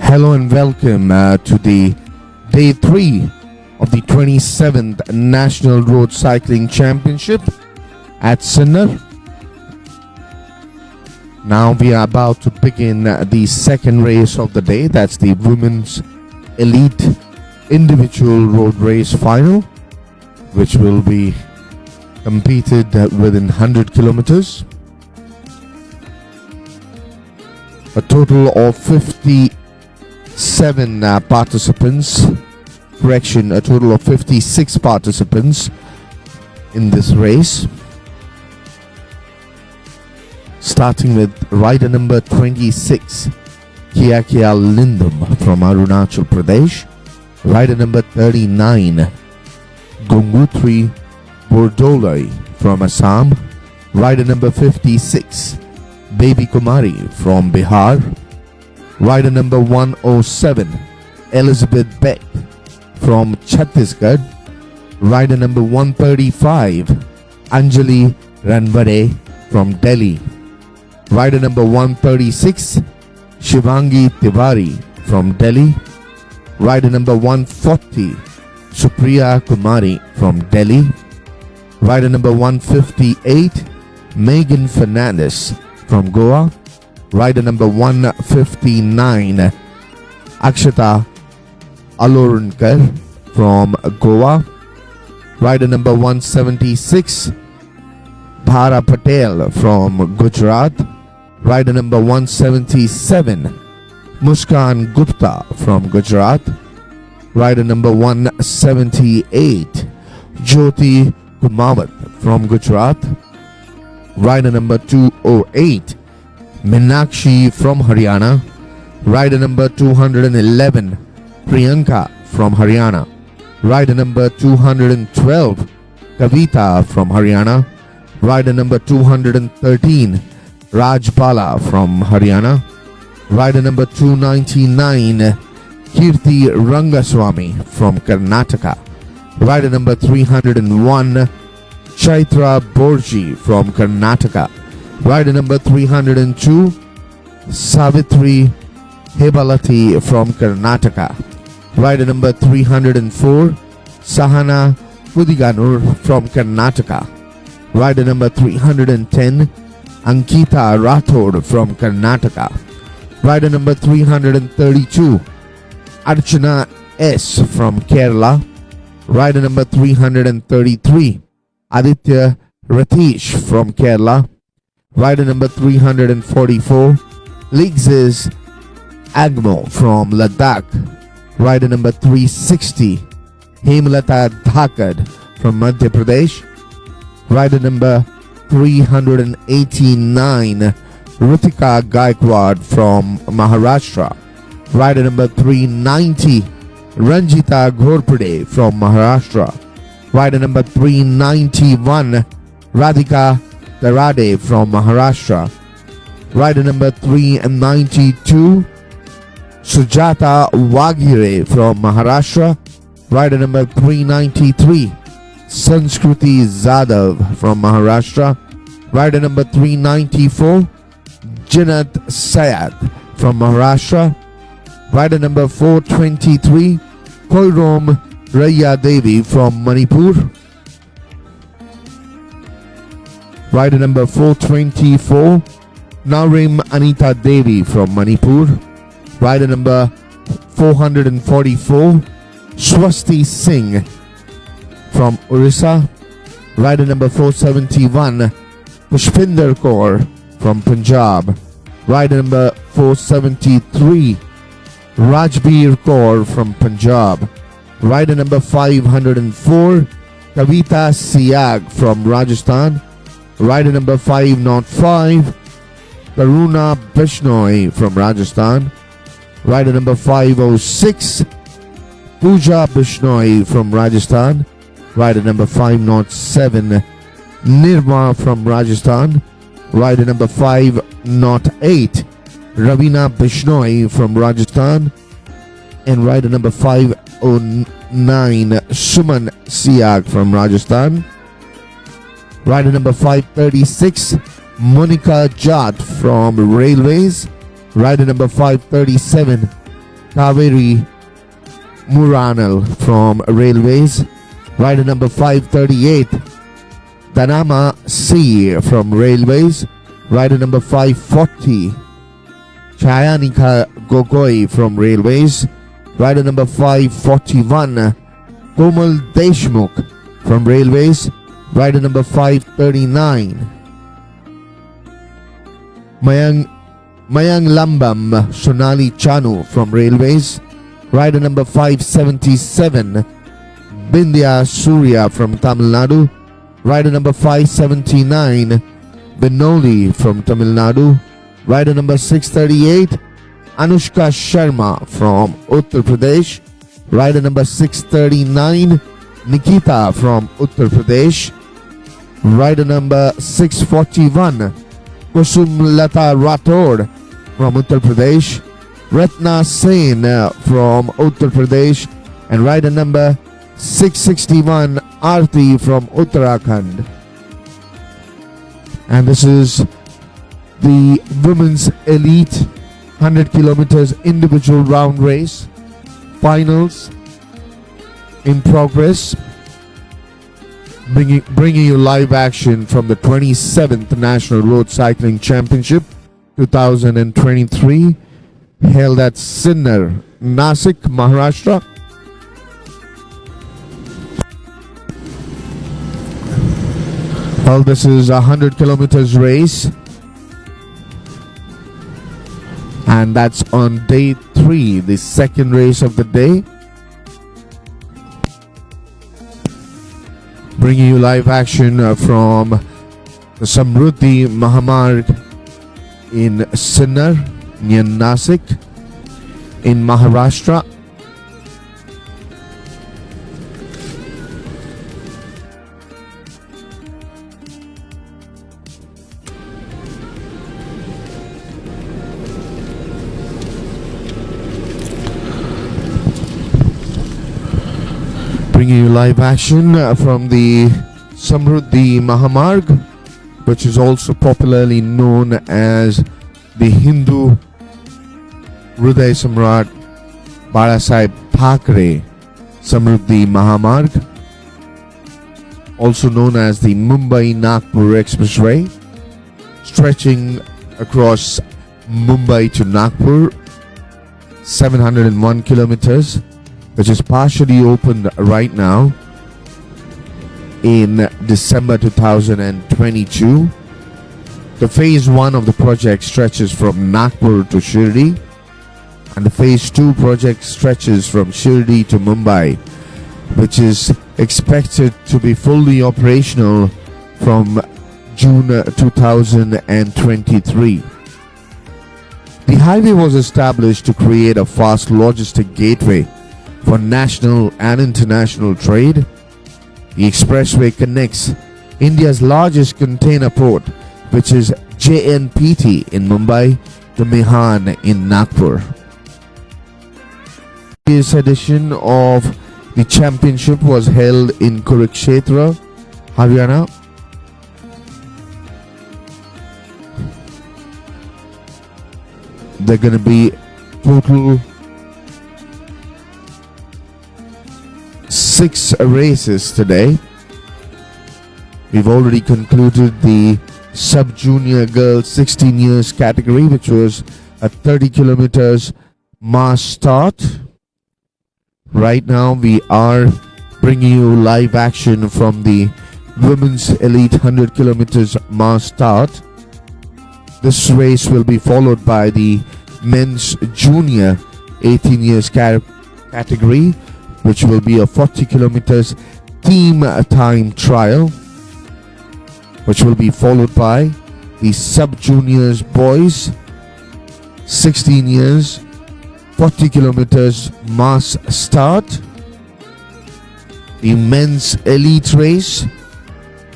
Hello and welcome to the day 3 of the 27th National Road Cycling Championship at Sinnar. Now we are about to begin the second race of the day. That's the Women's Elite Individual Road Race Final, which will be competed within 100 kilometers. A total of 57 participants, a total of 56 participants in this race. Starting with rider number 26, Kiakia Lindum from Arunachal Pradesh. Rider number 39, Gungutri Bordolai from Assam. Rider number 56, Baby Kumari from Bihar. Rider number 107, Elizabeth Beck from Chhattisgarh. Rider number 135, Anjali Ranvade from Delhi. Rider number 136, Shivangi Tiwari from Delhi. Rider number 140, Supriya Kumari from Delhi. Rider number 158, Megan Fernandez from Goa. Rider number 159, Akshata Alurankar from Goa. Rider number 176, Bhara Patel from Gujarat. Rider number 177, Muskan Gupta from Gujarat. Rider number 178, Jyoti Kumawat from Gujarat. Rider number 208, Meenakshi from Haryana. Rider number 211, Priyanka from Haryana. Rider number 212, Kavita from Haryana. Rider number 213, Rajbala from Haryana. Rider number 299, Kirti Rangaswamy from Karnataka. Rider number 301, Chaitra Borji from Karnataka. Rider number 302, Savitri Hebalati from Karnataka. Rider number 304, Sahana Kudiganur from Karnataka. Rider number 310, Ankita Rathod from Karnataka. Rider number 332, Archana S from Kerala. Rider number 333, Aditya Ratish from Kerala. Rider number 344, Ligzis Agmo from Ladakh. Rider number 360, Hemlata Dhakad from Madhya Pradesh. Rider number 389, Rutika Gaikwad from Maharashtra. Rider number 390, Ranjita Ghorpade from Maharashtra. Rider number 391, Radhika Darade from Maharashtra. Rider number 392, Sujata Wagire from Maharashtra. Rider number 393, Sanskriti Zadav from Maharashtra. Rider number 394, Janat Sayad from Maharashtra. Rider number 423, Koirom Raya Devi from Manipur. Rider number 424, Narim Anita Devi from Manipur. Rider number 444, Swasti Singh from Orissa. Rider number 471, Pushpinder Kaur from Punjab. Rider number 473, Rajbir Kaur from Punjab. Rider number 504, Kavita Siag from Rajasthan. Rider number 505, Karuna Bishnoi from Rajasthan. Rider number 506, Pooja Bishnoi from Rajasthan. Rider number 507, Nirma from Rajasthan. Rider number 508, Ravina Bishnoi from Rajasthan. And rider number 509, Suman Siag from Rajasthan. Rider number 536, Monica Jat from Railways. Rider number 537, Kaveri Muranal from Railways. Rider number 538, Danama C from Railways. Rider number 540, Chayanika Gogoi from Railways. Rider number 541, Komal Deshmukh from Railways. Rider number 539, Mayang Lambam Sonali Chanu from Railways. Rider number 577, Bindya Surya from Tamil Nadu. Rider number 579, Benoli from Tamil Nadu. Rider number 638, Anushka Sharma from Uttar Pradesh. Rider number 639, Nikita from Uttar Pradesh. Rider number 641, Kusum Lata Rathod from Uttar Pradesh. Ratna Sen from Uttar Pradesh. And rider number 661, Aarti from Uttarakhand. And this is the women's elite 100 kilometers individual round race finals in progress, bringing you live action from the 27th National Road Cycling Championship 2023 held at Sinnar, Nasik, Maharashtra. Well, this is a 100 kilometers race, and that's on day 3, the second race of the day. Bringing you live action from the Samruddhi Mahamarg in Sinnar, near Nasik, in Maharashtra. Bringing you live action from the Samruddhi Mahamarg, which is also popularly known as the Hindu Hriday Samrat Barasaheb Thackeray Samruddhi Mahamarg, also known as the Mumbai-Nagpur Expressway, stretching across Mumbai to Nagpur, 701 kilometers, which is partially opened right now in December 2022. The phase 1 of the project stretches from Nagpur to Shirdi, and the phase 2 project stretches from Shirdi to Mumbai, which is expected to be fully operational from June 2023. The highway was established to create a fast logistic gateway for national and international trade. The expressway connects India's largest container port, which is JNPT in Mumbai, to Mehan in Nagpur. This edition of the championship was held in Kurukshetra, Haryana. There are going to be total 6 races today. We've already concluded the sub-junior girls 16 years category, which was a 30 kilometers mass start. Right now we are bringing you live action from the women's elite 100 kilometers mass start. This race will be followed by the men's junior 18 years category, which will be a 40 kilometers team time trial, which will be followed by the sub-juniors boys 16 years 40 kilometers mass start, the men's elite race,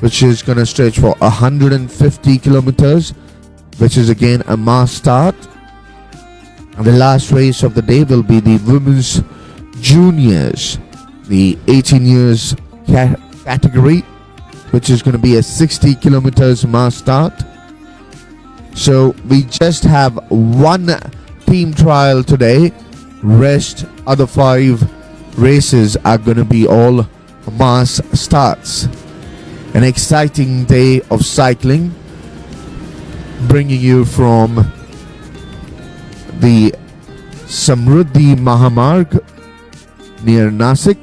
which is going to stretch for 150 kilometers, which is again a mass start, and the last race of the day will be the women's juniors, the 18 years category, which is going to be a 60 kilometers mass start. So we just have one team trial today, Rest other 5 races are going to be all mass starts. An exciting day of cycling, bringing you from the Samruddhi Mahamarg near Nasik.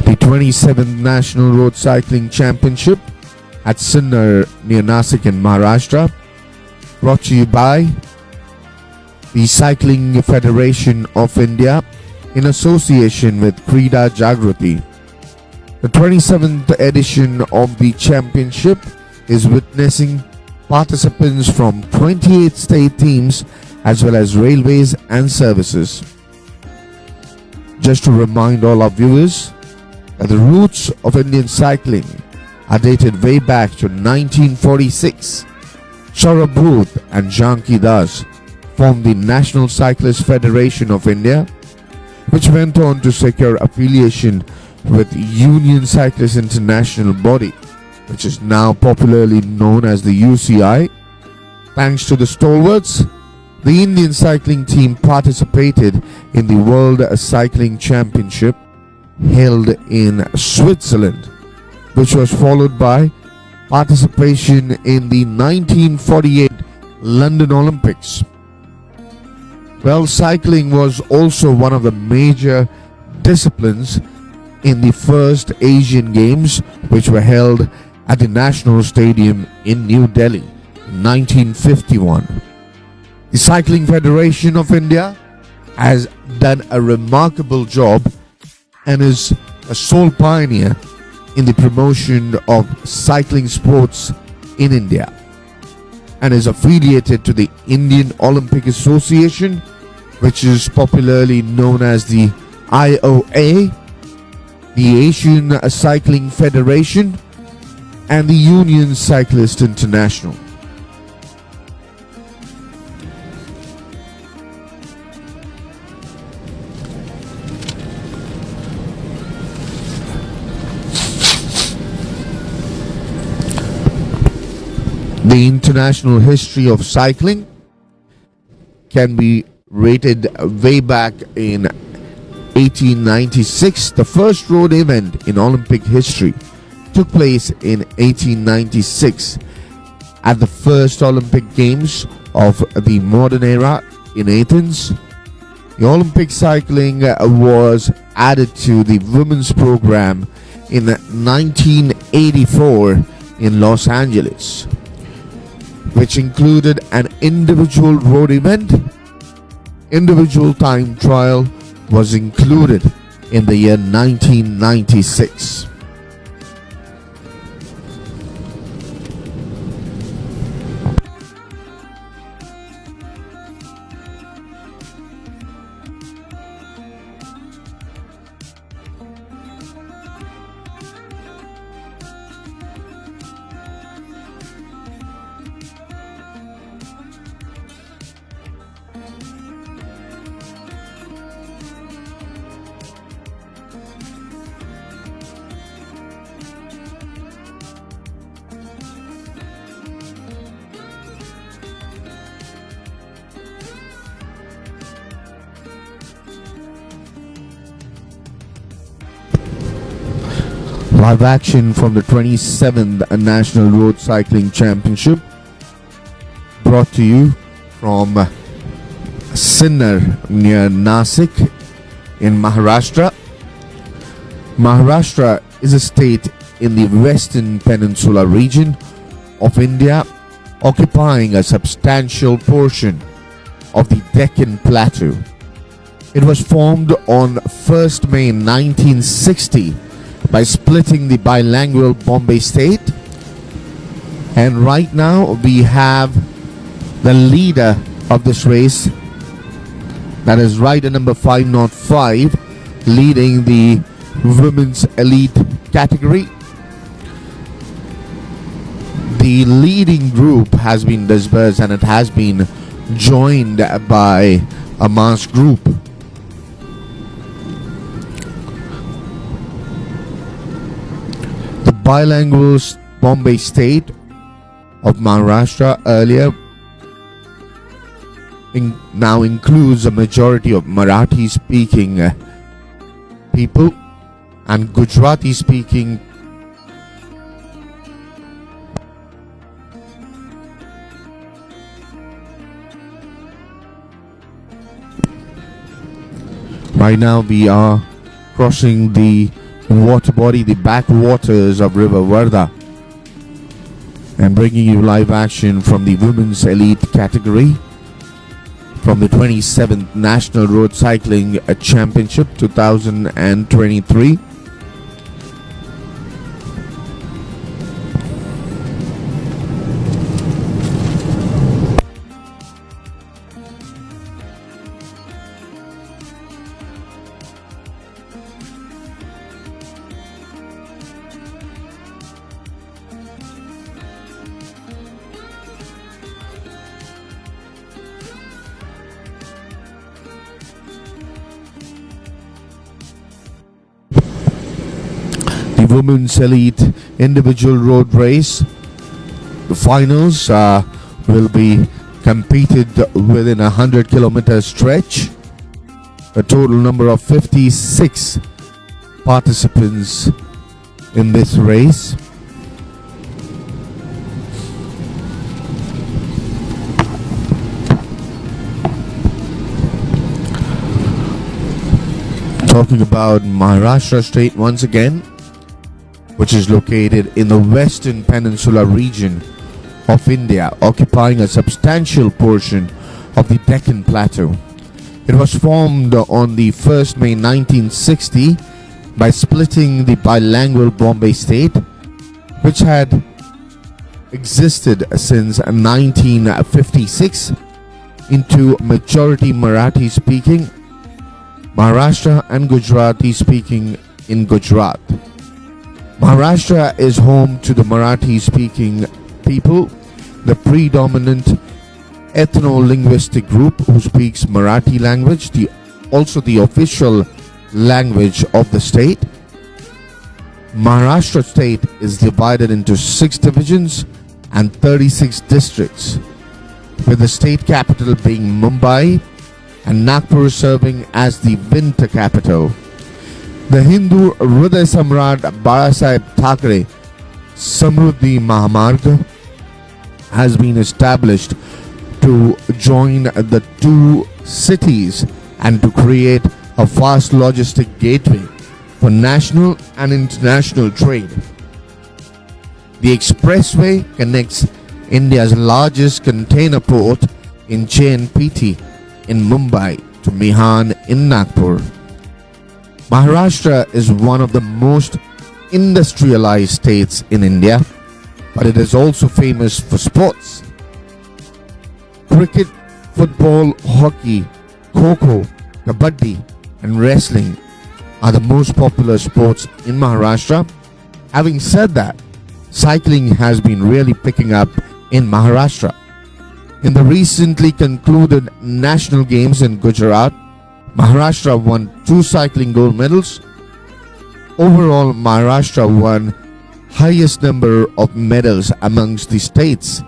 The 27th National Road Cycling Championship at Sinnar near Nasik in Maharashtra, brought to you by the Cycling Federation of India in association with Krida Jagrati. The 27th edition of the championship is witnessing participants from 28 state teams as well as railways and services. Just to remind all our viewers that the roots of Indian cycling are dated way back to 1946. Saurabh Booth and Janki Das formed the National Cyclist Federation of India, which went on to secure affiliation with Union Cyclists International Body, which is now popularly known as the UCI. Thanks to the stalwarts, the Indian cycling team participated in the World Cycling Championship held in Switzerland, which was followed by participation in the 1948 London Olympics. Well, cycling was also one of the major disciplines in the first Asian Games, which were held at the National Stadium in New Delhi in 1951. The Cycling Federation of India has done a remarkable job and is a sole pioneer in the promotion of cycling sports in India, and is affiliated to the Indian Olympic Association, which is popularly known as the IOA, the Asian Cycling Federation, and the Union Cyclist International. The international history of cycling can be rated way back in 1896. The first road event in Olympic history took place in 1896 at the first Olympic Games of the modern era in Athens. The Olympic cycling was added to the women's program in 1984 in Los Angeles, which included an individual road event. Individual time trial was included in the year 1996. Live action from the 27th National Road Cycling Championship, brought to you from Sinnar near Nasik in Maharashtra. Maharashtra is a state in the western peninsula region of India, occupying a substantial portion of the Deccan Plateau. It was formed on 1st May 1960 by splitting the bilingual Bombay state, and right now we have the leader of this race, that is rider number 505, leading the women's elite category. The leading group has been dispersed and it has been joined by a mass group. Bombay state of Maharashtra earlier now includes a majority of Marathi speaking people and Gujarati speaking Right now we are crossing the water body, the backwaters of River Varda, and bringing you live action from the women's elite category from the 27th National Road Cycling Championship 2023. The women's elite individual road race, the finals will be competed within a 100-kilometer stretch. A total number of 56 participants in this race. Talking about Maharashtra state once again, which is located in the western peninsula region of India, occupying a substantial portion of the Deccan Plateau. It was formed on the 1st May 1960 by splitting the bilingual Bombay state, which had existed since 1956, into majority Marathi speaking Maharashtra and Gujarati speaking in Gujarat. Maharashtra is home to the Marathi speaking people, the predominant ethno-linguistic group who speaks Marathi language, also the official language of the state. Maharashtra state is divided into 6 divisions and 36 districts, with the state capital being Mumbai and Nagpur serving as the winter capital. The Hindu Hriday Samrat Balasaheb Thackeray Samruddhi Mahamarg has been established to join the 2 cities and to create a fast logistic gateway for national and international trade. The expressway connects India's largest container port in JNPT in Mumbai to Mihan in Nagpur. Maharashtra is one of the most industrialized states in India, but it is also famous for sports. Cricket, football, hockey, kho-kho, kabaddi and wrestling are the most popular sports in Maharashtra. Having said that, cycling has been really picking up in Maharashtra. In the recently concluded national games in Gujarat, Maharashtra won 2 cycling gold medals. Overall, Maharashtra won highest number of medals amongst the states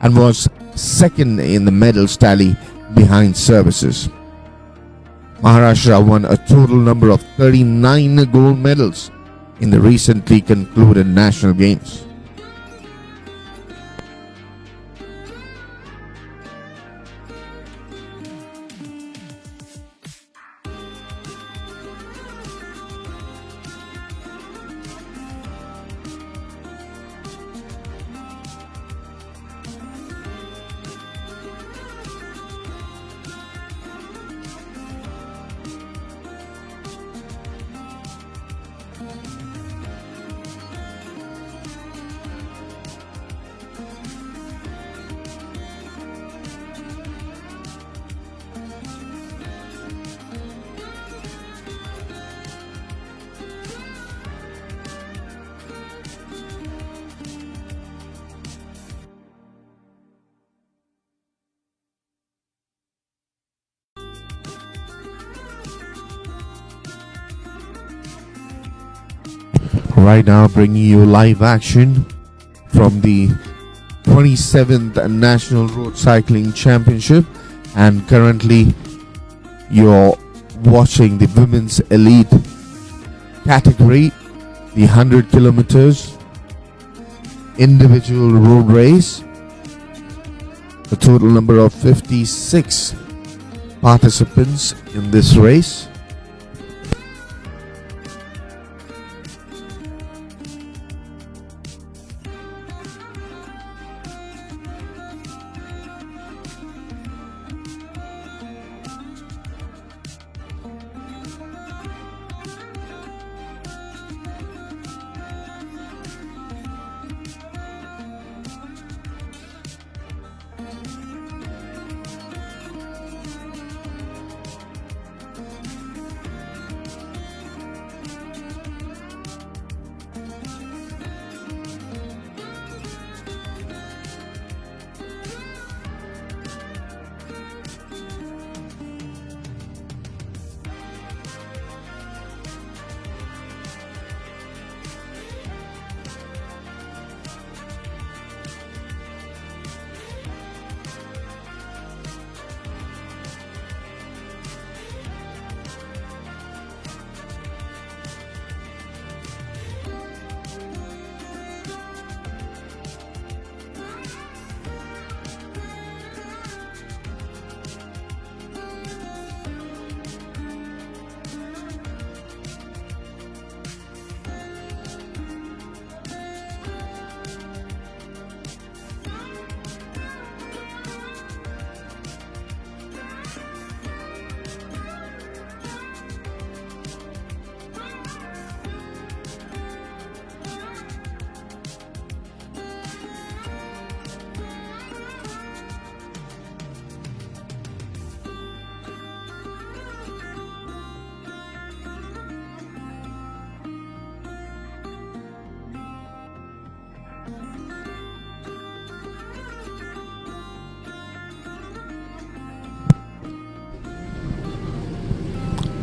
and was second in the medals tally behind services. Maharashtra won a total number of 39 gold medals in the recently concluded national games. Right now, bringing you live action from the 27th National Road Cycling Championship, and currently you're watching the women's elite category, the 100 kilometers individual road race. The total number of 56 participants in this race.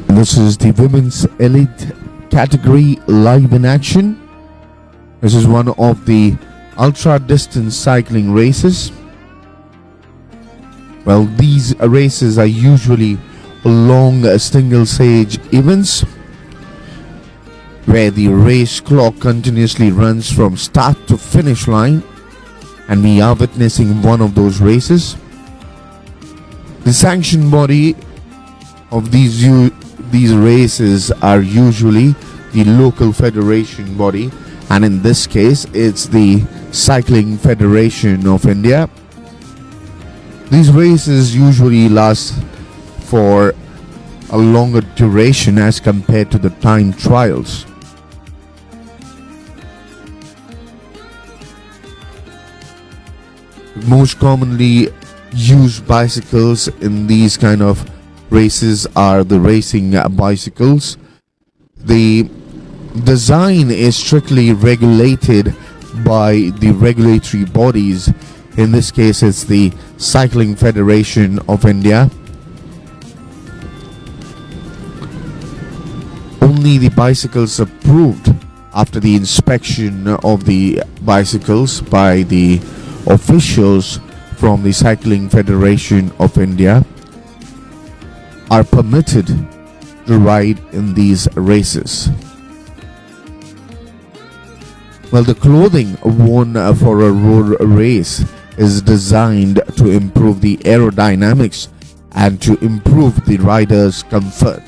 This is the women's elite category live in action. This is one of the ultra distance cycling races. Well, these races are usually long single stage events where the race clock continuously runs from start to finish line, and we are witnessing one of those races. The sanction body of these races are usually the local federation body, and in this case it's the Cycling Federation of India. These races usually last for a longer duration as compared to the time trials. Most commonly used bicycles in these kind of races are the racing bicycles. The design is strictly regulated by the regulatory bodies. In this case, it's the Cycling Federation of India. Only the bicycles approved after the inspection of the bicycles by the officials from the Cycling Federation of India are permitted to ride in these races. Well, the clothing worn for a road race is designed to improve the aerodynamics and to improve the rider's comfort.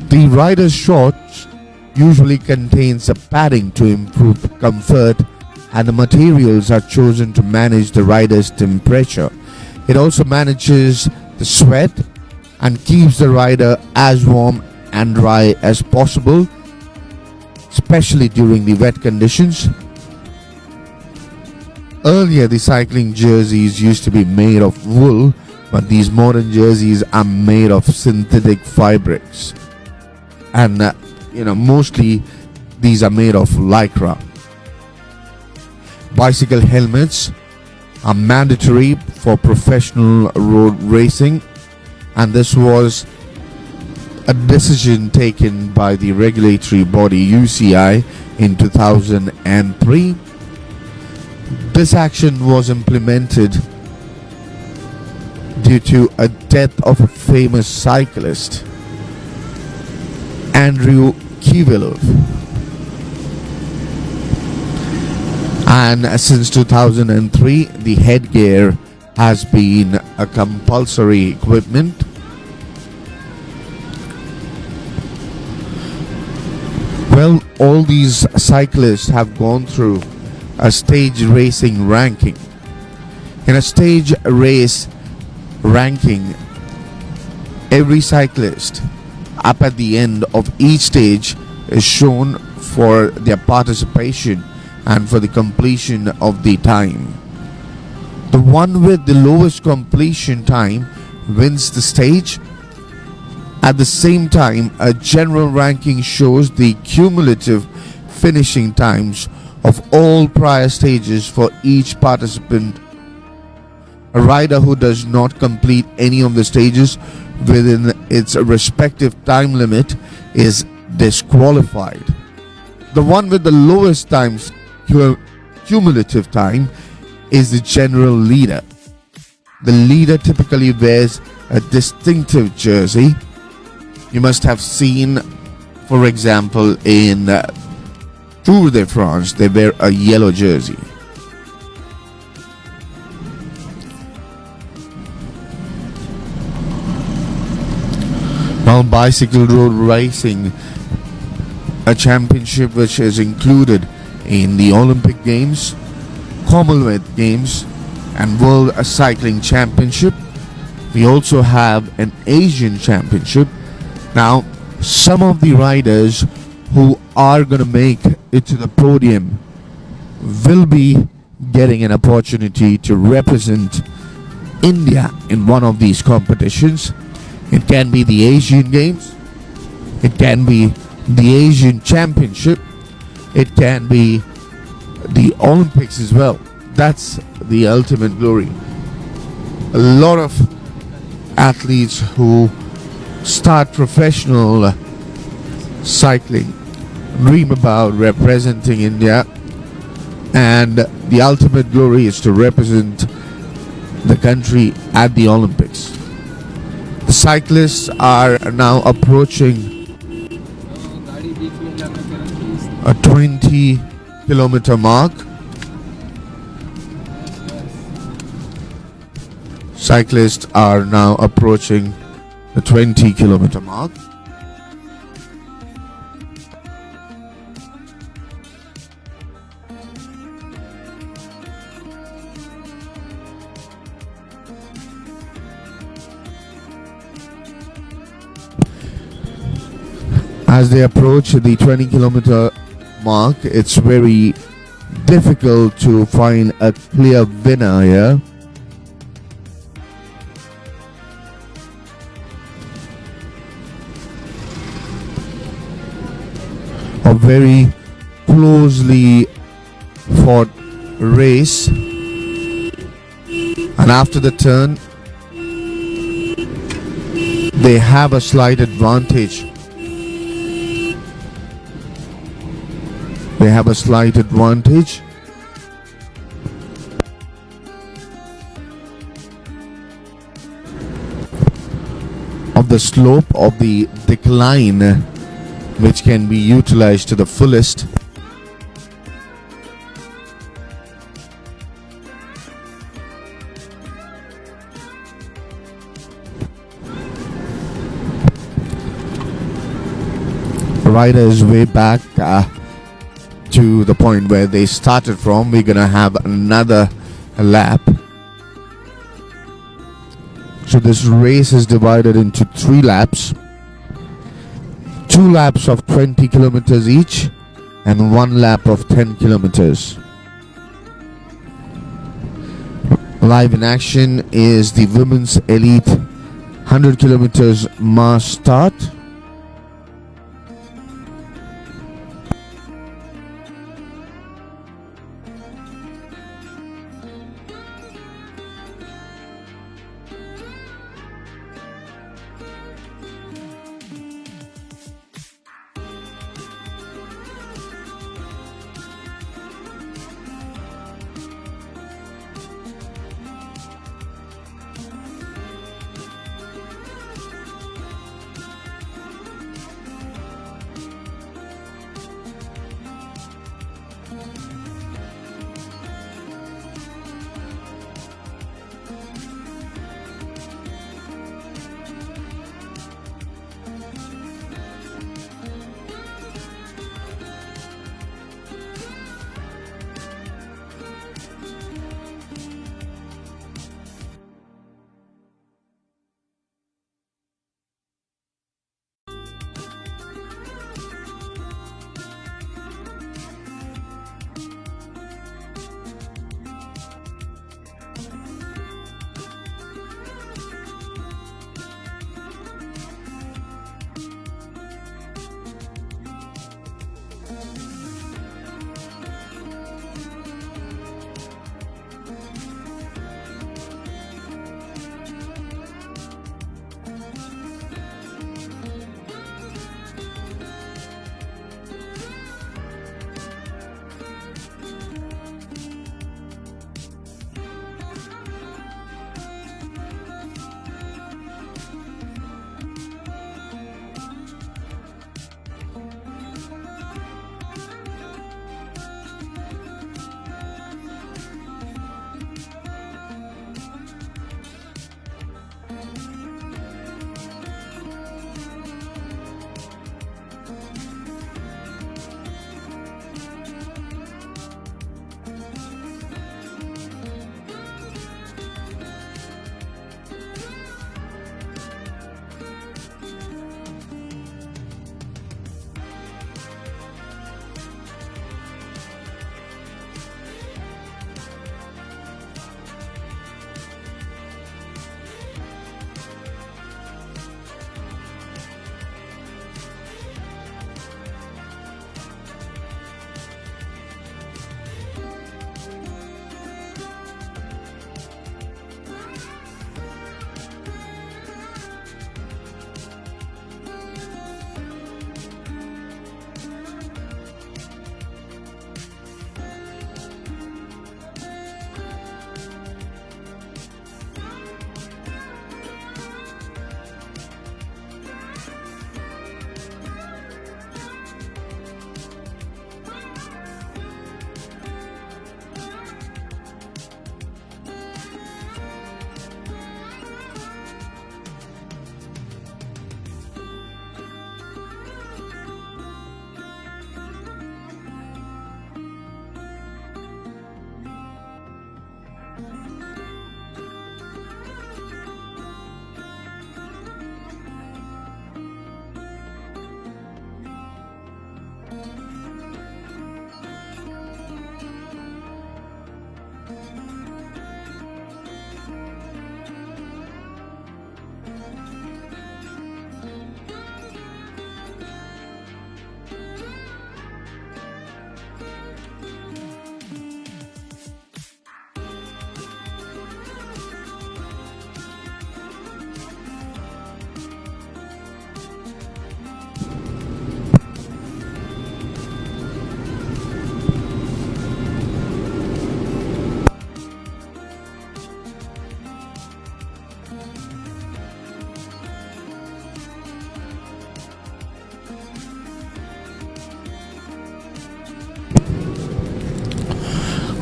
The rider's shorts usually contains a padding to improve comfort, and the materials are chosen to manage the rider's temperature. It also manages the sweat and keeps the rider as warm and dry as possible, especially during the wet conditions. Earlier, the cycling jerseys used to be made of wool, but these modern jerseys are made of synthetic fabrics, and mostly these are made of lycra. Bicycle helmets are mandatory for professional road racing, and this was a decision taken by the regulatory body UCI in 2003. This action was implemented due to a death of a famous cyclist, Andrew Kivilov. And since 2003, the headgear has been a compulsory equipment. Well, all these cyclists have gone through a stage racing ranking. In a stage race ranking, every cyclist up at the end of each stage is shown for their participation and for the completion of the time. The one with the lowest completion time wins the stage. At the same time, a general ranking shows the cumulative finishing times of all prior stages for each participant. A rider who does not complete any of the stages within its respective time limit is disqualified. The one with the lowest times cumulative time is the general leader. The leader typically wears a distinctive jersey. You must have seen, for example, in Tour de France, they wear a yellow jersey. Now, bicycle road racing, a championship which is included in the Olympic Games, Commonwealth Games, and World Cycling Championship. We also have an Asian Championship. Now, some of the riders who are going to make it to the podium will be getting an opportunity to represent India in one of these competitions. It can be the Asian Games, it can be the Asian Championship, it can be the Olympics as well. That's the ultimate glory. A lot of athletes who start professional cycling dream about representing India, and the ultimate glory is to represent the country at the Olympics. The cyclists are now approaching a 20-kilometer mark. Cyclists are now approaching the 20-kilometer mark. As they approach the 20-kilometer mark, it's very difficult to find a clear winner here. A very closely fought race, and after the turn they have a slight advantage. They have a slight advantage. Of the slope of the decline, which can be utilized to the fullest. The rider is way back to the point where they started from. We're gonna have another lap. So this race is divided into 3 laps. 2 laps of 20 kilometers each and 1 lap of 10 kilometers. Live in action is the women's elite 100 kilometers mass start.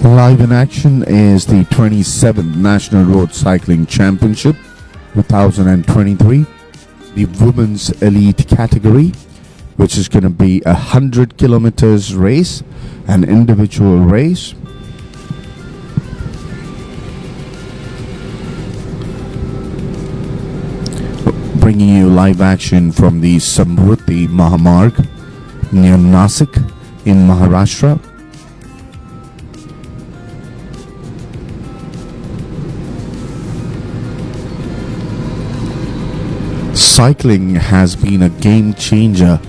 Live in action is the 27th National Road Cycling Championship 2023, the Women's Elite category, which is going to be a 100 kilometers race, an individual race. Bringing you live action from the Samruddhi Mahamarg near Nasik in Maharashtra. Cycling has been a game changer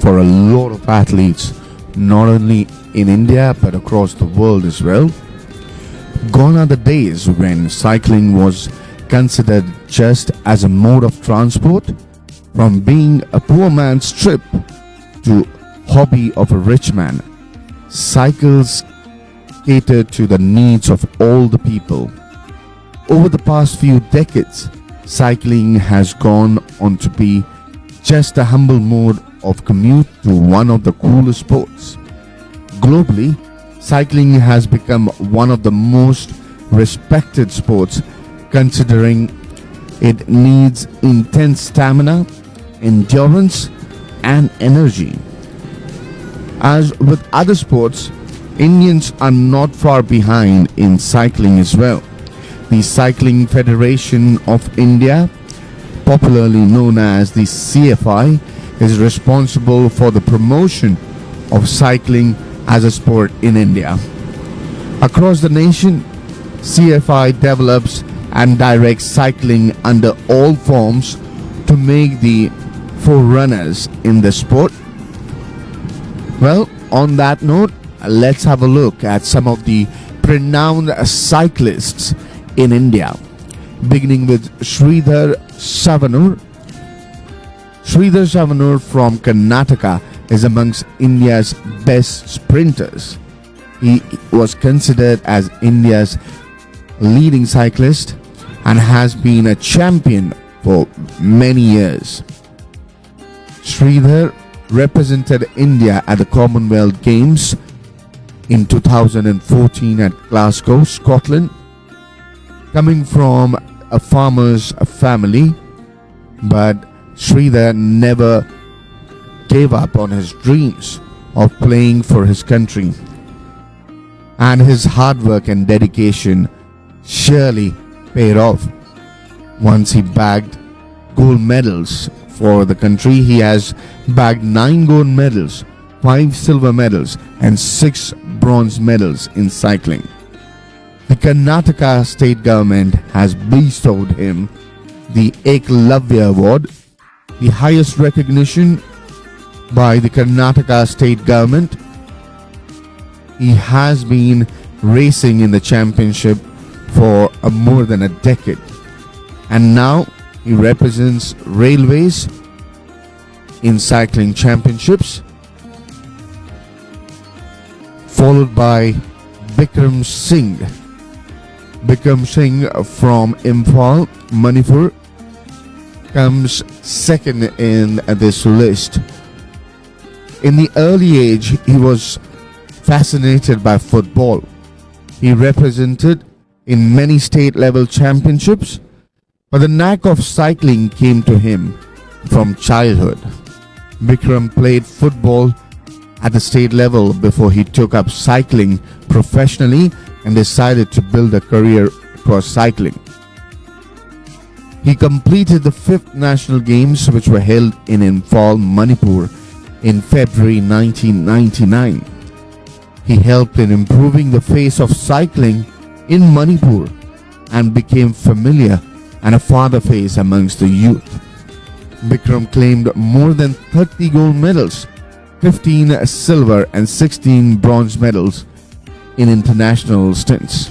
for a lot of athletes, not only in India but across the world as well. Gone are the days when cycling was considered just as a mode of transport, from being a poor man's trip to hobby of a rich man. Cycles cater to the needs of all the people. Over the past few decades, cycling has gone on to be just a humble mode of commute to one of the coolest sports. Globally, cycling has become one of the most respected sports, considering it needs intense stamina, endurance, and energy. As with other sports, Indians are not far behind in cycling as well. The Cycling Federation of India, popularly known as the CFI, is responsible for the promotion of cycling as a sport in India. Across the nation, CFI develops and directs cycling under all forms to make the forerunners in the sport. Well, on that note, let's have a look at some of the renowned cyclists in India, beginning with Sridhar Savanur. Sridhar Savanur from Karnataka is amongst India's best sprinters. He was considered as India's leading cyclist and has been a champion for many years. Sridhar represented India at the Commonwealth Games in 2014 at Glasgow, Scotland. Coming from a farmer's family, but Sridhar never gave up on his dreams of playing for his country, and his hard work and dedication surely paid off. Once he bagged gold medals for the country, he has bagged 9 gold medals, 5 silver medals, and 6 bronze medals in cycling. The Karnataka state government has bestowed him the Eklavya Award, the highest recognition by the Karnataka state government. He has been racing in the championship for more than a decade, and now he represents railways in cycling championships, followed by Bikram Singh. Bikram Singh from Imphal, Manipur, comes second in this list. In the early age, he was fascinated by football. He represented in many state-level championships, but the knack of cycling came to him from childhood. Bikram played football at the state level before he took up cycling professionally and decided to build a career across cycling. He completed the 5th National Games, which were held in Imphal, Manipur in February 1999. He helped in improving the face of cycling in Manipur and became familiar and a father face amongst the youth. Bikram claimed more than 30 gold medals, 15 silver and 16 bronze medals in international stints.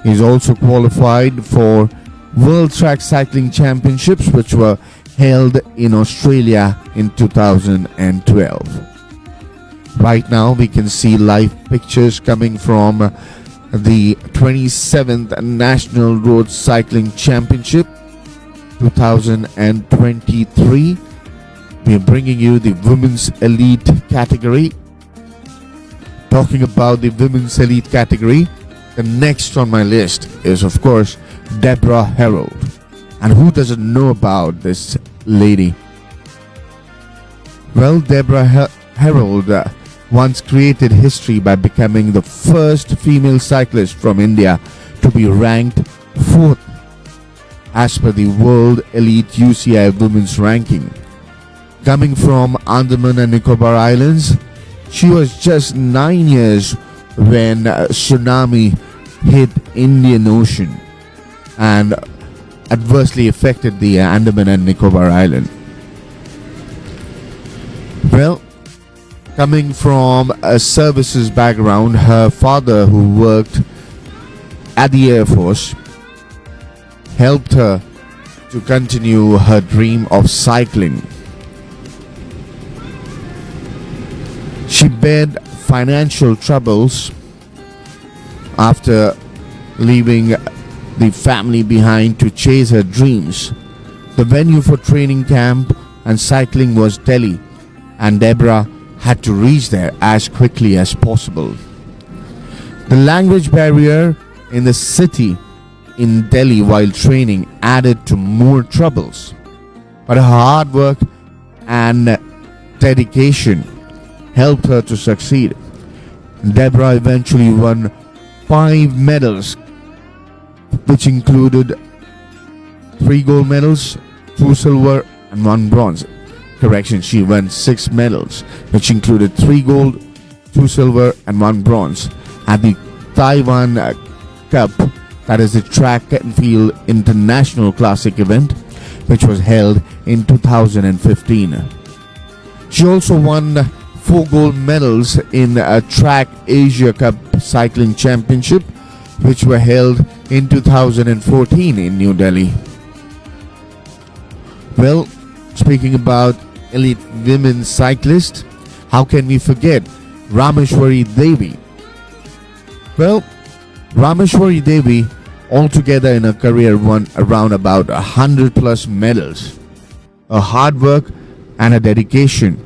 He is also qualified for World Track Cycling Championships, which were held in Australia in 2012. Right now we can see live pictures coming from the 27th National Road Cycling Championship 2023. We are bringing you the Women's Elite category. Talking about the women's elite category, the next on my list is, of course, Deborah Harold. And who doesn't know about this lady? Well, Deborah Harold once created history by becoming the first female cyclist from India to be ranked fourth as per the World Elite UCI Women's Ranking. Coming from Andaman and Nicobar Islands, she was just 9 years when a tsunami hit Indian Ocean and adversely affected the Andaman and Nicobar Island. Well, coming from a services background, her father, who worked at the Air Force, helped her to continue her dream of cycling. She bared financial troubles after leaving the family behind to chase her dreams. The venue for training camp and cycling was Delhi, and Deborah had to reach there as quickly as possible. The language barrier in the city in Delhi while training added to more troubles, but her hard work and dedication helped her to succeed. Deborah eventually won 5 medals, which included 3 gold medals, 2 silver and 1 bronze. Correction, she won 6 medals, which included 3 gold, 2 silver and 1 bronze at the Taiwan Cup, that is the Track and Field International Classic event, which was held in 2015. She also won 4 gold medals in a Track Asia Cup Cycling Championship, which were held in 2014 in New Delhi. Well, speaking about elite women cyclists, how can we forget Rameshwari Devi? Well, Rameshwari Devi altogether in her career won around about 100 plus medals. Her hard work and her dedication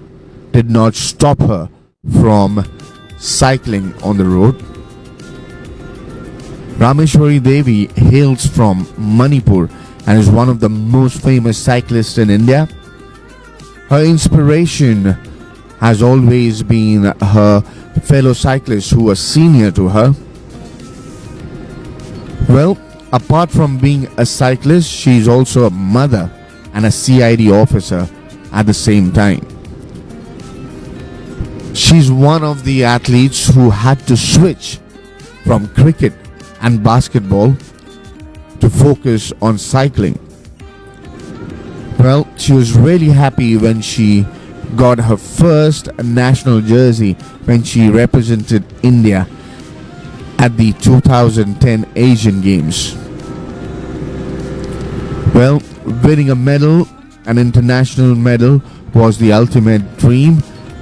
did not stop her from cycling on the road. Rameshwari Devi hails from Manipur and is one of the most famous cyclists in India. Her inspiration has always been her fellow cyclists who are senior to her. Well, apart from being a cyclist, she is also a mother and a CID officer at the same time. She's one of the athletes who had to switch from cricket and basketball to focus on cycling. Well, she was really happy when she got her first national jersey when she represented India at the 2010 Asian Games. Well, winning a medal, an international medal, was the ultimate dream,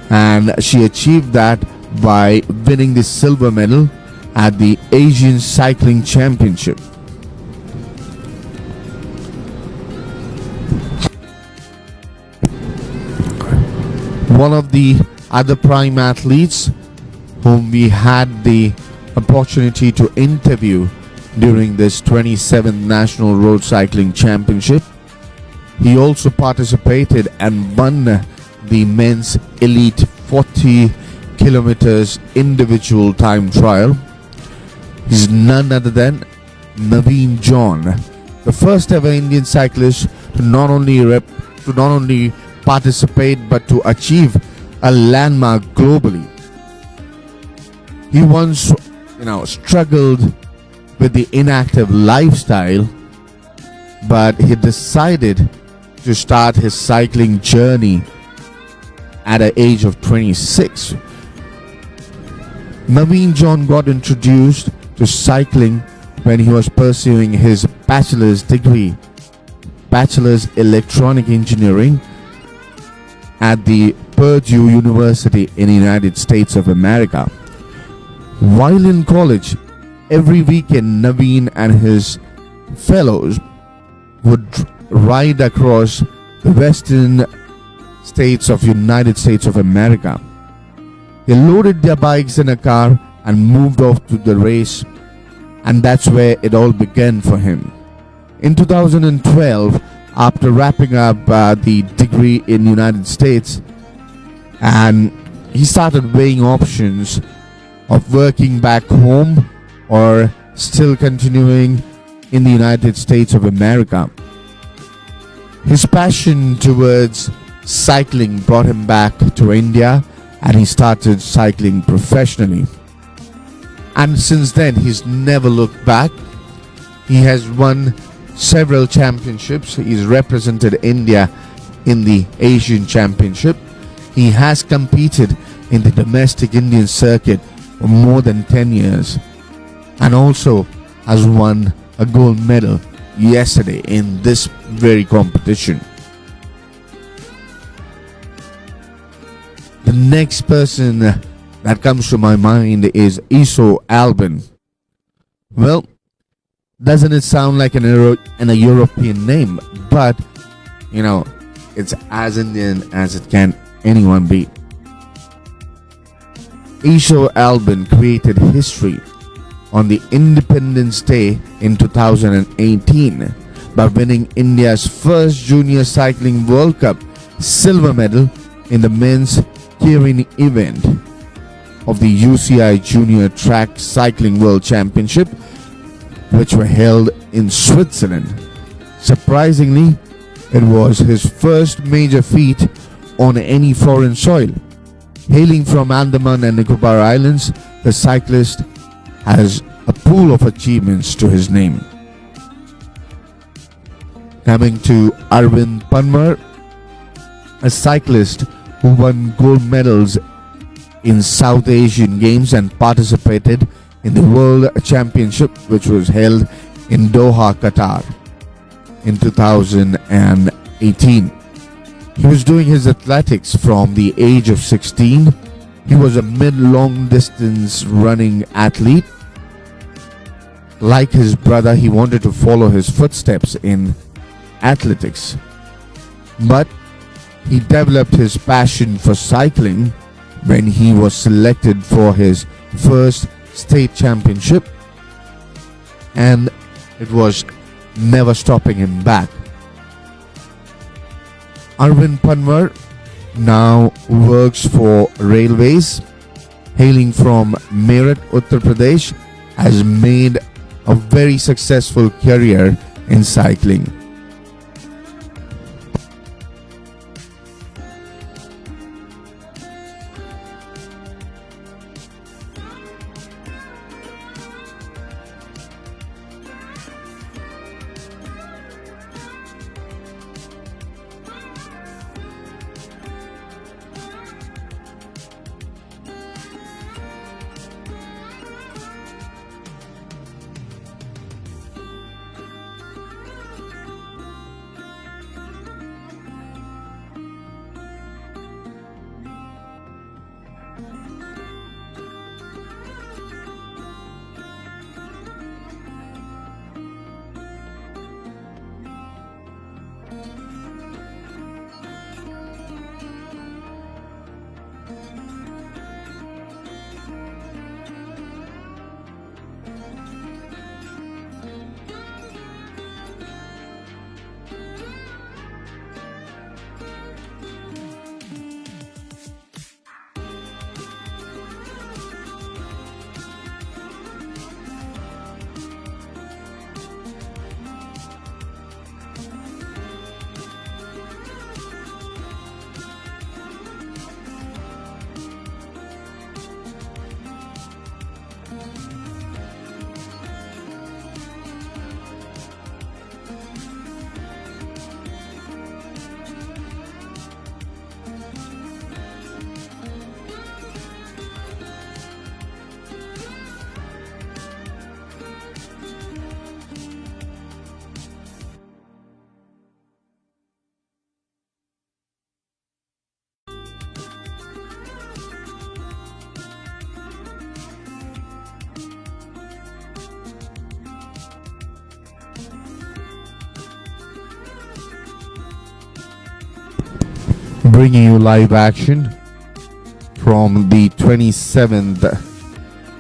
and she achieved that by winning the silver medal at the Asian Cycling Championship. One of the other prime athletes whom we had the opportunity to interview during this 27th National Road Cycling Championship, he also participated and won the men's elite 40 kilometers individual time trial. He's none other than Naveen John, the first ever Indian cyclist to not only participate but to achieve a landmark globally. He once, struggled with the inactive lifestyle, but he decided to start his cycling journey at the age of 26. Naveen John got introduced to cycling when he was pursuing his bachelor's degree, Bachelor's Electronic Engineering, at the Purdue University in the United States of America. While in college, every weekend Naveen and his fellows would ride across the western states of United States of America. They loaded their bikes in a car and moved off to the race, and that's where it all began for him. In 2012, after wrapping up the degree in United States, and he started weighing options of working back home or still continuing in the United States of America. His passion towards cycling brought him back to India, and he started cycling professionally. And since then, he's never looked back. He has won several championships. He's represented India in the Asian Championship. He has competed in the domestic Indian circuit for more than 10 years and also has won a gold medal yesterday in this very competition. The next person that comes to my mind is Iso Albin. Well, doesn't it sound like a European name? But, it's as Indian as it can anyone be. Iso Albin created history on the Independence Day in 2018 by winning India's first Junior Cycling World Cup silver medal in the men's keirin event of the UCI Junior Track Cycling World Championship, which were held in Switzerland. Surprisingly, it was his first major feat on any foreign soil. Hailing from Andaman and Nicobar Islands, the cyclist has a pool of achievements to his name. Coming to Arvind Panwar, a cyclist who won gold medals in South Asian Games and participated in the World Championship, which was held in Doha, Qatar in 2018. He was doing his athletics from the age of 16. He was a mid-long distance running athlete. Like his brother, he wanted to follow his footsteps in athletics. But he developed his passion for cycling when he was selected for his first state championship, and it was never stopping him back. Arvind Panwar now works for railways. Hailing from Meerut, Uttar Pradesh, has made a very successful career in cycling. Bringing you live action from the 27th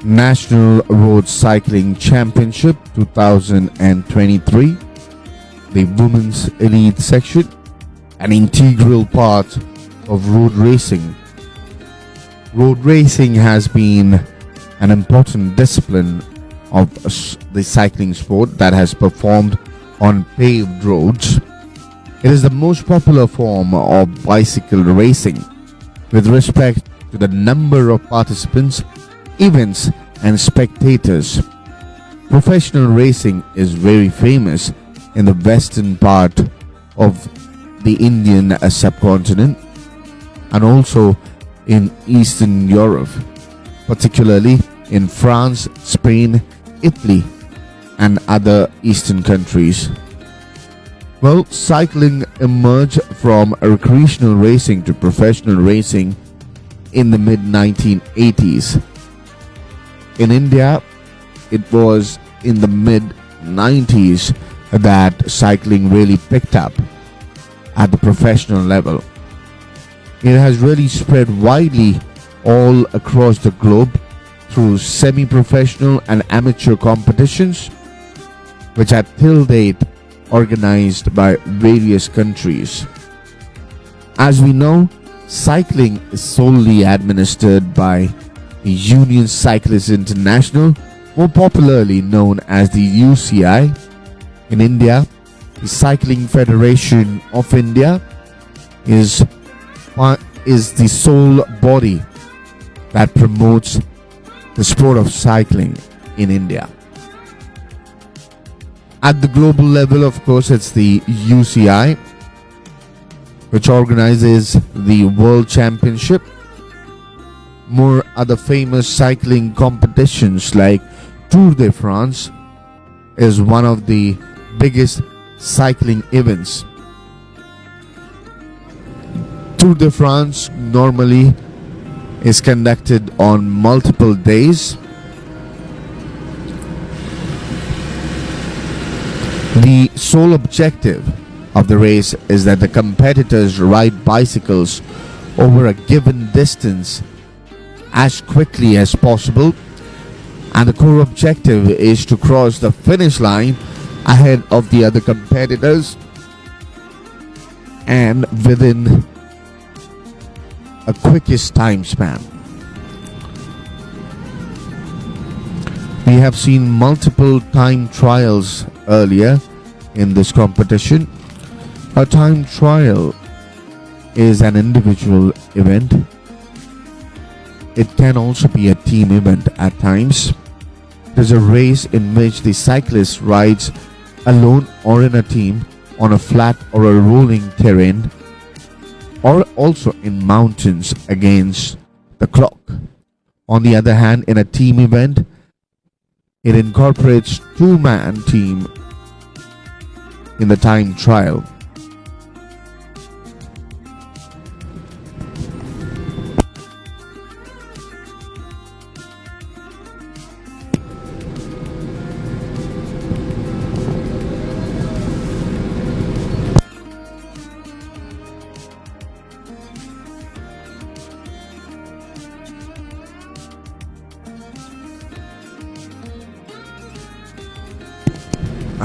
National Road Cycling Championship 2023, the Women's Elite section, an integral part of road racing. Road racing has been an important discipline of the cycling sport that has performed on paved roads. It is the most popular form of bicycle racing with respect to the number of participants, events and spectators. Professional racing is very famous in the western part of the Indian subcontinent and also in Eastern Europe, particularly in France, Spain, Italy and other Eastern countries. Well, cycling emerged from recreational racing to professional racing in the mid-1980s. In India, it was in the mid-90s that cycling really picked up at the professional level. It has really spread widely all across the globe through semi-professional and amateur competitions, which are till date organized by various countries. As we know, cycling is solely administered by the Union Cyclists International, more popularly known as the UCI. In India, the Cycling Federation of India is the sole body that promotes the sport of cycling in India. At the global level, of course, it's the UCI, which organizes the World Championship. More other famous cycling competitions like Tour de France is one of the biggest cycling events. Tour de France normally is conducted on multiple days. The sole objective of the race is that the competitors ride bicycles over a given distance as quickly as possible, and the core objective is to cross the finish line ahead of the other competitors and within a quickest time span. We have seen multiple time trials earlier in this competition. A time trial is an individual event. It can also be a team event at times. It is a race in which the cyclist rides alone or in a team on a flat or a rolling terrain, or also in mountains against the clock. On the other hand, in a team event, it incorporates two-man team in the time trial.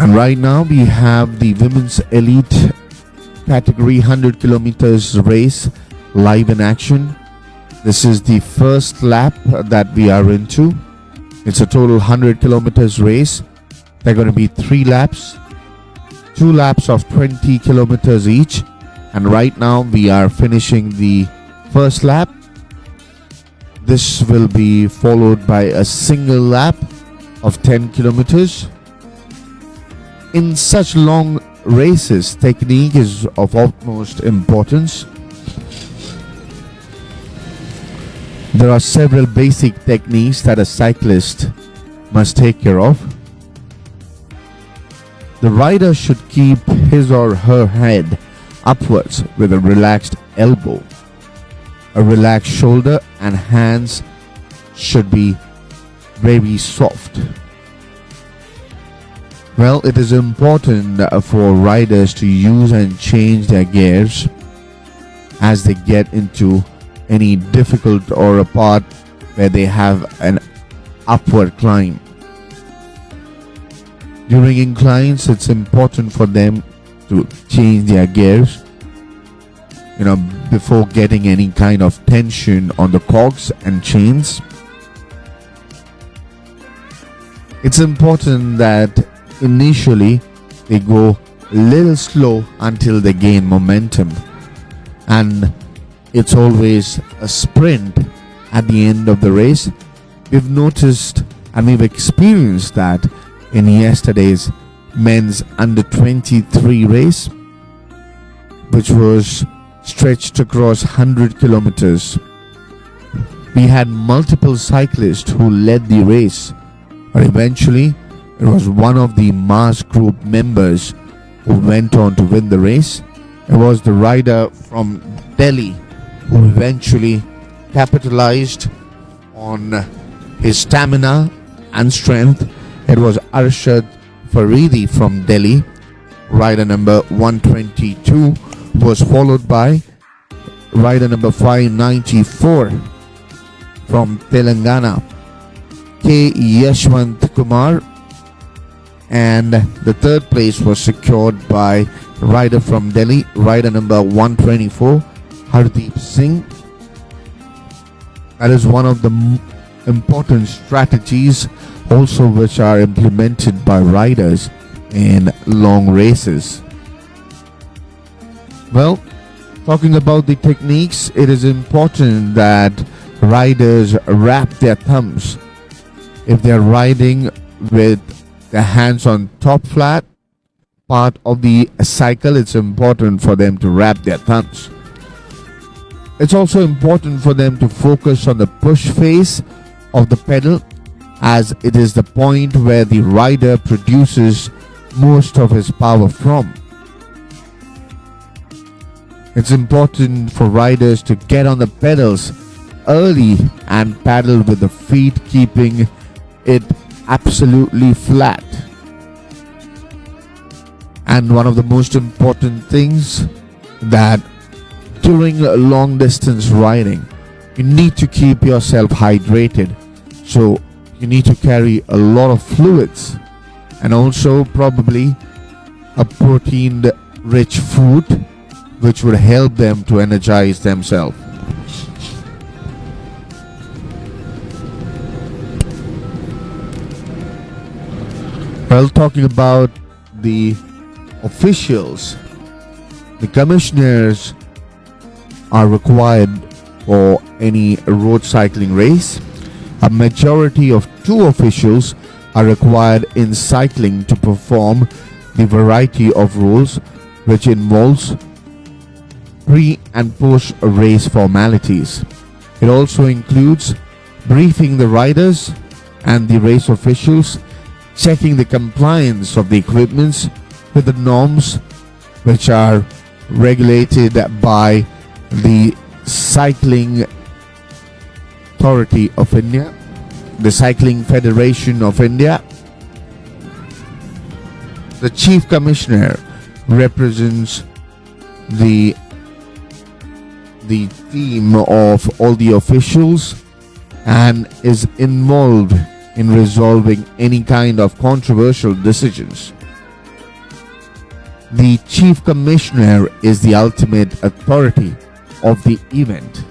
And right now we have the Women's Elite category 100 kilometers race live in action. This is the first lap that we are into. It's a total 100 kilometers race. There are going to be 3 laps, 2 laps of 20 kilometers each. And right now we are finishing the first lap. This will be followed by a single lap of 10 kilometers. In such long races, technique is of utmost importance. There are several basic techniques that a cyclist must take care of. The rider should keep his or her head upwards with a relaxed elbow. A relaxed shoulder and hands should be very soft. Well, it is important for riders to use and change their gears as they get into any difficult or a part where they have an upward climb. During inclines, it's important for them to change their gears, before getting any kind of tension on the cogs and chains. It's important that initially they go a little slow until they gain momentum, and it's always a sprint at the end of the race. We've noticed and we've experienced that in yesterday's men's under 23 race, which was stretched across 100 kilometers. We had multiple cyclists who led the race, but eventually it was one of the Mars group members who went on to win the race. It was the rider from Delhi who eventually capitalized on his stamina and strength. It was Arshad Faridi from Delhi, rider number 122, was followed by rider number 594 from Telangana, K. Yashwant Kumar, and the third place was secured by rider from Delhi, rider number 124, Hardeep Singh. That is one of the important strategies also which are implemented by riders in long races. Well, talking about the techniques, it is important that riders wrap their thumbs. If they're riding with their hands on top flat part of the cycle, it's important for them to wrap their thumbs. It's also important for them to focus on the push face of the pedal, as it is the point where the rider produces most of his power from. It's important for riders to get on the pedals early and paddle with the feet, keeping it absolutely flat. And one of the most important things, that during long distance riding, you need to keep yourself hydrated. So you need to carry a lot of fluids, and also probably a protein rich food which would help them to energize themselves. Well, talking about the officials, the commissioners are required for any road cycling race. A majority of 2 officials are required in cycling to perform the variety of roles which involves pre and post race formalities. It also includes briefing the riders and the race officials, checking the compliance of the equipments with the norms which are regulated by the Cycling Authority of India, the Cycling Federation of India. The Chief Commissioner represents the team of all the officials and is involved in resolving any kind of controversial decisions. The Chief Commissioner is the ultimate authority of the event.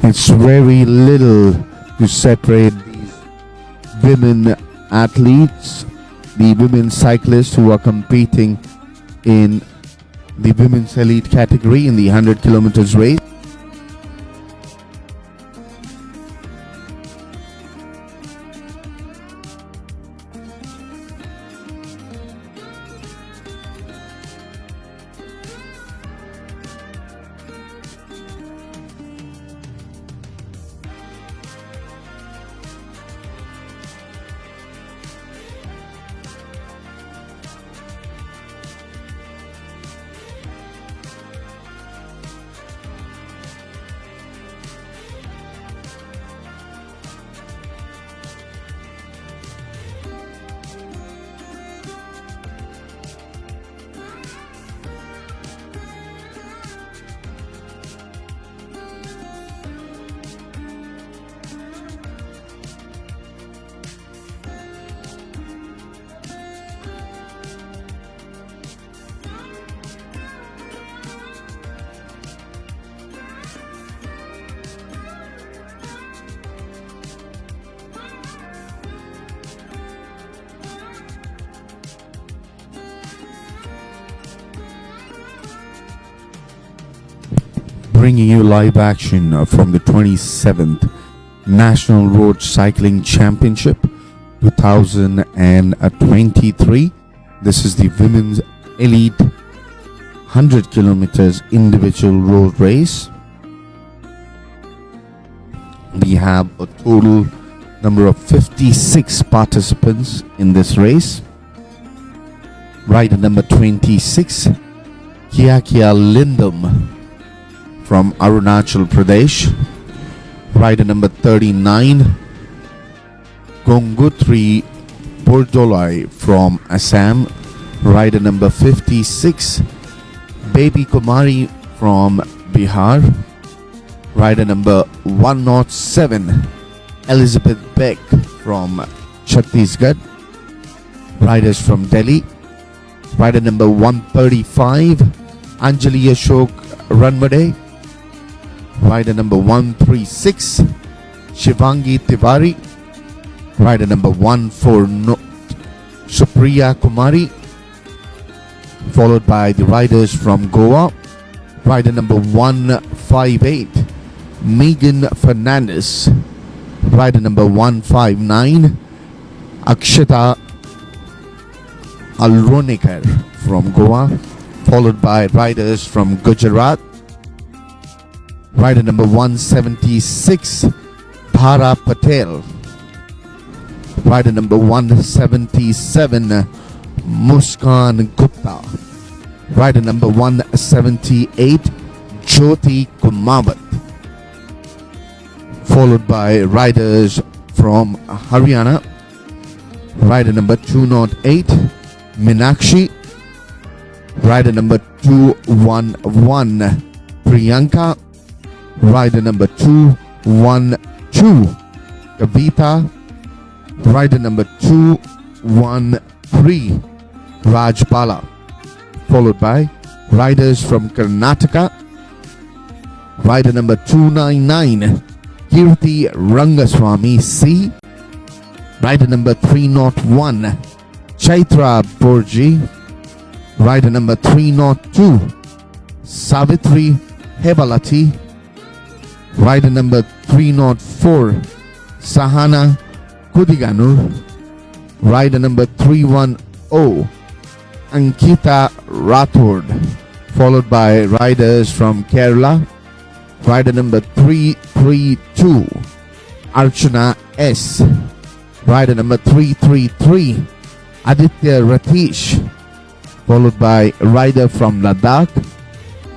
It's very little to separate these women athletes, the women cyclists who are competing in the women's elite category in the 100 kilometers race. Bringing you live action from the 27th National Road Cycling Championship 2023. This is the Women's Elite 100 kilometers individual road race. We have a total number of 56 participants in this race. Rider number 26, Kiakia Lindum from Arunachal Pradesh. Rider number 39, Gongutri Bordolai from Assam. Rider number 56, Baby Kumari from Bihar. Rider number 107, Elizabeth Beck from Chhattisgarh. Riders from Delhi. Rider number 135, Anjali Ashok Ranwade. Rider number 136, Shivangi Tiwari. Rider number 140, Supriya Kumari. Followed by the riders from Goa. Rider number 158, Megan Fernandez. Rider number 159, Akshata Alronikar from Goa. Followed by riders from Gujarat. Rider number 176, Dhara Patel. Rider number 177, Muskan Gupta. Rider number 178, Jyoti Kumawat. Followed by riders from Haryana. Rider number 208, Minakshi. Rider number 211, Priyanka. Rider number 212, Kavita. Rider number 213, Rajbala. Followed by riders from Karnataka. Rider number 299, Kirti Rangaswamy C. Rider number 301, Chaitra Borji. Rider number 302, Savitri Hebalati. Rider number 304, Sahana Kudiganur. Rider number 310, Ankita Rathod. Followed by riders from Kerala. Rider number 332, Archana S. Rider number 333, Aditya Ratish. Followed by rider from Ladakh.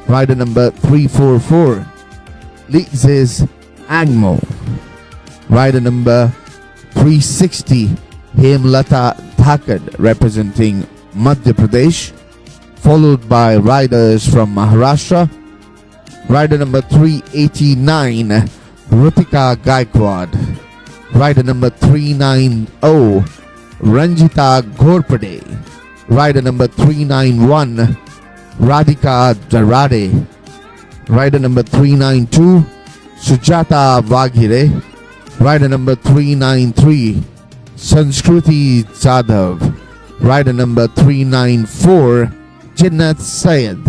Rider number 344, Lizes Agmo. Rider number 360, Hemlata Thakad representing Madhya Pradesh. Followed by riders from Maharashtra. Rider number 389, Rutika Gaikwad. Rider number 390, Ranjita Ghorpade. Rider number 391, Radhika Darade. Rider number 392, Sujata Vaghire. Rider number 393, Sanskruti Jadhav. Rider number 394, Jinnat Syed.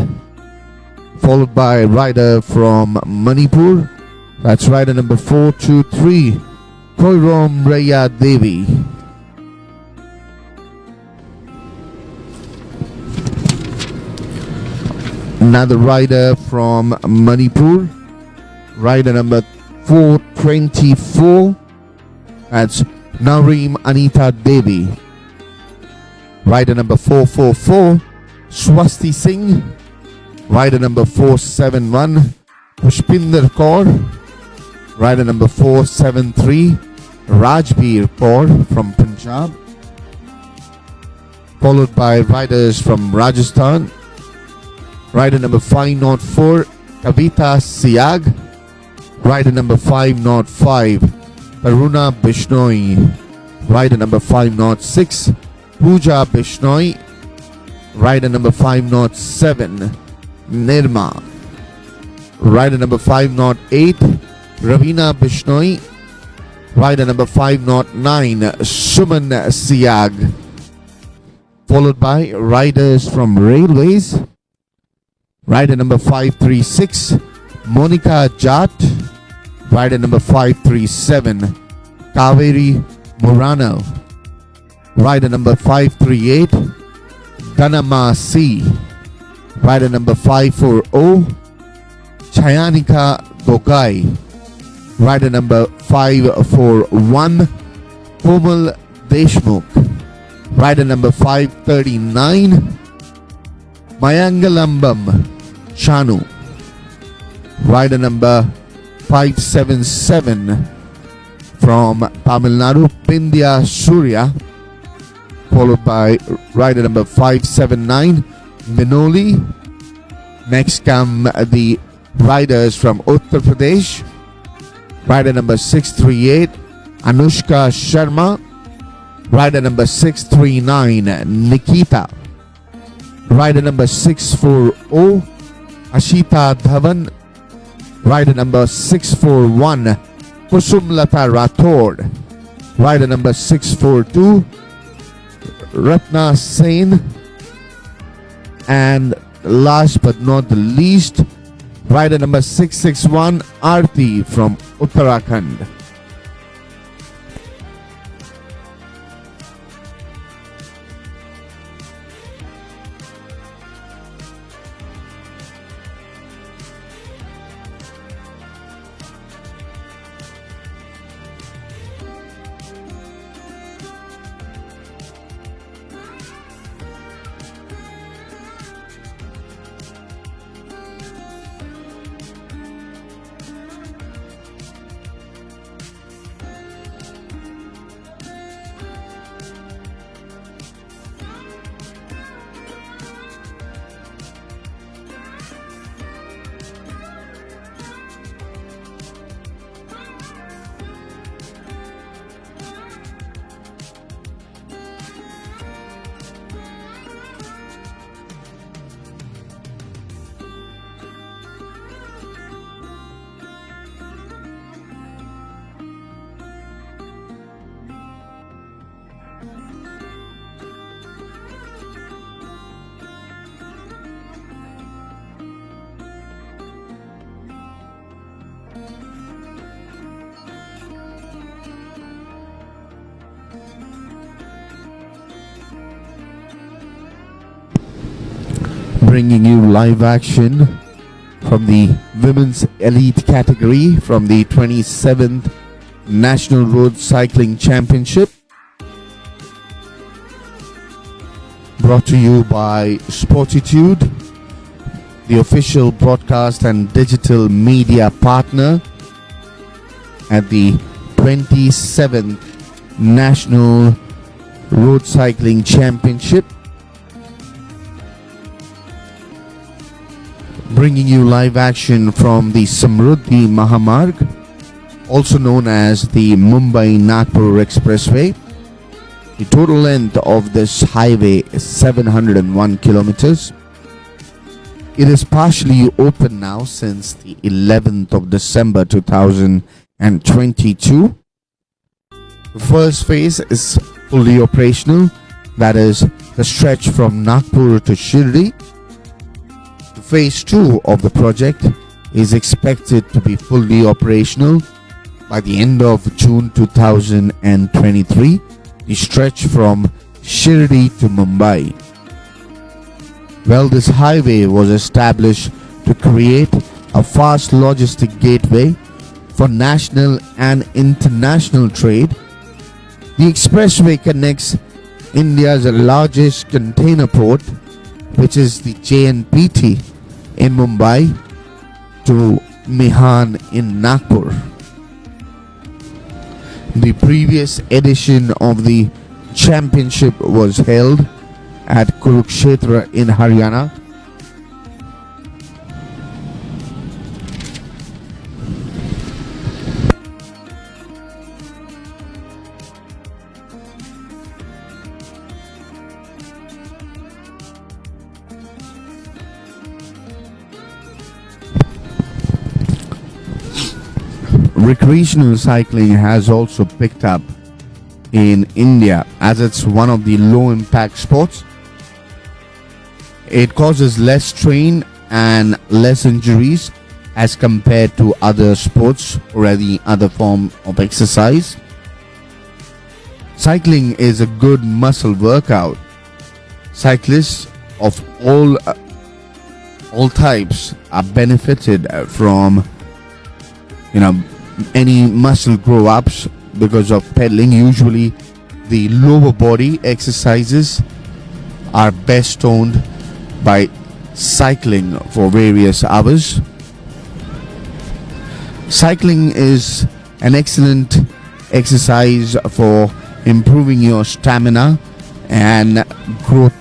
Followed by rider from Manipur. That's rider number 423, Koirom Raya Devi. Another rider from Manipur. Rider number 424. That's Nareem Anita Devi. Rider number 444, Swasti Singh. Rider number 471, Pushpinder Kaur. Rider number 473, Rajbir Kaur from Punjab. Followed by riders from Rajasthan. Rider number 504, Kavita Siag. Rider number 505, Karuna Bishnoi. Rider number 506, Pooja Bishnoi. Rider number 507, Nirma. Rider number 508, Ravina Bishnoi. Rider number 509, Suman Siag. Followed by riders from railways. Rider number 536, Monica Jat. Rider number 537, Kaveri Murano. Rider number 538, Dhanama C. Rider number 540, Chayanika Gogai. Rider number 541, Komal Deshmukh. Rider number 539, Mayangalambam Shanu. Rider number 577 from Tamil Nadu, Pindya Surya. Followed by rider number 579, Minoli. Next come the riders from Uttar Pradesh. Rider number 638, Anushka Sharma. Rider number 639, Nikita. Rider number 640, Ashita Dhawan. Rider number 641, Kusumlata Rathod. Rider number 642, Ratna Sen. And last but not the least, rider number 661, Aarti from Uttarakhand. Bringing you live action from the women's elite category from the 27th National Road Cycling Championship, brought to you by Sportitude, the official broadcast and digital media partner at the 27th National Road Cycling Championship. Bringing you live action from the Samruddhi Mahamarg, also known as the Mumbai-Nagpur Expressway. The total length of this highway is 701 kilometers. It is partially open now since the 11th of December 2022. The first phase is fully operational, that is the stretch from Nagpur to Shirdi. The phase 2 of the project is expected to be fully operational by the end of June 2023, the stretch from Shirdi to Mumbai. Well, this highway was established to create a fast logistic gateway for national and international trade. The expressway connects India's largest container port, which is the JNPT in Mumbai, to Mihan in Nagpur. The previous edition of the championship was held at Kurukshetra in Haryana. Recreational cycling has also picked up in India as it's one of the low impact sports. It causes less strain and less injuries as compared to other sports or any other form of exercise. Cycling is a good muscle workout. Cyclists of all types are benefited from any muscle grow ups because of pedaling. Usually the lower body exercises are best toned by cycling for various hours. Cycling is an excellent exercise for improving your stamina and growth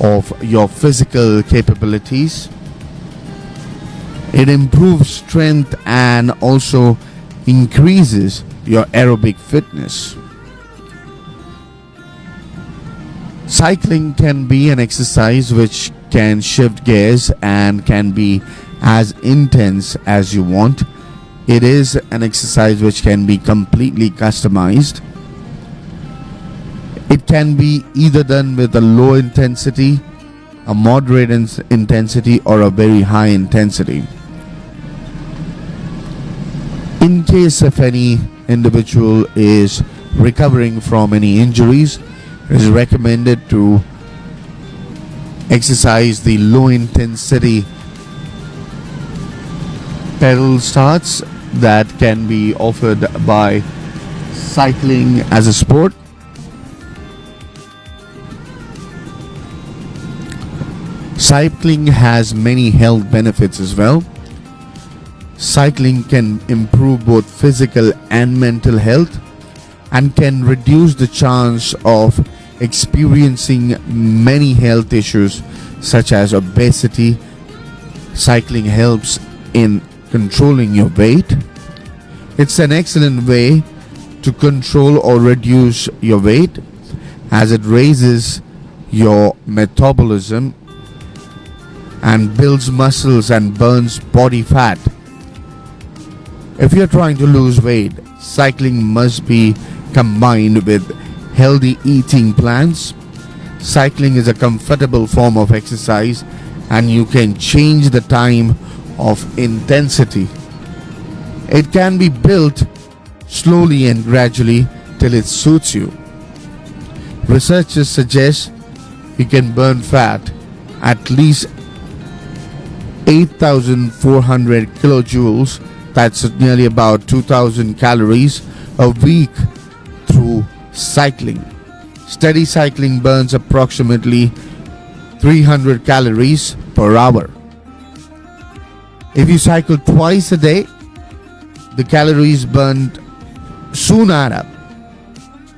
of your physical capabilities. It improves strength and also increases your aerobic fitness. Cycling can be an exercise which can shift gears and can be as intense as you want. It is an exercise which can be completely customized. It can be either done with a low intensity, a moderate intensity, or a very high intensity. In case if any individual is recovering from any injuries, it is recommended to exercise the low intensity pedal starts that can be offered by cycling as a sport. Cycling has many health benefits as well. Cycling can improve both physical and mental health and can reduce the chance of experiencing many health issues such as obesity. Cycling helps in controlling your weight. It's an excellent way to control or reduce your weight as it raises your metabolism and builds muscles and burns body fat. If you're trying to lose weight, cycling must be combined with healthy eating plans. Cycling is a comfortable form of exercise and you can change the time of intensity. It can be built slowly and gradually till it suits you. Researchers suggest you can burn fat at least 8,400 kilojoules, that's nearly about 2,000 calories a week through cycling. Steady cycling burns approximately 300 calories per hour. If you cycle twice a day, the calories burned soon add up.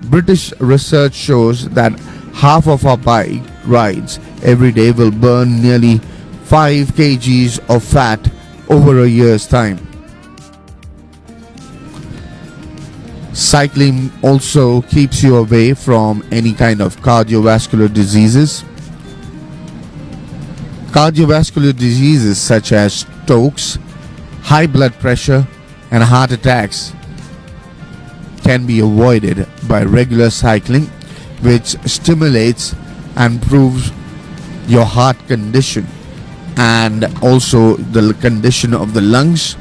British research shows that half of our bike rides every day will burn nearly 5 kgs of fat over a year's time. Cycling also keeps you away from any kind of cardiovascular diseases. Cardiovascular diseases such as strokes, high blood pressure, and heart attacks can be avoided by regular cycling, which stimulates and improves your heart condition and also the condition of the lungs,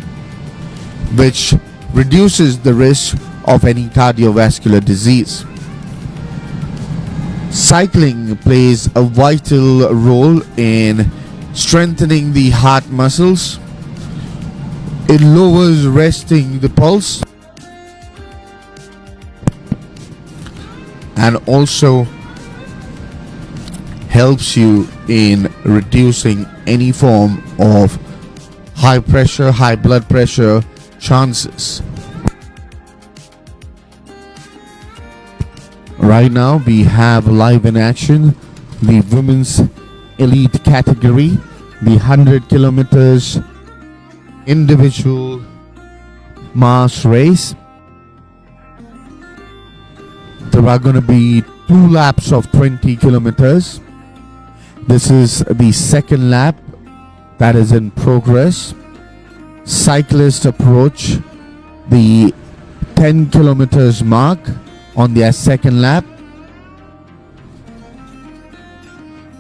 which reduces the risk of any cardiovascular disease. Cycling plays a vital role in strengthening the heart muscles. It lowers resting the pulse and also helps you in reducing any form of high pressure, high blood pressure chances. Right now we have live in action the women's elite category, the 100 kilometers individual mass race. There are going to be 2 laps of 20 kilometers. This is the second lap that is in progress. Cyclists approach the 10 kilometers mark on their second lap.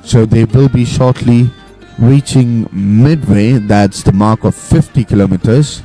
So they will be shortly reaching midway, that's the mark of 50 kilometers.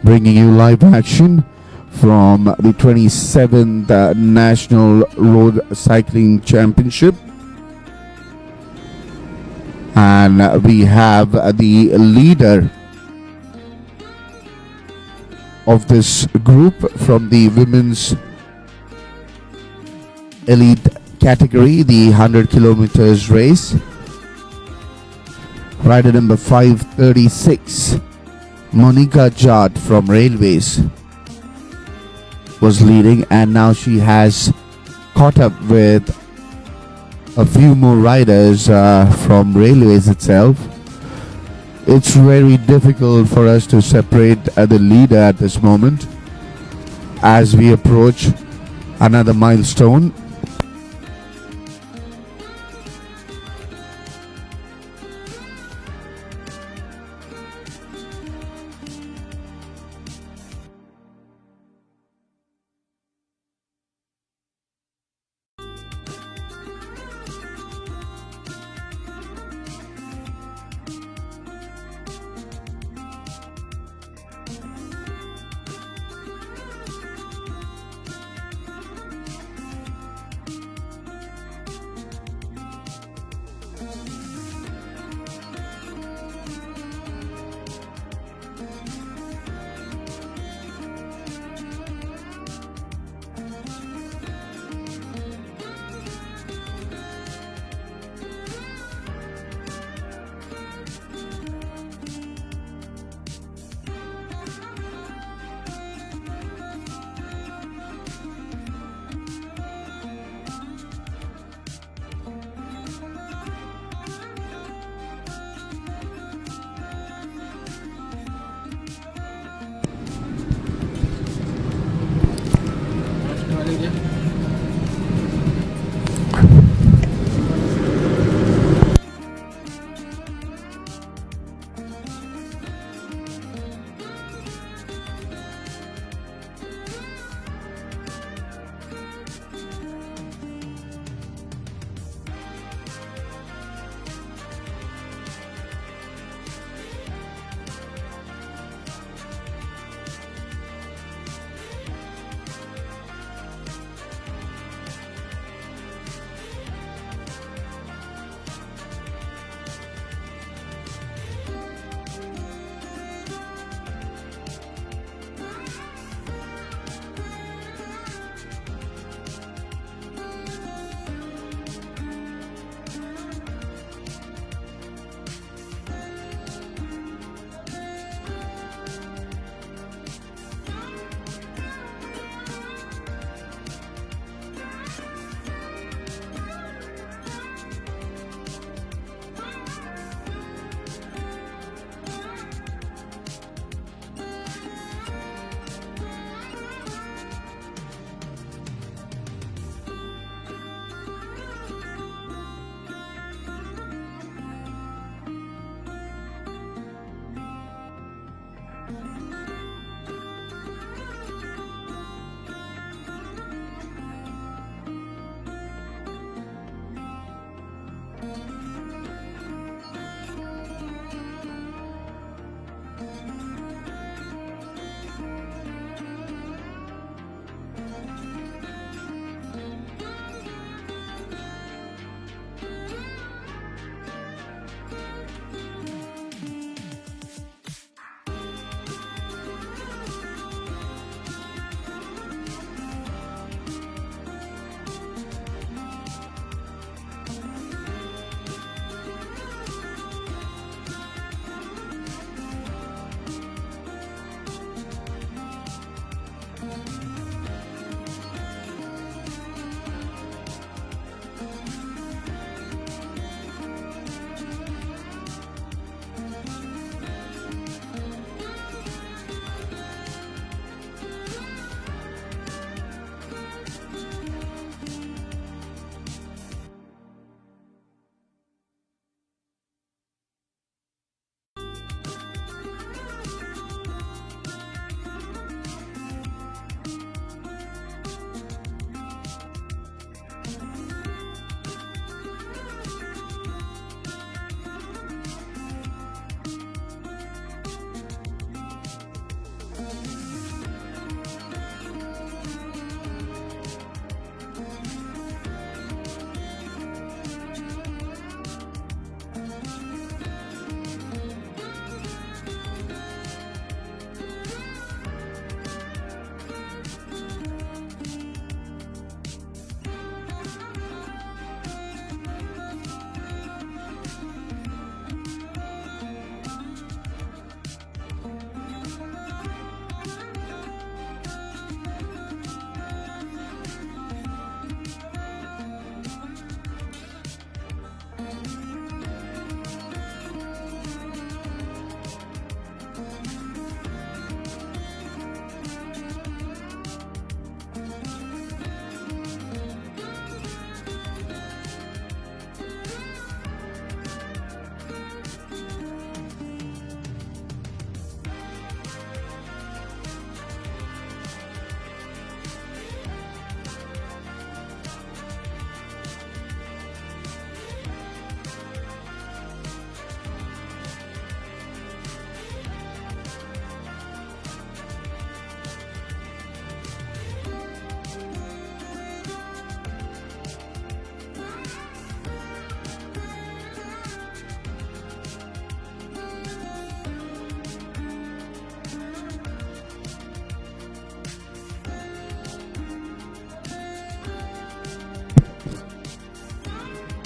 bringing you live action from the 27th National Road Cycling Championship. And we have the leader of this group from the women's elite category, the 100 kilometers race. Rider number 536, Monica Jad from Railways, was leading, and now she has caught up with a few more riders from Railways itself. It's very difficult for us to separate the leader at this moment as we approach another milestone.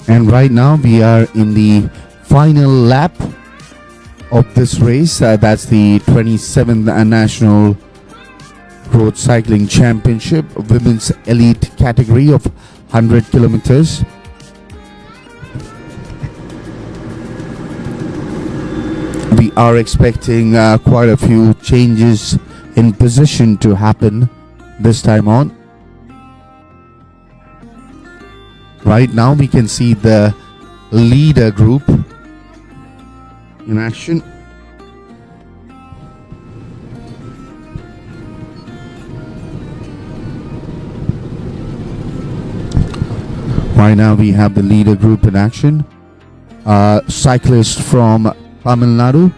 And right now we are in the final lap of this race. That's the 27th National Road Cycling Championship, women's elite category of 100 kilometers. We are expecting quite a few changes in position to happen this time on. Right now we can see the leader group in action. Right now we have the leader group in action. Cyclist from Tamil Nadu.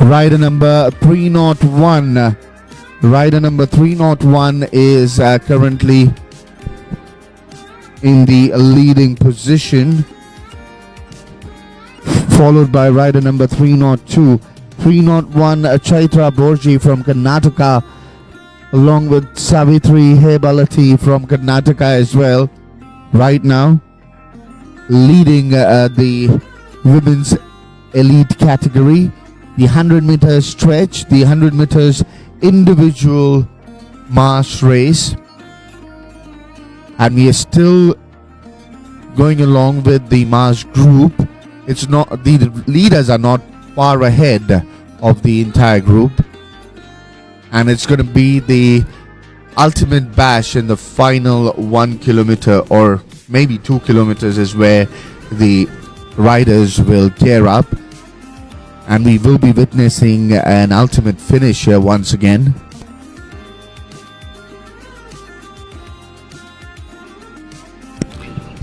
Rider number 301. Rider number 301 is currently in the leading position, followed by rider number 302. 301 Chaitra Borji from Karnataka, along with Savitri Hebalati from Karnataka as well. Right now, leading the women's elite category, the 100 meters stretch, the 100 meters individual mass race, and we are still going along with the mass group. It's not, the leaders are not far ahead of the entire group, and it's going to be the ultimate bash in the final 1 kilometer or maybe 2 kilometers is where the riders will gear up, and we will be witnessing an ultimate finish here once again.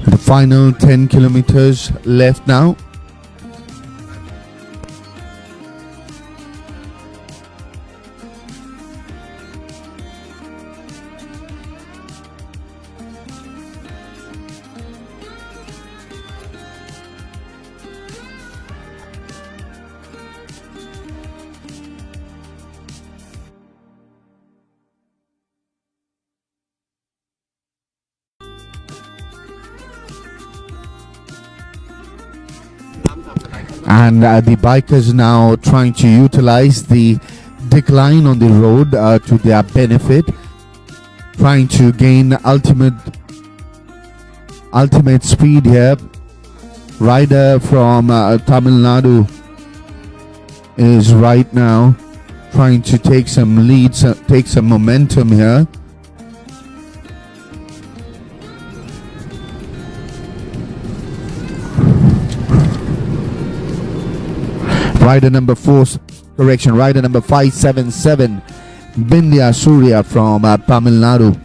The final 10 kilometers left now. And the bikers now trying to utilize the decline on the road to their benefit, trying to gain ultimate speed here. Rider from Tamil Nadu is right now trying to take some leads, take some momentum here. Rider number 577, Bindya Surya from Tamil Nadu.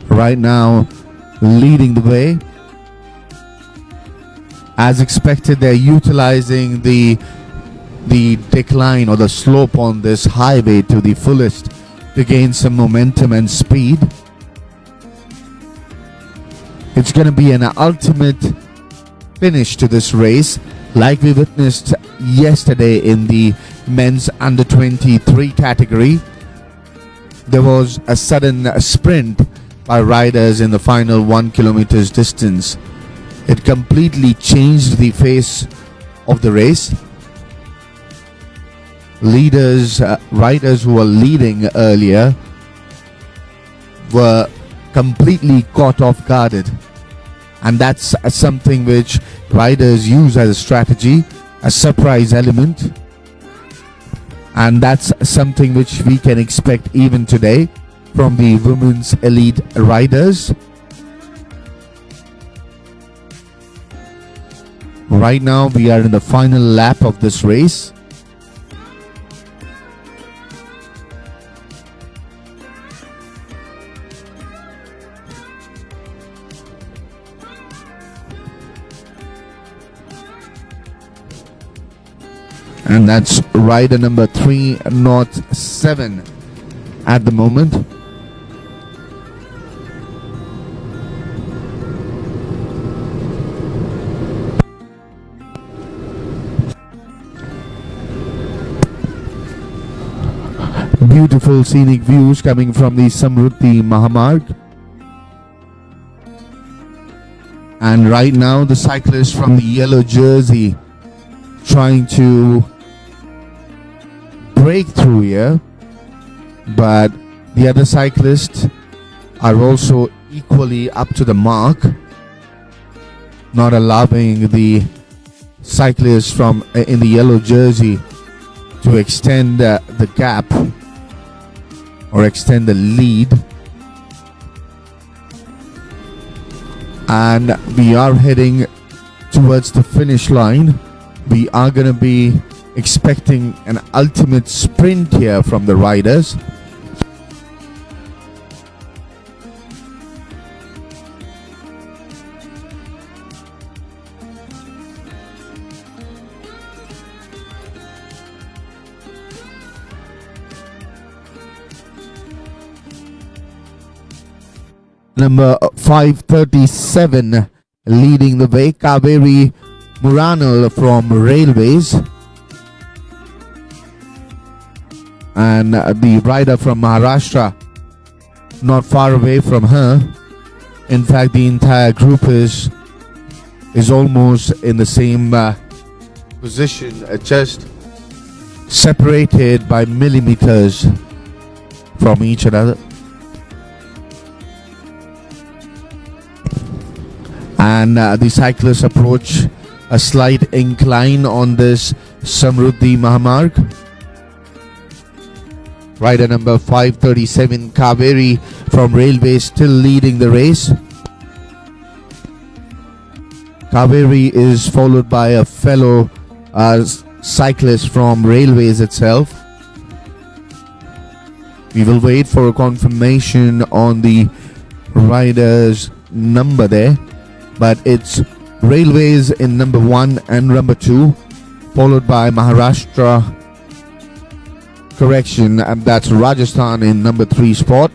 Right now leading the way. As expected, they're utilizing the decline or the slope on this highway to the fullest to gain some momentum and speed. It's going to be an ultimate finish to this race, like we witnessed yesterday in the men's under 23 category. There was a sudden sprint by riders in the final 1 kilometer's distance. It completely changed the face of the race. Riders who were leading earlier were completely caught off guarded. And that's something which riders use as a strategy, a surprise element. And that's something which we can expect even today from the women's elite riders. Right now we are in the final lap of this race. And that's rider number 307 at the moment. Beautiful scenic views coming from the Samruddhi Mahamarg. And right now the cyclist from the yellow jersey trying to break through here, but the other cyclists are also equally up to the mark, not allowing the cyclist from in the yellow jersey to extend the gap or extend the lead. And we are heading towards the finish line. We are going to be expecting an ultimate sprint here from the riders. Number 537 leading the way, Kaveri Muranal from Railways. And the rider from Maharashtra not far away from her. In fact, the entire group is almost in the same position, just separated by millimeters from each other. And the cyclists approach a slight incline on this Samruddhi Mahamarg. Rider number 537, Kaveri from Railways, still leading the race. Kaveri is followed by a fellow cyclist from Railways itself. We will wait for a confirmation on the rider's number there, but it's Railways in number 1 and number 2, followed by Maharashtra, correction, and that's Rajasthan in number 3 spot.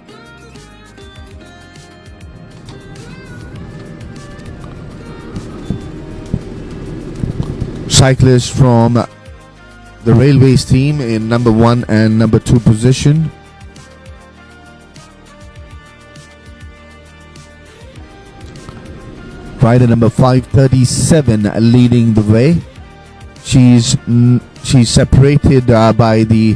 Cyclists from the Railways team in number 1 and number 2 position. Rider number 537 leading the way. She's separated by the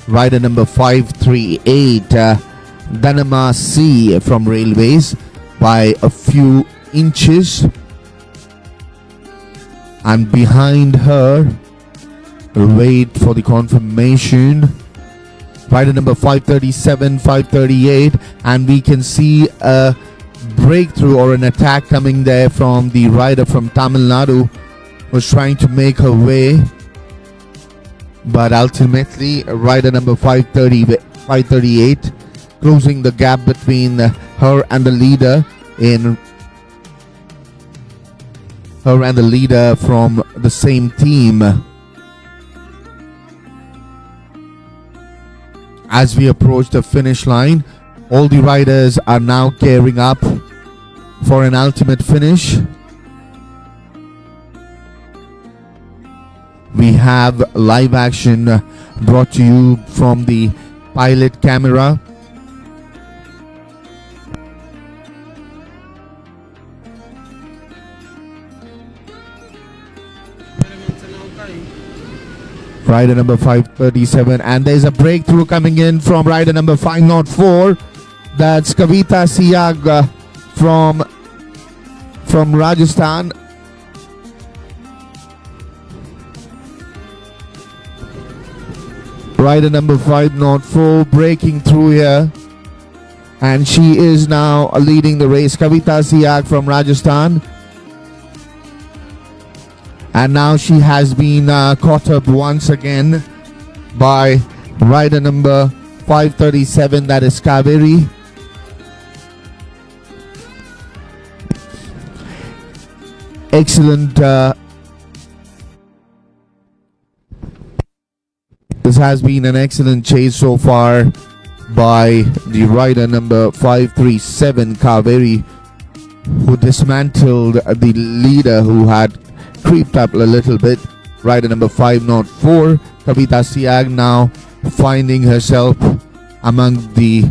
rider number 538, Dhanama C from Railways, by a few inches. And behind her, wait for the confirmation, rider number 537, 538, and we can see a breakthrough or an attack coming there from the rider from Tamil Nadu, was trying to make her way, but ultimately rider number 538 closing the gap between her and the leader from the same team. As we approach the finish line, all the riders are now gearing up for an ultimate finish. We have live action brought to you from the pilot camera. Rider number 537, and there's a breakthrough coming in from rider number 504. That's Kavita Siag from Rajasthan. Rider number 504 breaking through here, and she is now leading the race. Kavita Siag from Rajasthan, and now she has been caught up once again by rider number 537, that is Kaveri. Excellent. This has been an excellent chase so far by the rider number 537, Kaveri, who dismantled the leader who had creeped up a little bit. Rider number 504, Kavita Siag, now finding herself among the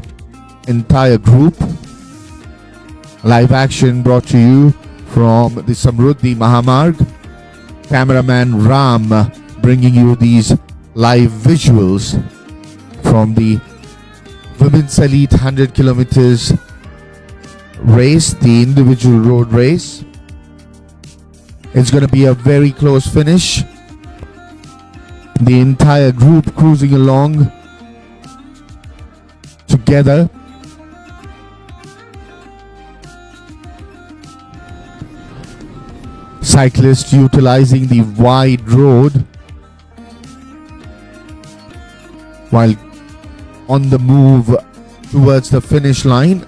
entire group. Live action brought to you from the Samruddhi Mahamarg. Cameraman Ram bringing you these live visuals from the Women's Elite 100 kilometers race, the individual road race. It's going to be a very close finish. The entire group cruising along together. Cyclists utilizing the wide road while on the move towards the finish line.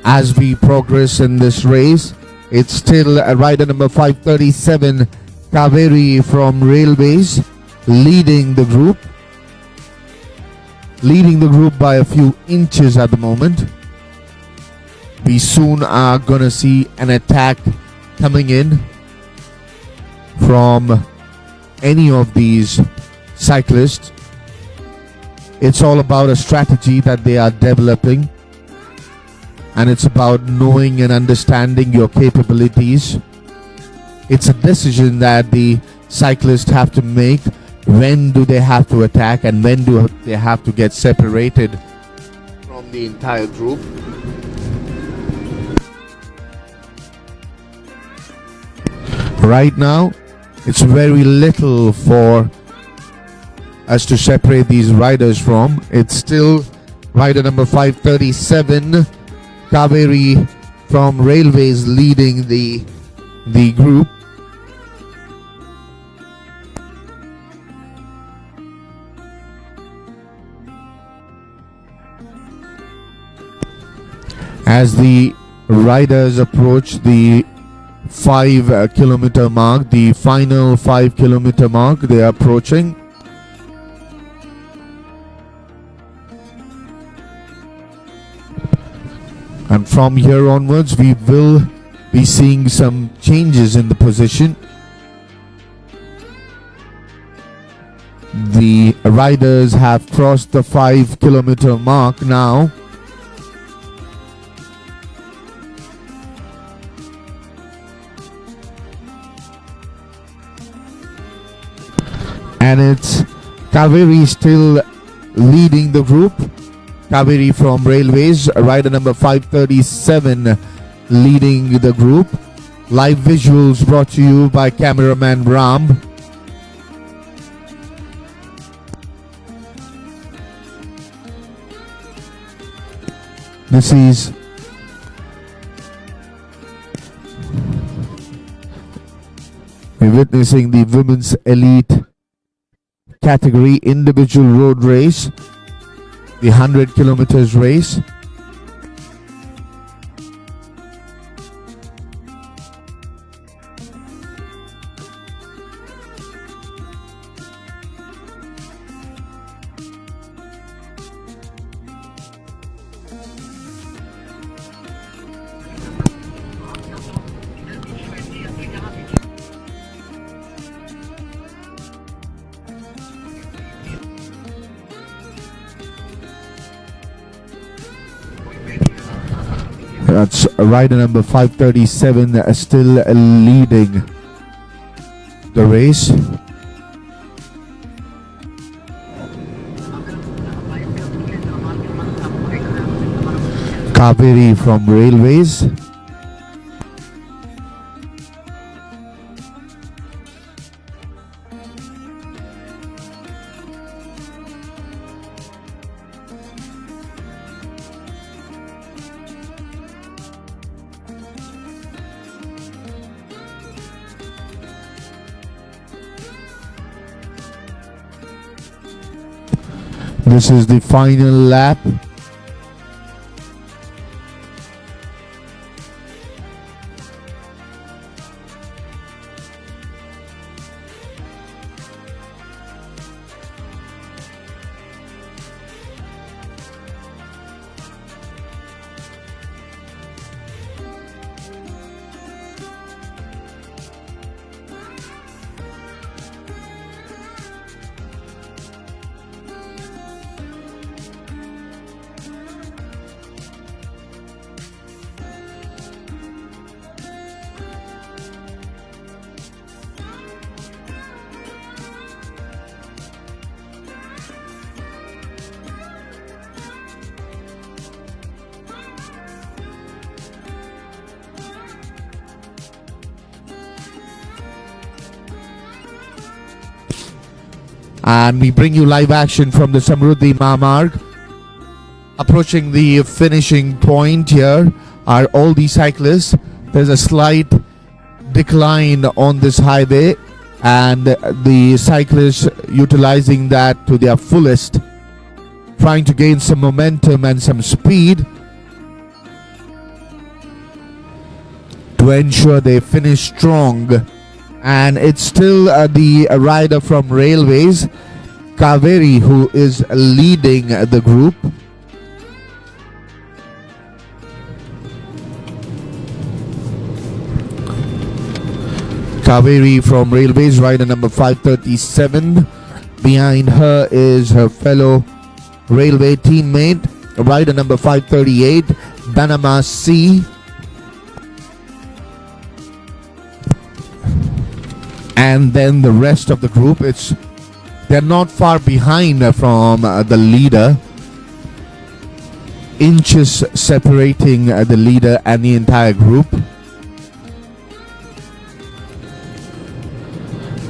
As we progress in this race, it's still rider number 537, Kaveri from Railways, leading the group by a few inches at the moment. We soon are gonna see an attack coming in from any of these cyclists. It's all about a strategy that they are developing, and it's about knowing and understanding your capabilities. It's a decision that the cyclists have to make. When do they have to attack, and when do they have to get separated from the entire group? Right now, it's very little for us to separate these riders from. It's still rider number 537, Kaveri from Railways, leading the group. As the riders approach the 5 kilometer mark, the final 5 kilometer mark, they are approaching. And from here onwards, we will be seeing some changes in the position. The riders have crossed the 5-kilometer mark now. And it's Kaveri still leading the group. Kaveri from Railways, rider number 537 leading the group. Live visuals brought to you by cameraman Ram. This is we're witnessing the women's elite category individual road race, the 100 kilometers race. That's rider number 537 still leading the race. Kaveri from Railways. This is the final lap. And we bring you live action from the Samruddhi Mahamarg. Approaching the finishing point here are all the cyclists. There's a slight decline on this highway, and the cyclists utilizing that to their fullest, trying to gain some momentum and some speed to ensure they finish strong. And it's still the rider from Railways, Kaveri, who is leading the group. Kaveri from Railways, rider number 537. Behind her is her fellow railway teammate, rider number 538, Banama C. And then the rest of the group, they're not far behind from the leader. Inches separating the leader and the entire group.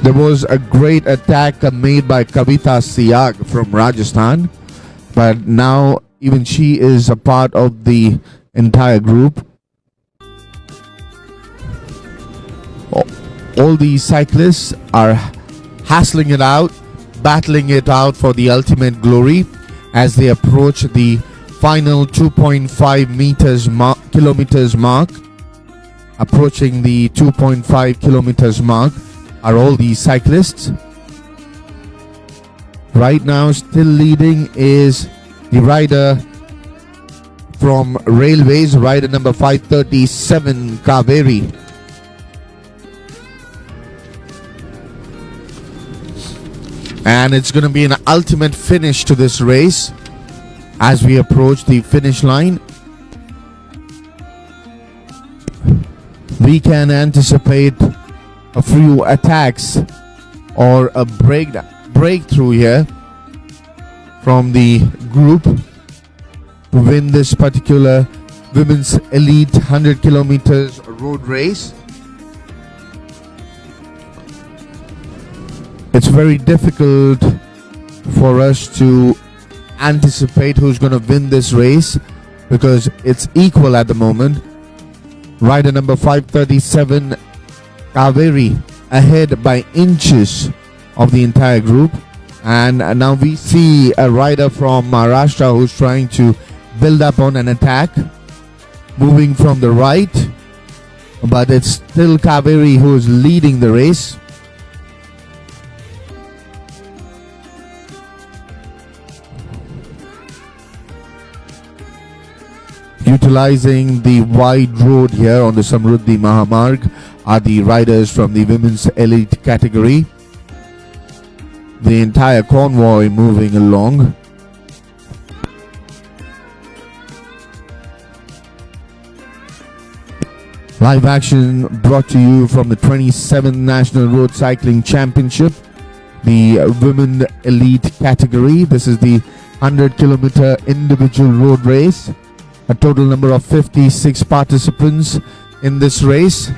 There was a great attack made by Kavita Siag from Rajasthan, but now even she is a part of the entire group. All these cyclists are hassling it out, battling it out for the ultimate glory as they approach the final 2.5 kilometers mark. Approaching the 2.5 kilometers mark are all these cyclists. Right now, still leading is the rider from Railways, rider number 537, Kaveri. And it's going to be an ultimate finish to this race as we approach the finish line. We can anticipate a few attacks or a breakthrough here from the group to win this particular women's elite 100 kilometers road race. It's very difficult for us to anticipate who's going to win this race because it's equal at the moment. Rider number 537, Kaveri, ahead by inches of the entire group. And now we see a rider from Maharashtra who's trying to build up on an attack, moving from the right, but it's still Kaveri who is leading the race. Utilizing the wide road here on the Samruddhi Mahamarg are the riders from the women's elite category. The entire convoy moving along. Live action brought to you from the 27th National Road Cycling Championship, the women elite category. This is the 100 kilometer individual road race. A total number of 56 participants in this race.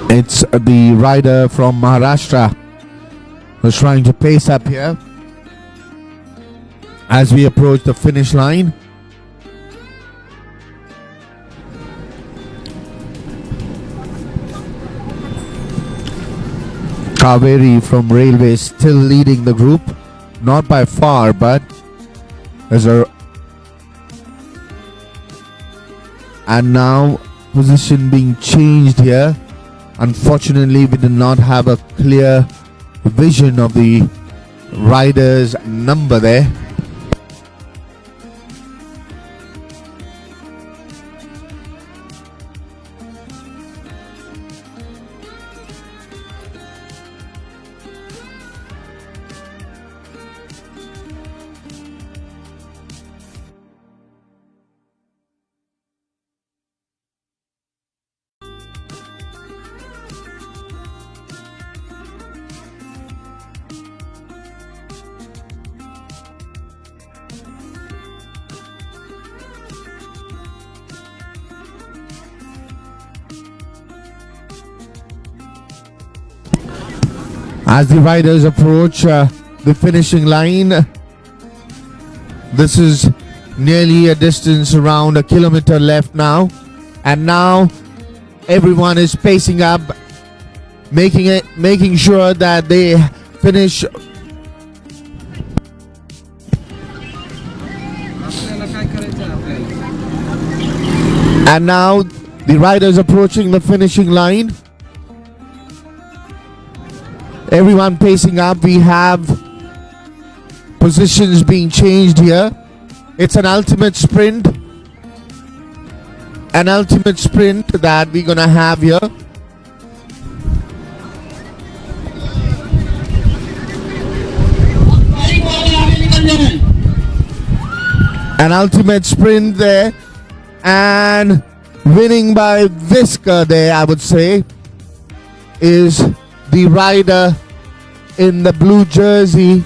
It's the rider from Maharashtra who's trying to pace up here as we approach the finish line. Kaveri from Railways still leading the group, not by far, but there's a and now position being changed here. Unfortunately, we did not have a clear vision of the rider's number there. As the riders approach the finishing line, this is nearly a distance around a kilometer left now, and now everyone is pacing up, making sure that they finish. And now the riders approaching the finishing line. Everyone pacing up. We have positions being changed here. It's an ultimate sprint. An ultimate sprint that we're gonna have here. An ultimate sprint there. And winning by whisker there, I would say, is the rider in the blue jersey.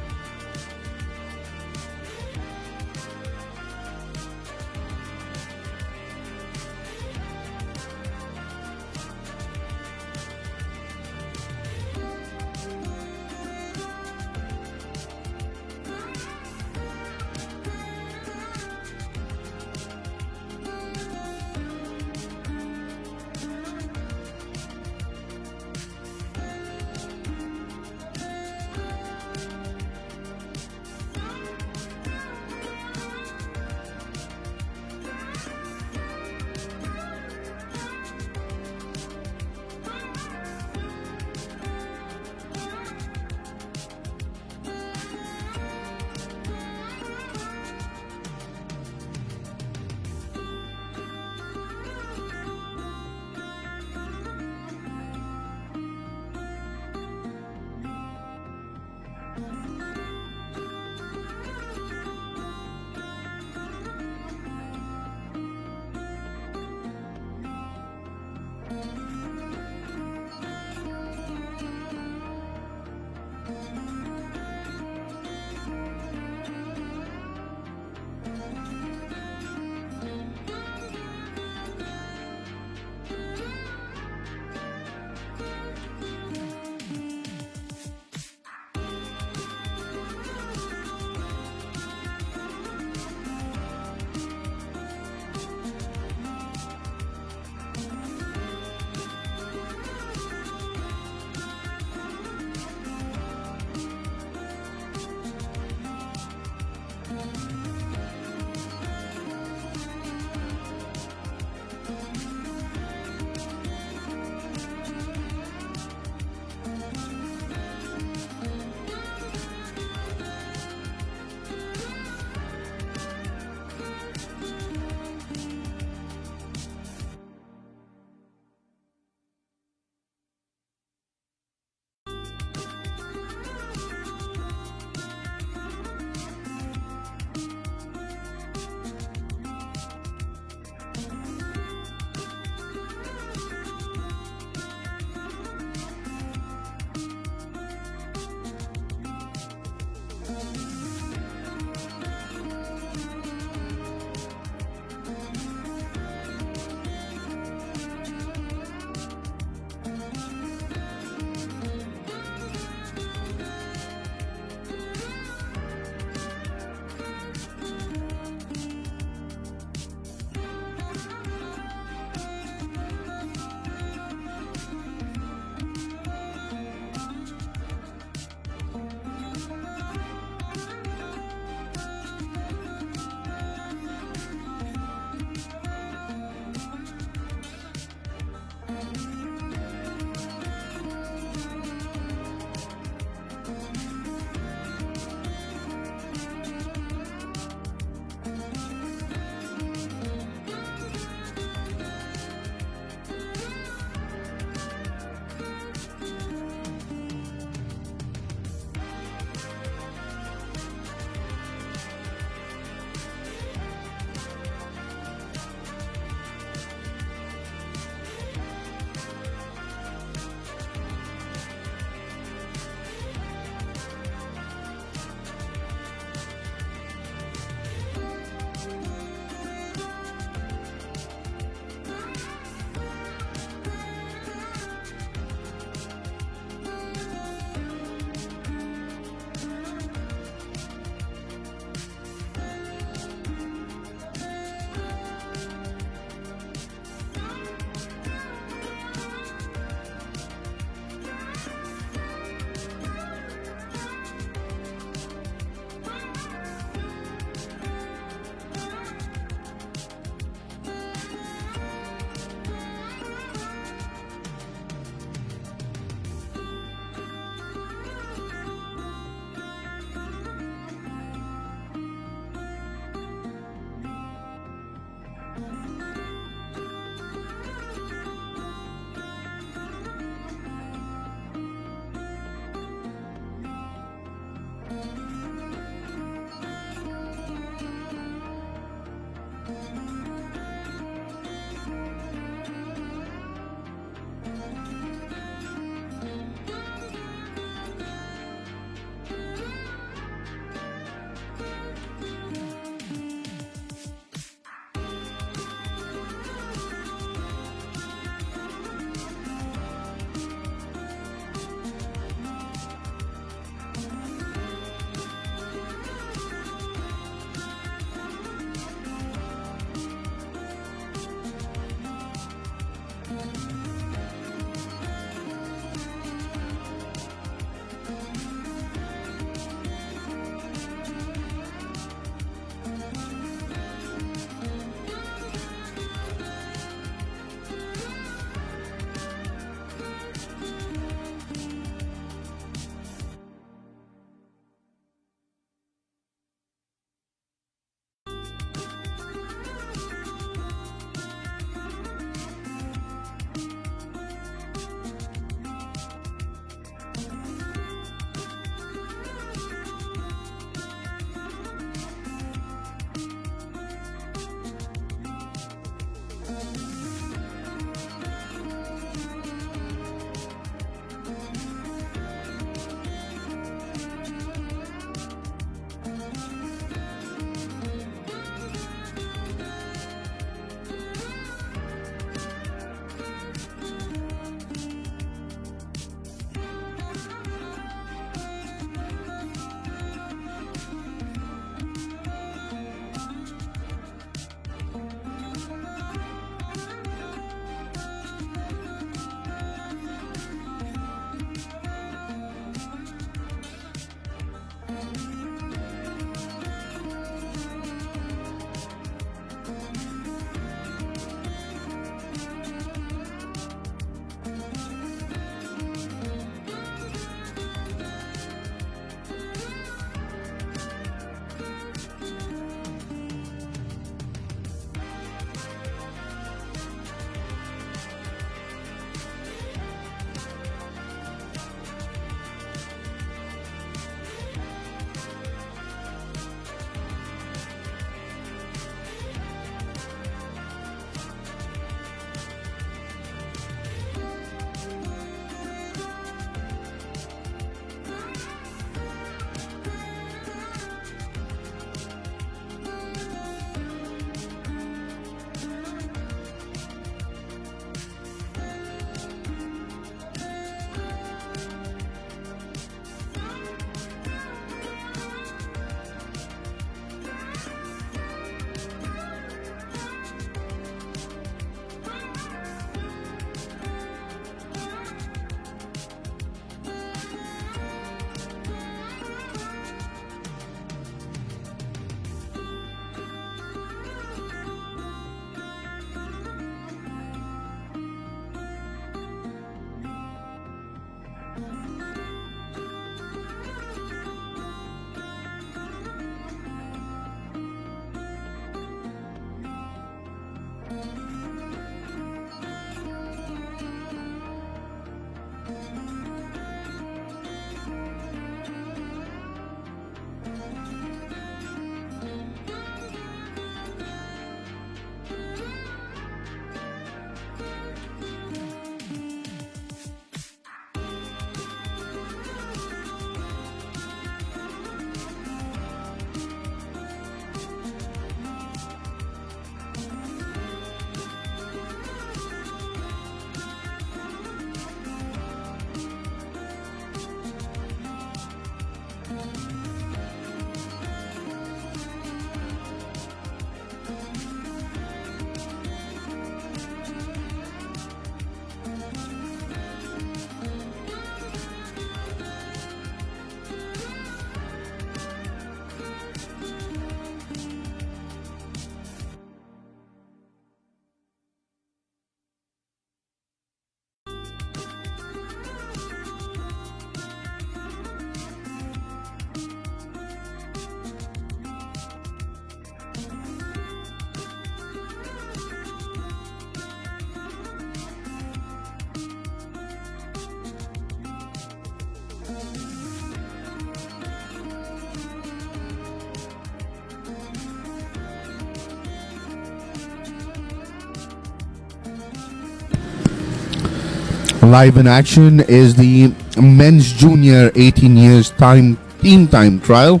Live in action is the men's junior 18 years team time trial.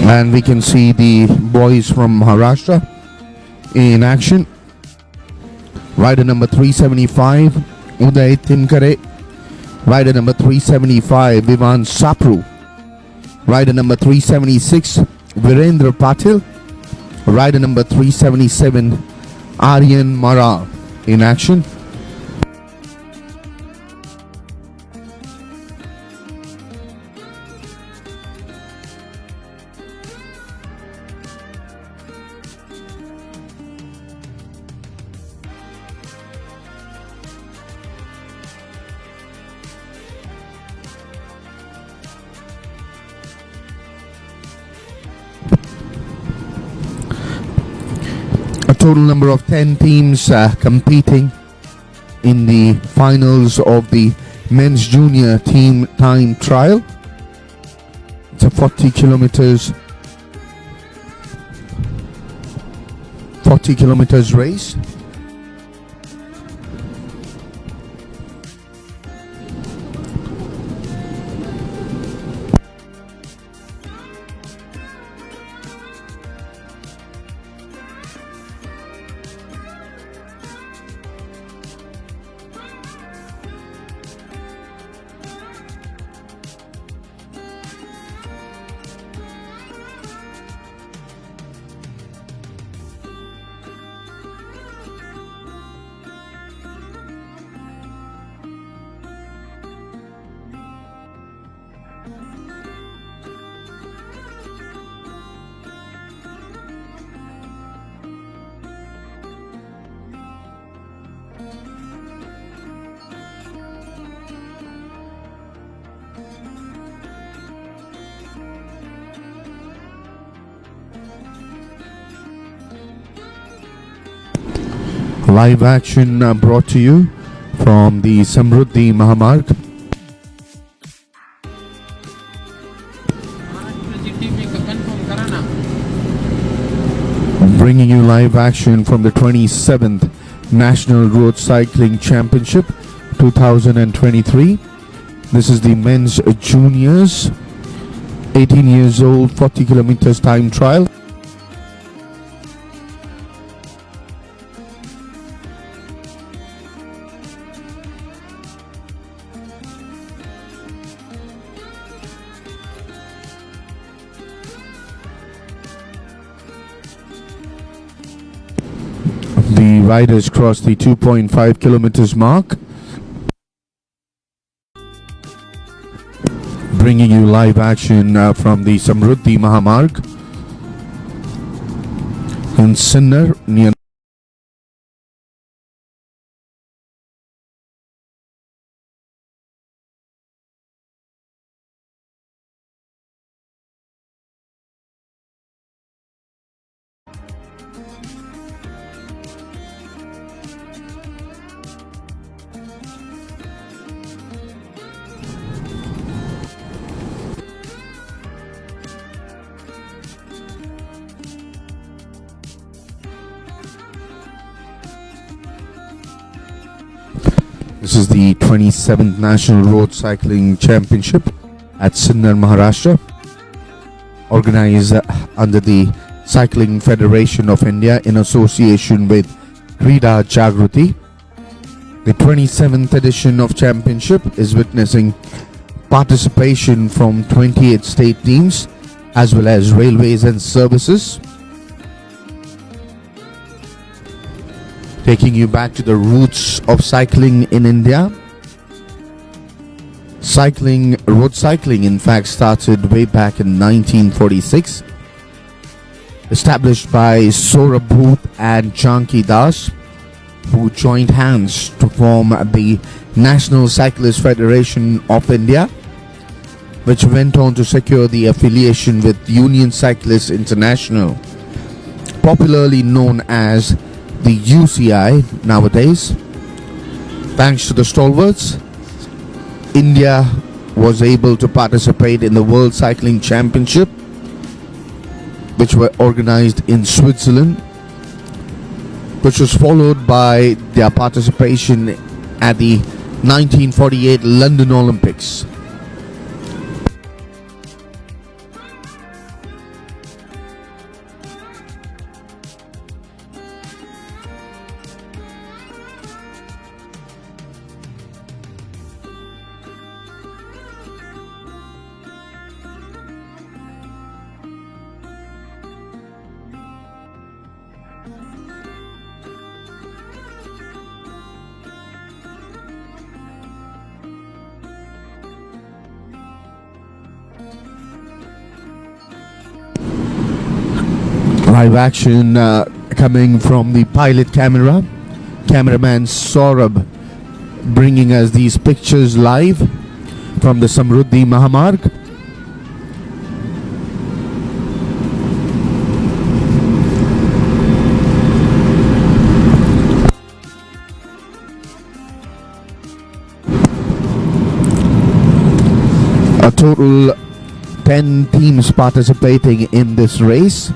And we can see the boys from Maharashtra in action. Rider number 375, Uday Timkare. Rider number 375, Vivan Sapru. Rider number 376, Virendra Patil. Rider number 377, Aryan Mara in action. A total number of 10 teams competing in the finals of the men's junior team time trial. It's a 40 kilometers race. Live action brought to you from the Samruddhi Mahamarg. Bringing you live action from the 27th National Road Cycling Championship 2023. This is the men's juniors 18 years old 40 kilometers time trial. The riders cross the 2.5 kilometers mark. Bringing you live action from the Samruddhi Mahamarg in Sinnar near This is the 27th National Road Cycling Championship at Sinnar, Maharashtra, organized under the Cycling Federation of India in association with Krida Jagruti. The 27th edition of championship is witnessing participation from 28 state teams as well as railways and services. Taking you back to the roots of cycling in India. Road cycling in fact started way back in 1946. Established by Saurabh Bhup and Janki Das, who joined hands to form the National Cyclist Federation of India, which went on to secure the affiliation with Union Cyclists International, popularly known as the UCI nowadays. Thanks to the stalwarts, India was able to participate in the World Cycling Championship, which were organized in Switzerland. which was followed by their participation at the 1948 London Olympics. Live action coming from the pilot camera. Cameraman Saurabh bringing us these pictures live from the Samruddhi Mahamarg. A total 10 teams participating in this race.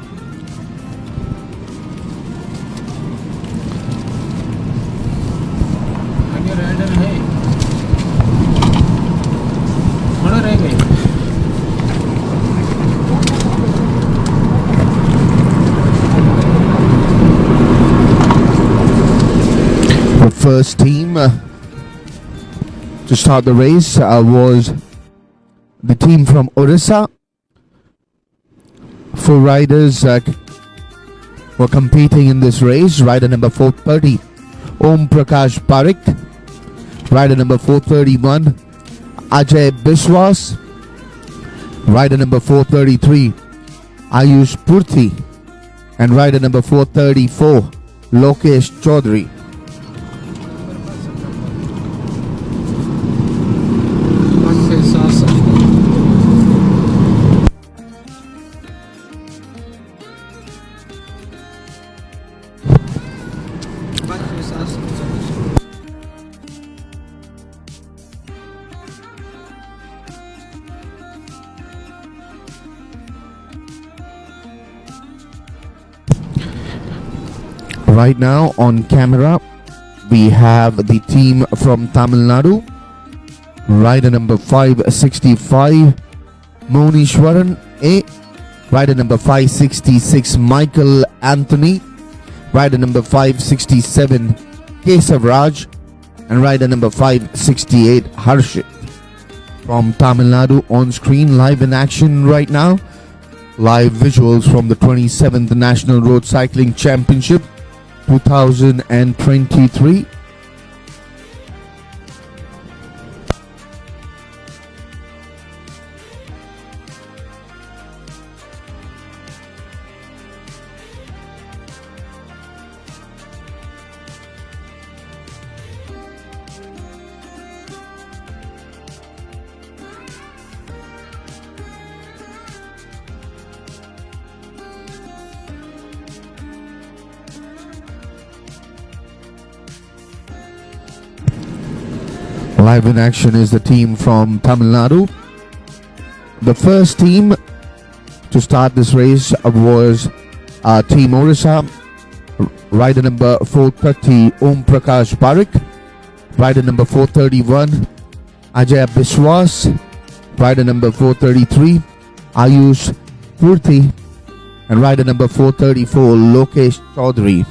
The first team to start the race was the team from Orissa. 4 riders were competing in this race. Rider number 430, Om Prakash Parekh. Rider number 431, Ajay Biswas. Rider number 433, Ayush Purthi. And rider number 434, Lokesh Chaudhary. Right now on camera we have the team from Tamil Nadu. Rider number 565, Monishwaran A. Rider number 566, Michael Anthony. Rider number 567, Kesav Raj. And rider number 568, Harshit. From Tamil Nadu on screen, live in action right now. Live visuals from the 27th National Road Cycling Championship 2023. Live in action is the team from Tamil Nadu. The first team to start this race was Team Orissa. Rider number 430, Om Prakash Parekh. Rider number 431, Ajay Biswas. Rider number 433, Ayush Purthi. And rider number 434, Lokesh Chaudhary.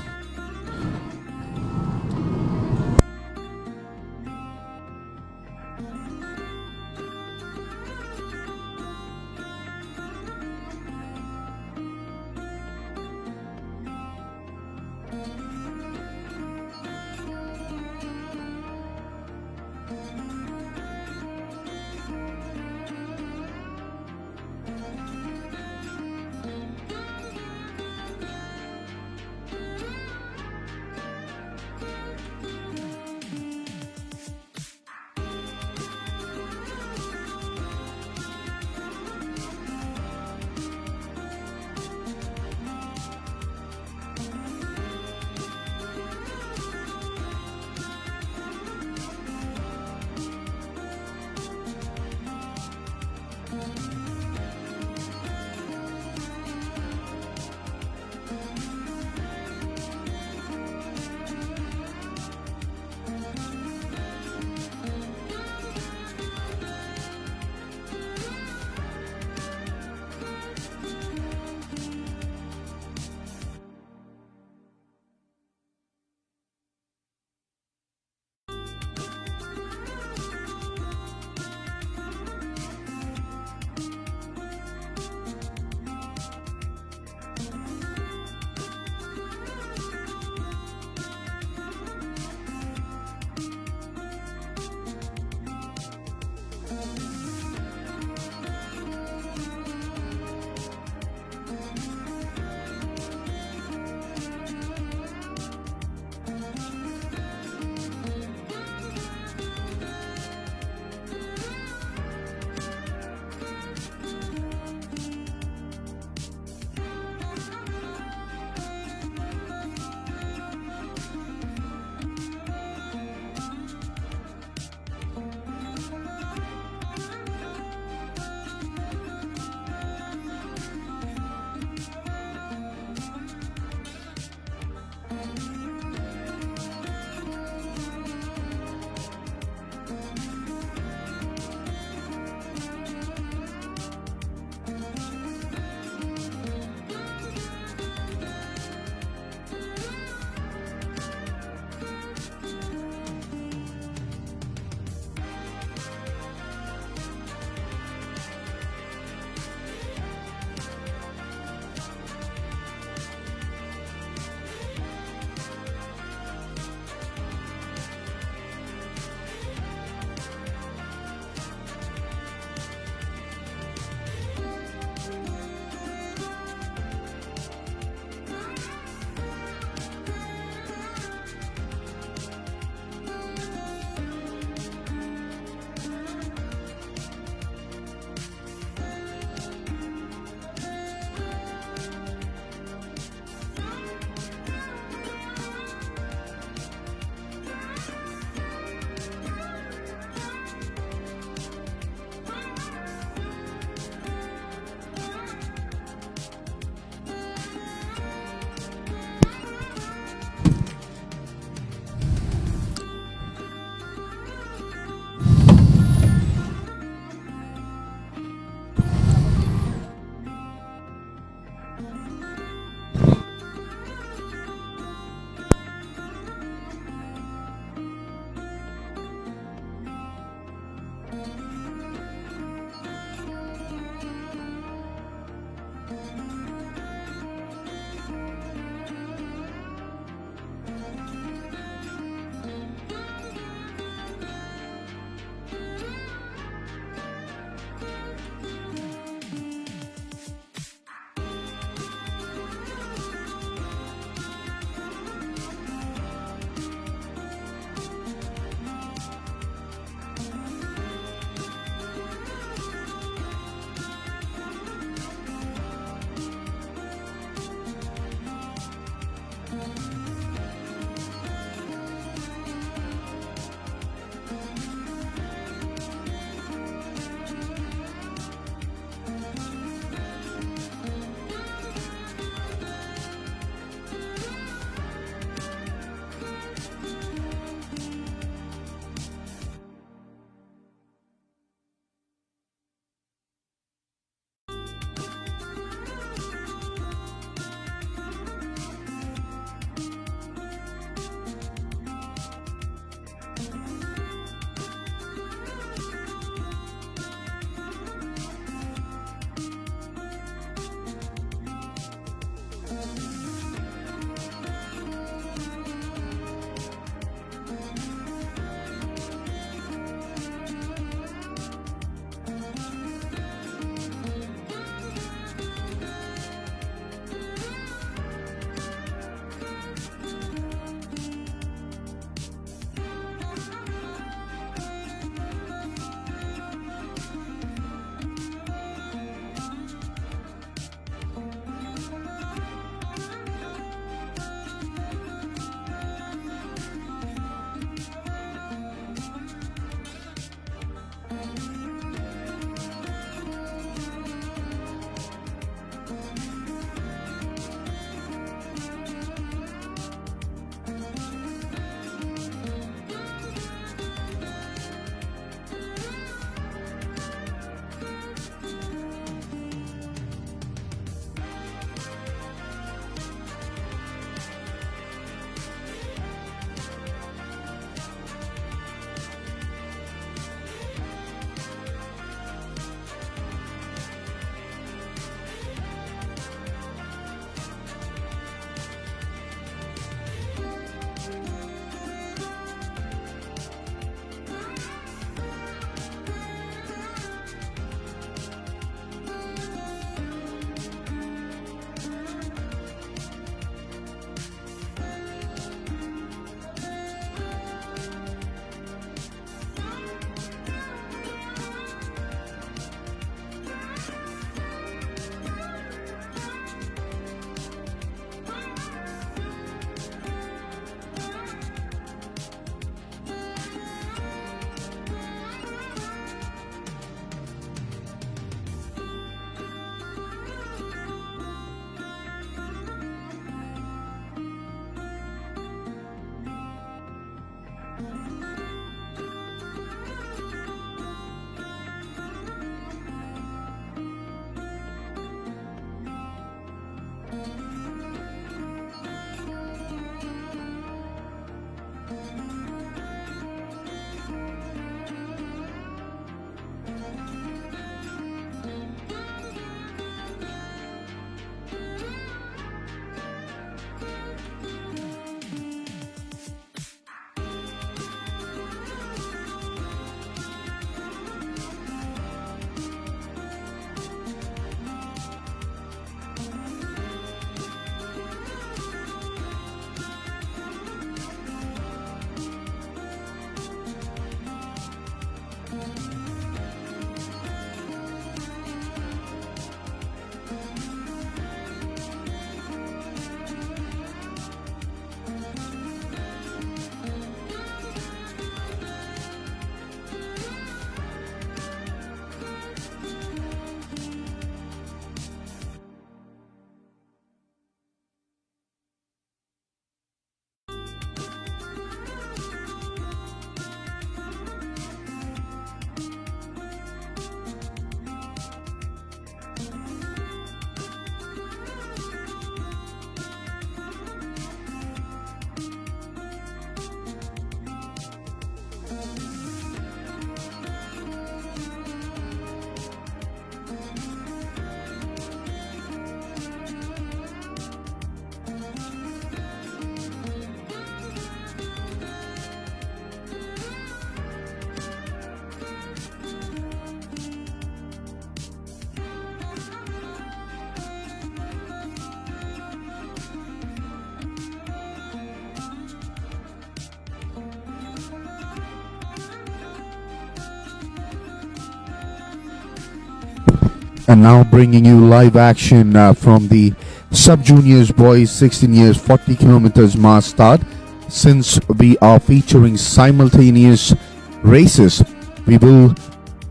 And now bringing you live action from the sub-juniors boys 16 years 40 kilometers mass start. Since we are featuring simultaneous races, we will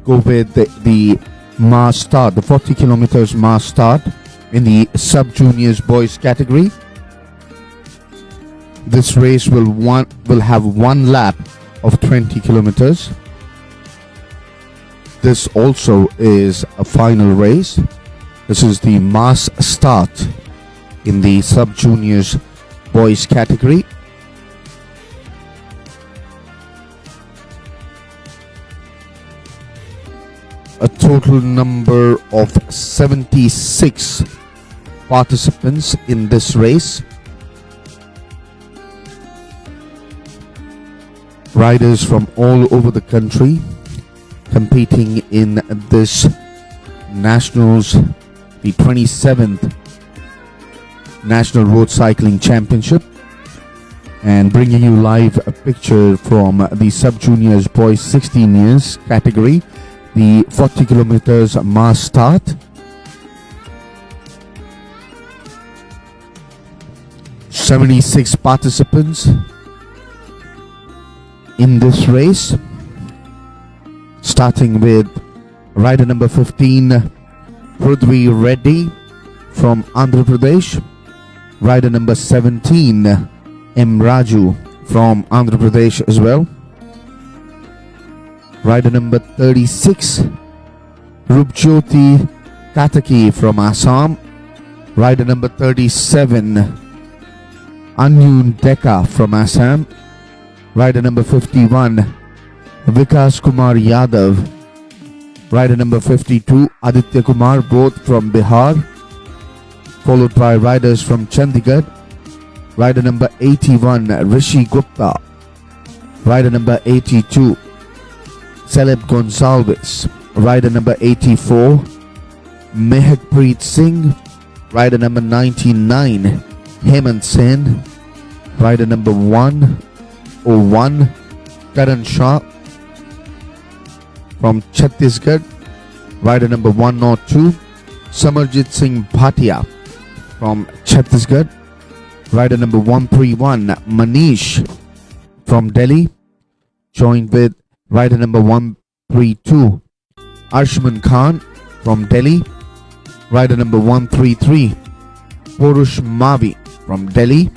go with the mass start, the 40 kilometers mass start in the sub-juniors boys category. This race will have one lap of 20 kilometers. This also is a final race. This is the mass start in the sub-juniors boys category. A total number of 76 participants in this race. Riders from all over the country competing in this Nationals, the 27th National Road Cycling Championship, and bringing you live a picture from the sub-juniors boys 16 years category, the 40 kilometers mass start. "76 participants in this race, starting with rider number 15 Prithvi Reddy from Andhra Pradesh, rider number 17 M Raju from Andhra Pradesh as well, rider number 36 Rupjyoti Kataki from Assam, rider number 37 Anyun Deka from Assam, rider number 51 Vikas Kumar Yadav, rider number 52 Aditya Kumar, both from Bihar, followed by riders from Chandigarh, rider number 81 Rishi Gupta, rider number 82 Celeb Gonsalves, rider number 84 Mehakpreet Singh, rider number 99 Hemant Sen, rider number 101 Karan Shah from Chhattisgarh, rider number 102 Samarjit Singh Bhatia from Chhattisgarh, rider number 131 Manish from Delhi, joined with rider number 132 Arshman Khan from Delhi, rider number 133 Purush Mavi from Delhi,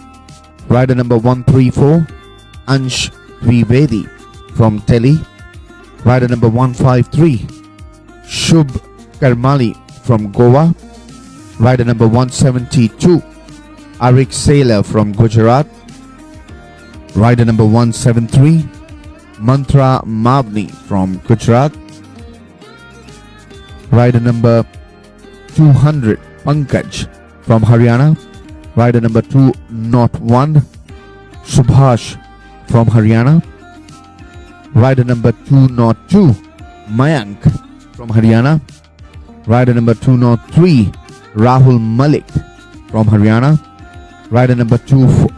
rider number 134 Ansh Trivedi from Delhi, rider number 153 Shubh Karmali from Goa, rider number 172 Arik Sailor from Gujarat, rider number 173 Mantra Mavni from Gujarat, rider number 200 Pankaj from Haryana, rider number 201 Subhash from Haryana, rider number 202 Mayank from Haryana, rider number 203 Rahul Malik from Haryana, rider number 2.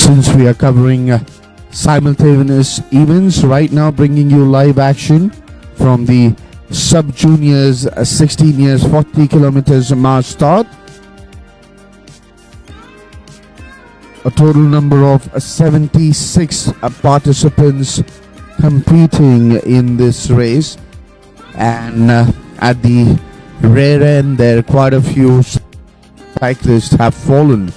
Since we are covering simultaneous events right now, bringing you live action from the sub juniors 16 years 40 kilometers march start. A total number of 76 participants competing in this race, and at the rear end there are quite a few cyclists have fallen,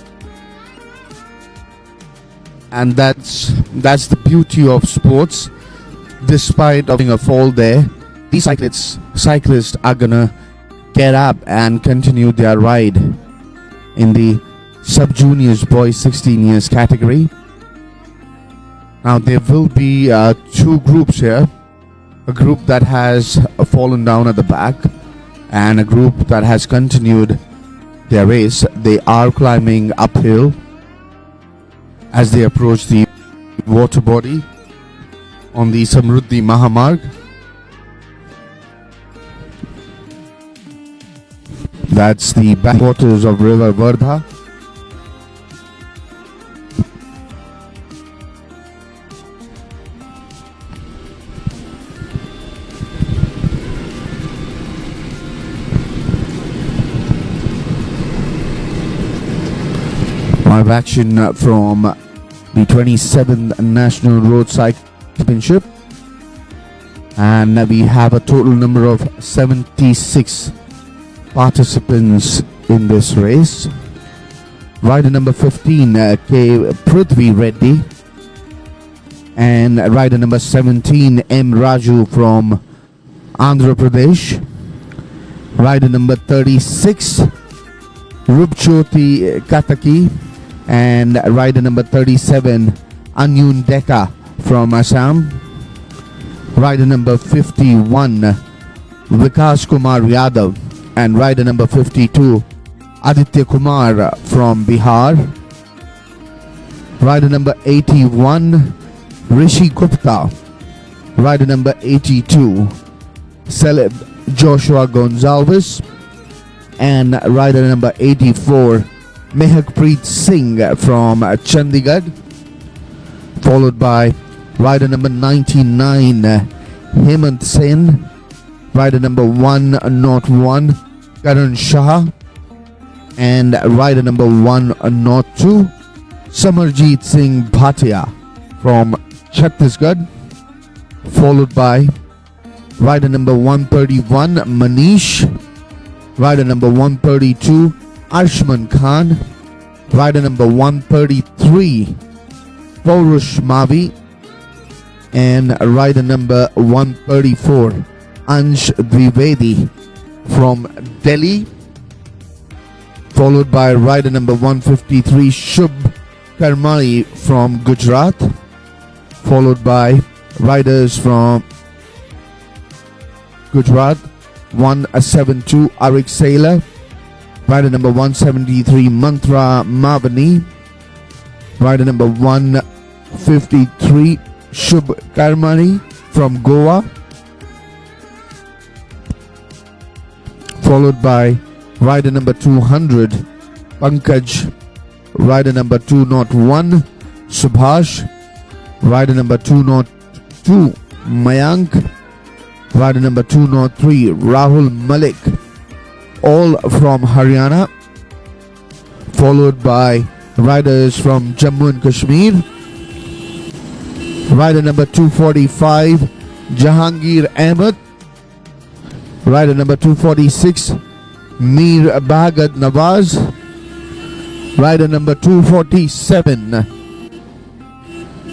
and that's the beauty of sports. Despite having a fall there, these cyclists are gonna get up and continue their ride in the sub juniors boys 16 years category. Now there will be two groups here, a group that has fallen down at the back and a group that has continued their race. They are climbing uphill as they approach the water body on the Samruddhi Mahamarg. That's the backwaters of river Vardha. Live action from the 27th National Road Cycling Championship, and we have a total number of 76 participants in this race. Rider number 15 K. Prithvi Reddy, and rider number 17 M. Raju from Andhra Pradesh. Rider number 36 Rupjyoti Kataki, and rider number 37 Anyun Deka from Assam. Rider number 51 Vikas Kumar Yadav, and rider number 52 Aditya Kumar from Bihar. Rider number 81 Rishi Gupta. Rider number 82 Celeb Joshua Gonzalez, and rider number 84 Mehakpreet Singh from Chandigarh, followed by rider number 99 Hemant Sen, rider number 101 Karan Shah, and rider number 102 Samarjeet Singh Bhatia from Chhattisgarh, followed by rider number 131 Manish, rider number 132 Arshman Khan, rider number 133 Paurush Mavi, and rider number 134 Ansh Dwivedi from Delhi, followed by rider number 153 Shubh Karmali from Gujarat, followed by riders from Gujarat 172 Arik Sailor, rider number 173 Mantra Mavani, rider number 153 Shubh Karmani from Goa, followed by rider number 200 Pankaj, rider number 201 Subhash, rider number 202 Mayank, rider number 203 Rahul Malik, all from Haryana, followed by riders from Jammu and Kashmir. Rider number 245 Jahangir Ahmed, rider number 246 Mir Bhagat Nawaz, rider number 247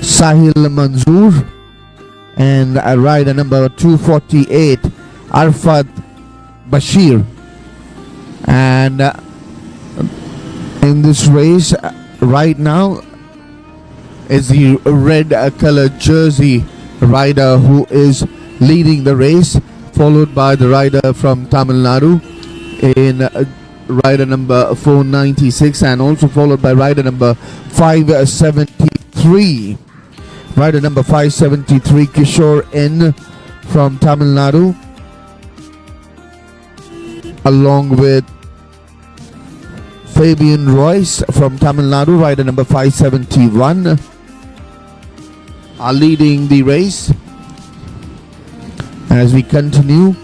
Sahil Manzoor, and rider number 248 Arfat Bashir. And in this race right now is the red colored jersey rider who is leading the race, followed by the rider from Tamil Nadu in rider number 496, and also followed by rider number 573. Rider number 573 Kishore N from Tamil Nadu, along with Fabian Royce from Tamil Nadu, rider number 571, are leading the race. As we continue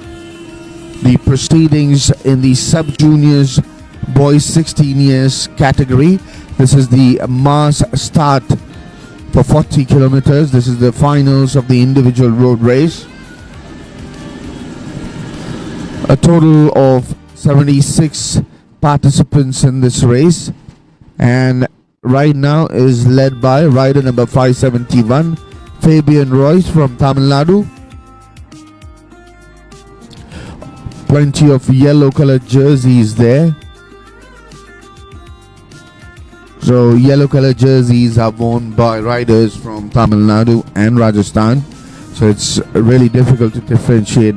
the proceedings in the sub-juniors boys 16 years category, this is the mass start for 40 kilometers. This is the finals of the individual road race. A total of 76 participants in this race, and right now is led by rider number 571, Fabian Royce from Tamil Nadu. Plenty of yellow colored jerseys there. So yellow colored jerseys are worn by riders from Tamil Nadu and Rajasthan. So it's really difficult to differentiate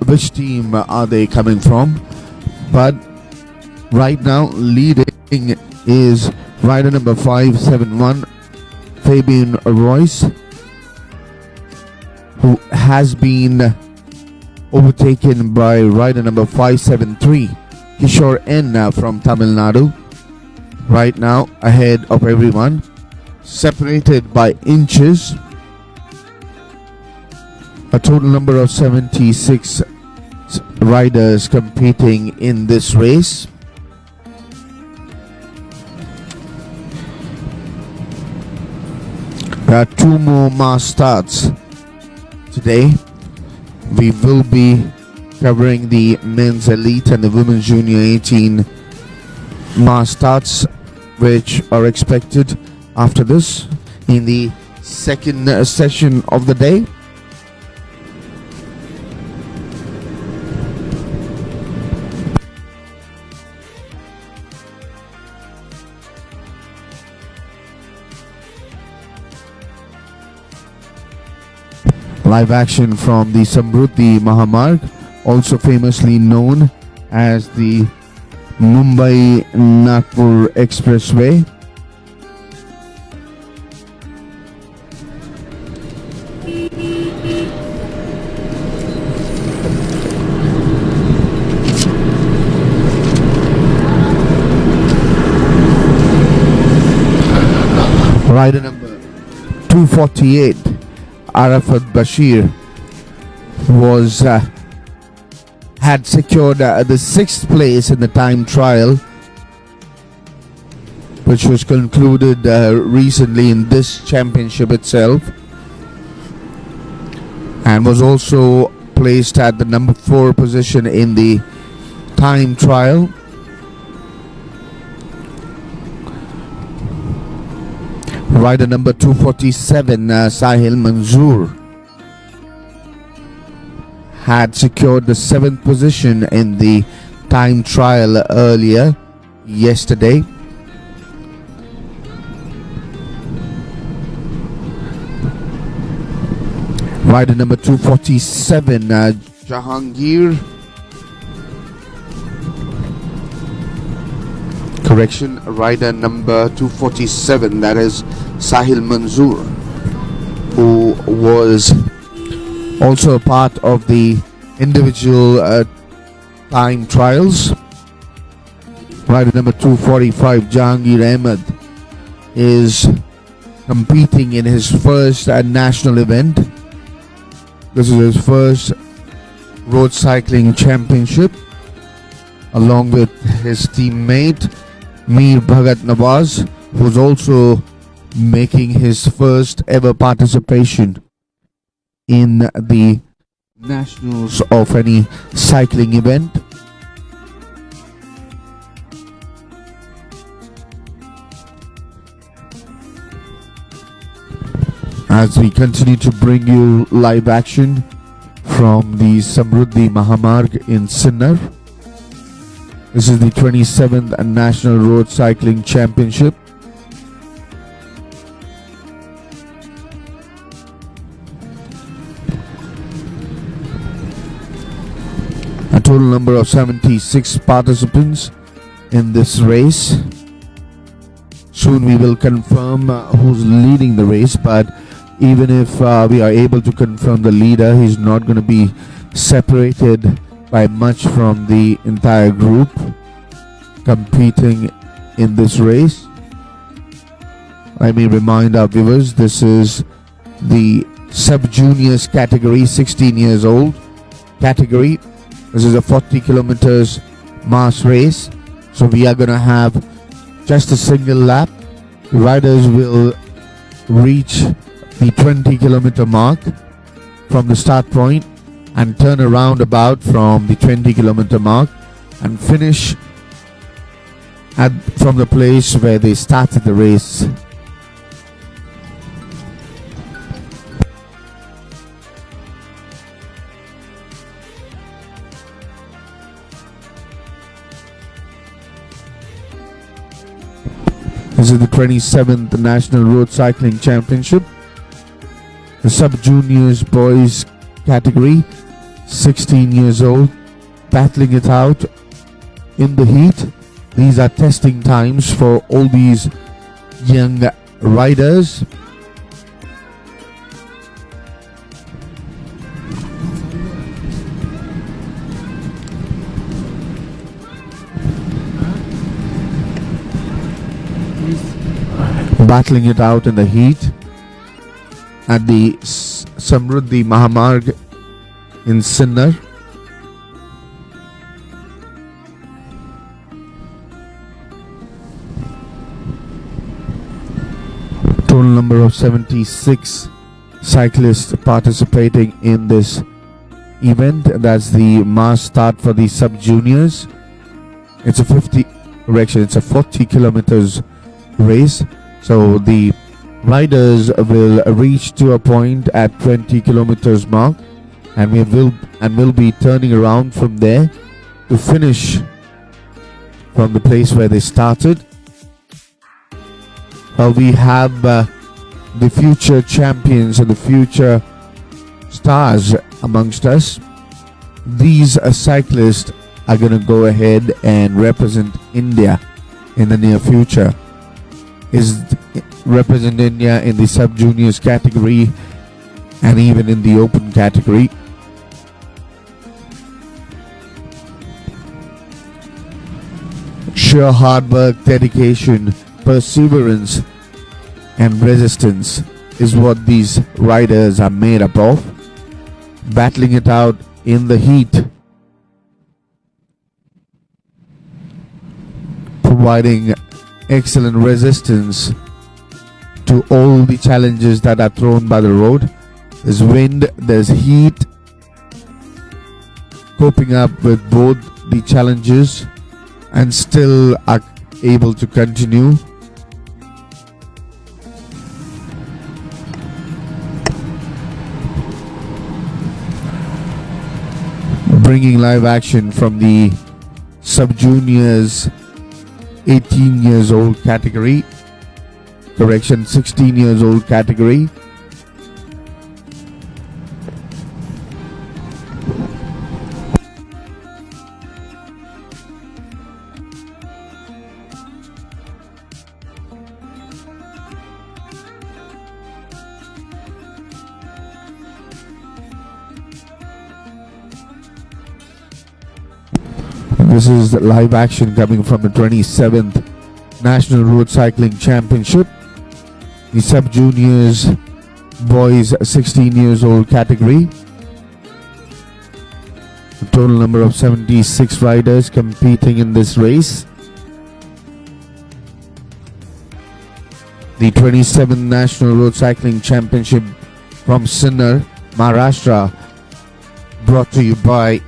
which team are they coming from. But right now leading is rider number 571, Fabian Royce, who has been overtaken by rider number 573, Kishore N from Tamil Nadu. Right now ahead of everyone, separated by inches. A total number of 76 riders competing in this race. There are two more mass starts today. We will be covering the men's elite and the women's junior 18 mass starts, which are expected after this in the second session of the day. Live action from the Samruddhi Mahamarg, also famously known as the Mumbai-Nagpur Expressway. Rider number 248, Arafat Bashir, was had secured the 6th place in the time trial, which was concluded recently in this championship itself, and was also placed at the number 4 position in the time trial. Rider number 247, Sahil Manzoor, had secured the 7th position in the time trial earlier yesterday. Rider number 247, Jahangir. Correction, rider number 247, that is Sahil Manzoor, who was also a part of the individual time trials. Rider number 245, Jahangir Ahmed, is competing in his first national event. This is his first road cycling championship, along with his teammate Mir Bhagat Nawaz, who's also making his first ever participation in the nationals of any cycling event. As we continue to bring you live action from the Samruddhi Mahamarg in Sinnar. This is the 27th National Road Cycling Championship. A total number of 76 participants in this race. Soon we will confirm who's leading the race, but even if we are able to confirm the leader, he's not going to be separated by much from the entire group competing in this race. Let me remind our viewers, this is the sub-juniors category, 16 years old category. This is a 40 kilometers mass race. So we are going to have just a single lap. The riders will reach the 20 kilometer mark from the start point and turn around about from the 20 kilometer mark and finish from the place where they started the race. This is the 27th National Road Cycling Championship. The sub-juniors boys category, 16 years old, battling it out in the heat. These are testing times for all these young riders. Battling it out in the heat at the Samruddhi Mahamarg in Sinnar. Total number of 76 cyclists participating in this event. That's the mass start for the sub-juniors. It's a 40 kilometers race. So the riders will reach to a point at 20 kilometers mark, and will be turning around from there to finish from the place where they started. We have the future champions and the future stars amongst us. These cyclists are going to go ahead and represent India in the near future. Represent India in the sub-juniors category and even in the open category. Sheer hard work, dedication, perseverance and resistance is what these riders are made up of. Battling it out in the heat, providing excellent resistance to all the challenges that are thrown by the road. There's wind, there's heat, coping up with both the challenges and still are able to continue. Bringing live action from the sub-juniors 18 years old category. 16 years old category. This is the live action coming from the 27th National Road Cycling Championship. The sub-juniors boys 16 years old category. The total number of 76 riders competing in this race. The 27th National Road Cycling Championship from Sinnar, Maharashtra, brought to you by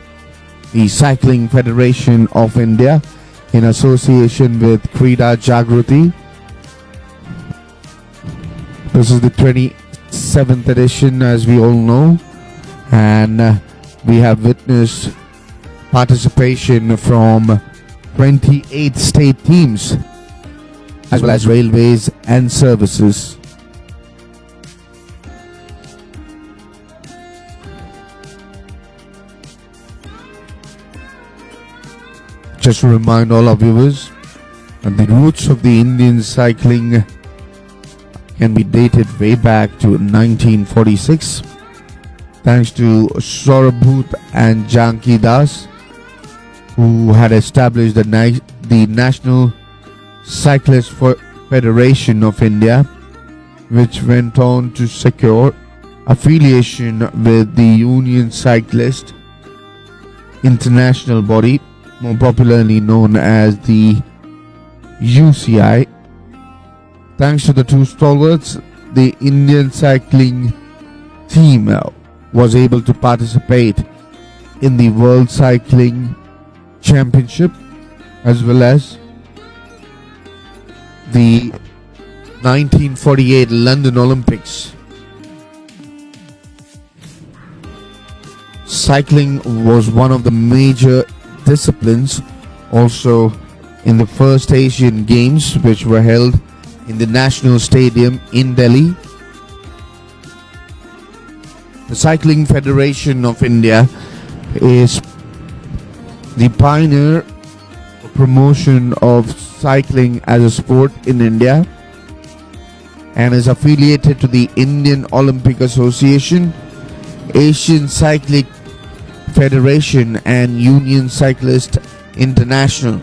the Cycling Federation of India in association with Krida Jagruti. This is the 27th edition, as we all know, and we have witnessed participation from 28 state teams as well as railways and services. Just to remind all our viewers that the roots of the Indian cycling can be dated way back to 1946, thanks to Saurabhut and Janki Das, who had established the the National Cyclist Federation of India, which went on to secure affiliation with the Union Cyclist International Body, more popularly known as the UCI. Thanks to the two stalwarts, the Indian cycling team was able to participate in the World Cycling Championship as well as the 1948 London Olympics. Cycling was one of the major disciplines also in the first Asian Games, which were held in the National Stadium in Delhi. The Cycling Federation of India is the pioneer for promotion of cycling as a sport in India and is affiliated to the Indian Olympic Association, Asian Cycling Federation and Union Cyclist International.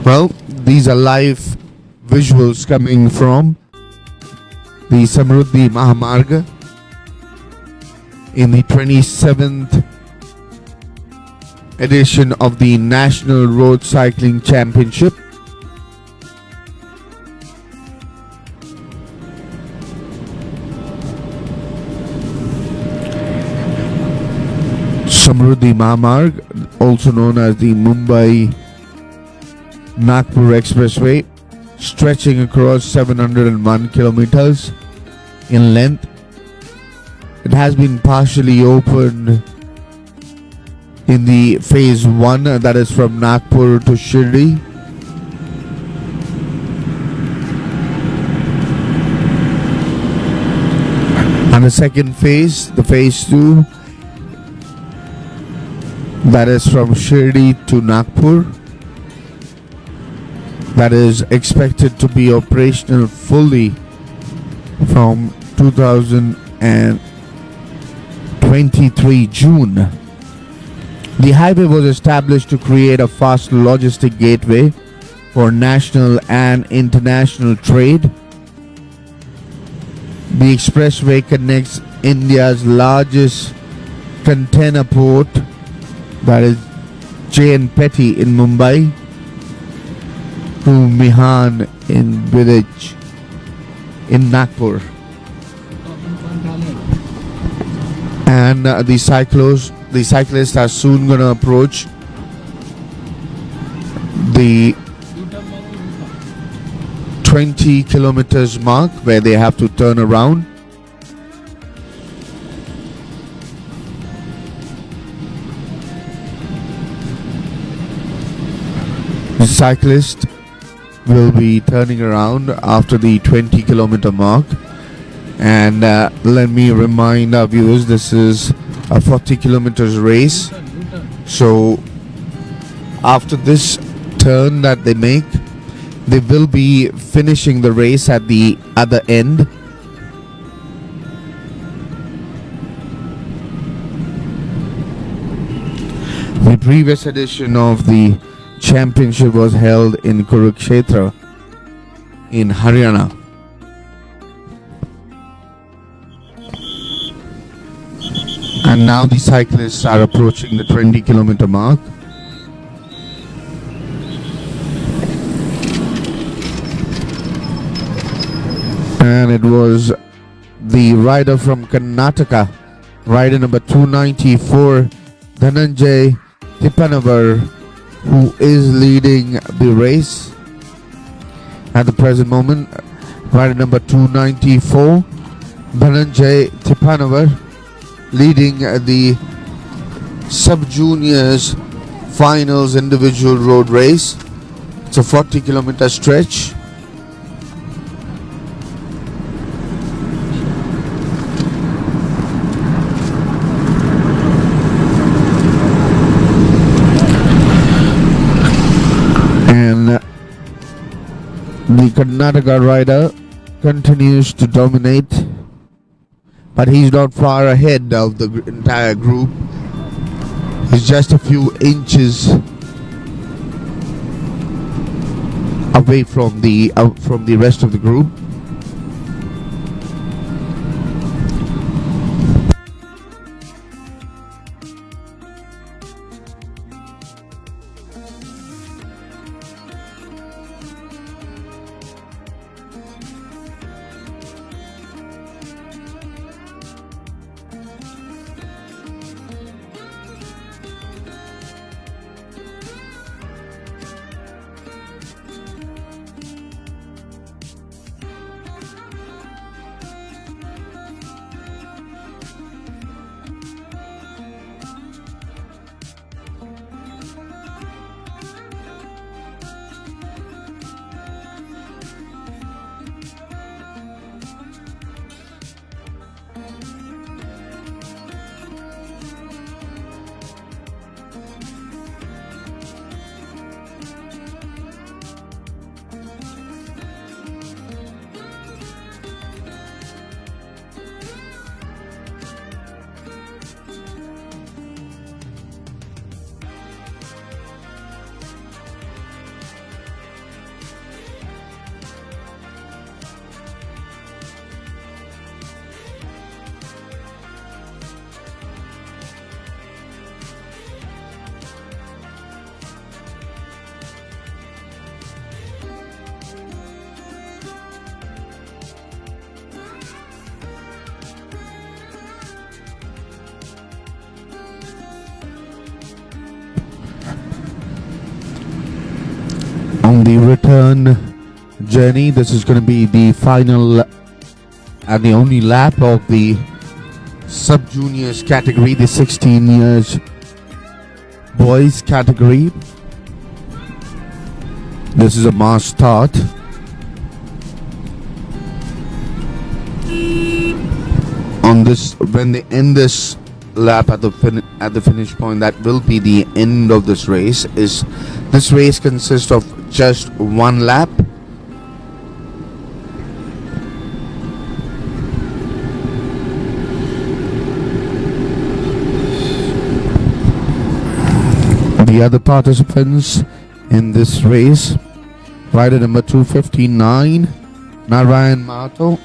Well, these are live visuals coming from the Samruddhi Mahamarga in the 27th edition of the National Road Cycling Championship. Samruddhi Mahamarg, also known as the Mumbai Nagpur Expressway, stretching across 701 kilometers in length. It has been partially opened in the phase 1, that is from Nagpur to Shirdi. And the second phase, the phase 2, that is from Shirdi to Nagpur, that is expected to be operational fully from 2023 June. The highway was established to create a fast logistic gateway for national and international trade. The expressway connects India's largest container port, that is J.N. Petty in Mumbai, to Mihan in village in Nagpur. And the cyclists are soon going to approach the 20 kilometers mark where they have to turn around. The cyclist will be turning around after the 20 kilometer mark, and let me remind our viewers, this is a 40 kilometers race. So after this turn that they make, they will be finishing the race at the other end. The previous edition of the championship was held in Kurukshetra in Haryana. And now the cyclists are approaching the 20 kilometer mark. And it was the rider from Karnataka, rider number 294, Dhananjay Tipanavar, who is leading the race at the present moment. Rider number 294, Dhananjay Tipanavar, leading the sub-juniors finals individual road race. It's a 40 kilometer stretch. The Karnataka rider continues to dominate, but he's not far ahead of the entire group. is just a few inches away from the rest of the group. On the return journey, this is going to be the final and the only lap of the sub-juniors category, the 16 years boys category. This is a mass start. On this, when they end this lap at the finish point, that will be the end of this race. This race consists of just one lap. The other participants in this race: rider number 259, Narayan Mato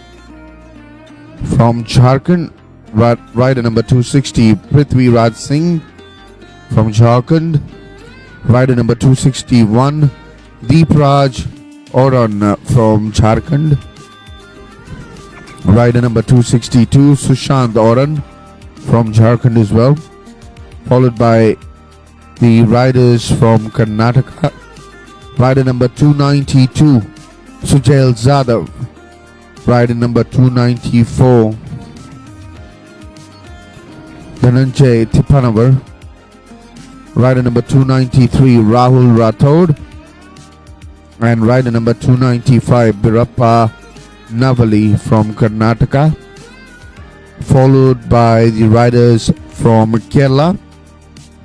from Jharkhand; rider number 260, Prithvi Raj Singh from Jharkhand; rider number 261, Deep Raj Oran from Jharkhand; rider number 262, Sushant Oran from Jharkhand as well, followed by the riders from Karnataka. Rider number 292, Sujail Zadav; rider number 294, Dhananjay Tipanavar; rider number 293, Rahul Rathod; and rider number 295, Birappa Navali from Karnataka, followed by the riders from Kerala.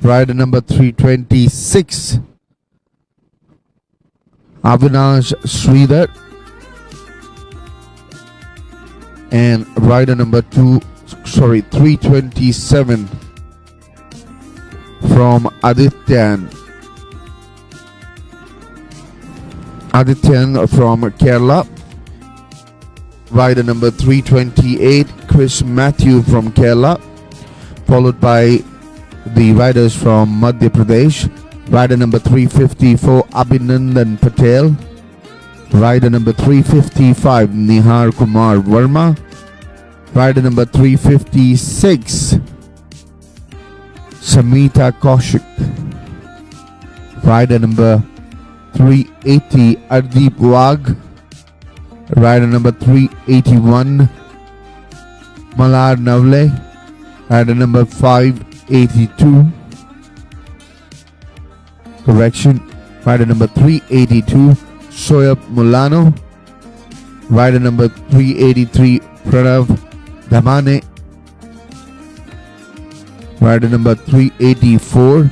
Rider number 326, Avinash Sridhar; and rider number 327 from Adityan from Kerala. Rider number 328, Chris Matthew from Kerala, followed by the riders from Madhya Pradesh. Rider number 354, Abhinandan Patel; rider number 355, Nihar Kumar Verma; rider number 356, Samita Kaushik; rider number 380, Ardeep Wagh; rider number 381, Malar Navle; rider number 582, rider number 382, Shoaib Mulano; rider number 383, Pranav Dhamane; rider number 384,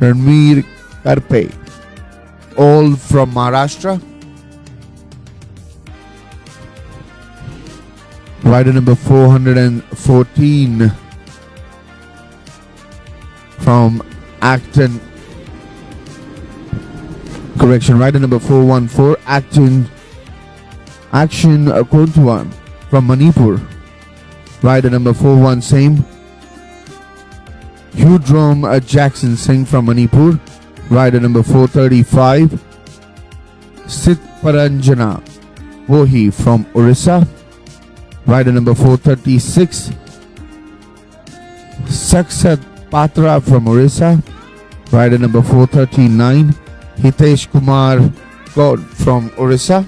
Ranveer Karpe, all from Maharashtra. Rider number 414 from Acton. Correction, rider number 414, Action Kontuan from Manipur. Rider number 417, Hudrom Jackson Singh from Manipur. Rider number 435, Sit Paranjana Vohi from Orissa. Rider number 436, Saksat Patra from Orissa. Rider number 439, Hitesh Kumar God from Orissa.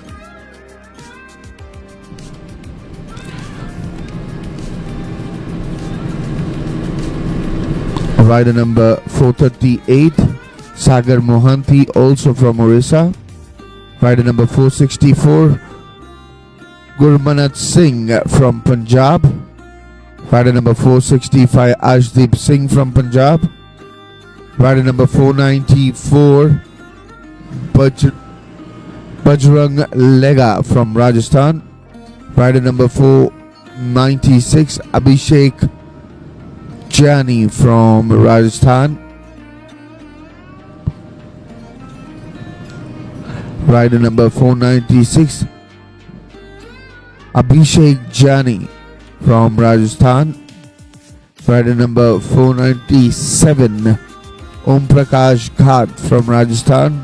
Rider number 438, Sagar Mohanty, also from Orissa. Rider number 464, Gurmanat Singh from Punjab. Rider number 465, Ashdeep Singh from Punjab. Rider number 494, Bajrang Lega from Rajasthan. Rider number 496, Abhishek Jani from Rajasthan. Rider number 496, Abhishek Jani from Rajasthan. Rider number 497, Om Prakash Ghat from Rajasthan.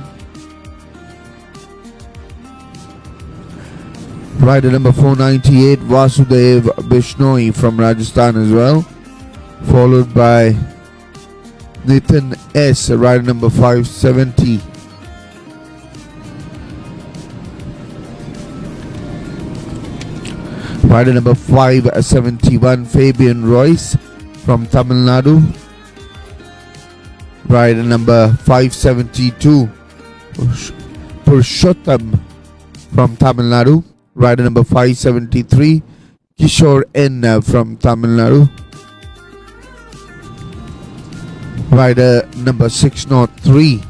Rider number 498, Vasudev Bishnoi from Rajasthan as well, followed by Nitin S, rider number 570. Rider number 571, Fabian Royce from Tamil Nadu. Rider number 572, Purushottam from Tamil Nadu. Rider number 573, Kishore N from Tamil Nadu. Rider number 603,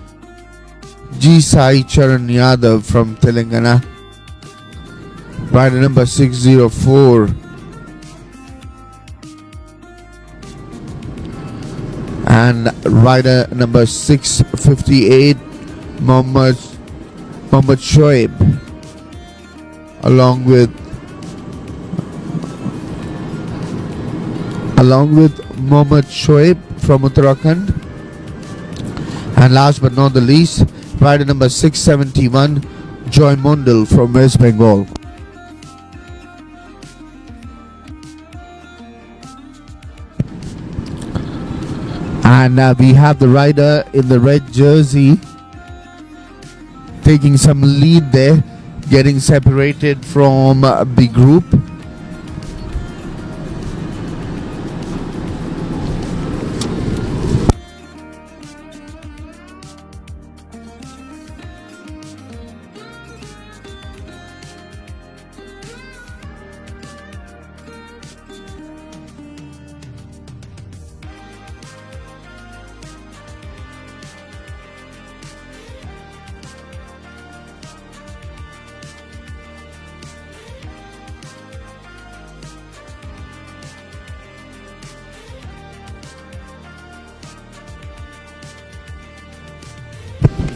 G Sai Charan Yadav from Telangana. Rider number 604, and rider number 658, Mohammad Shoaib, along with Mohammad Shoaib from Uttarakhand. And last but not the least, rider number 671, Joy Mondal from West Bengal. And we have the rider in the red jersey taking some lead there, getting separated from the group.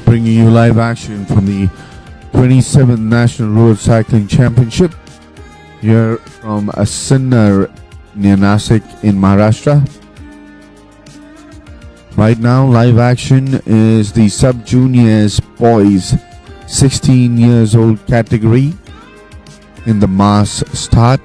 Bringing you live action from the 27th National Road Cycling Championship here from Sinnar near Nasik in Maharashtra. Right now, live action is the sub-juniors boys 16 years old category in the mass start.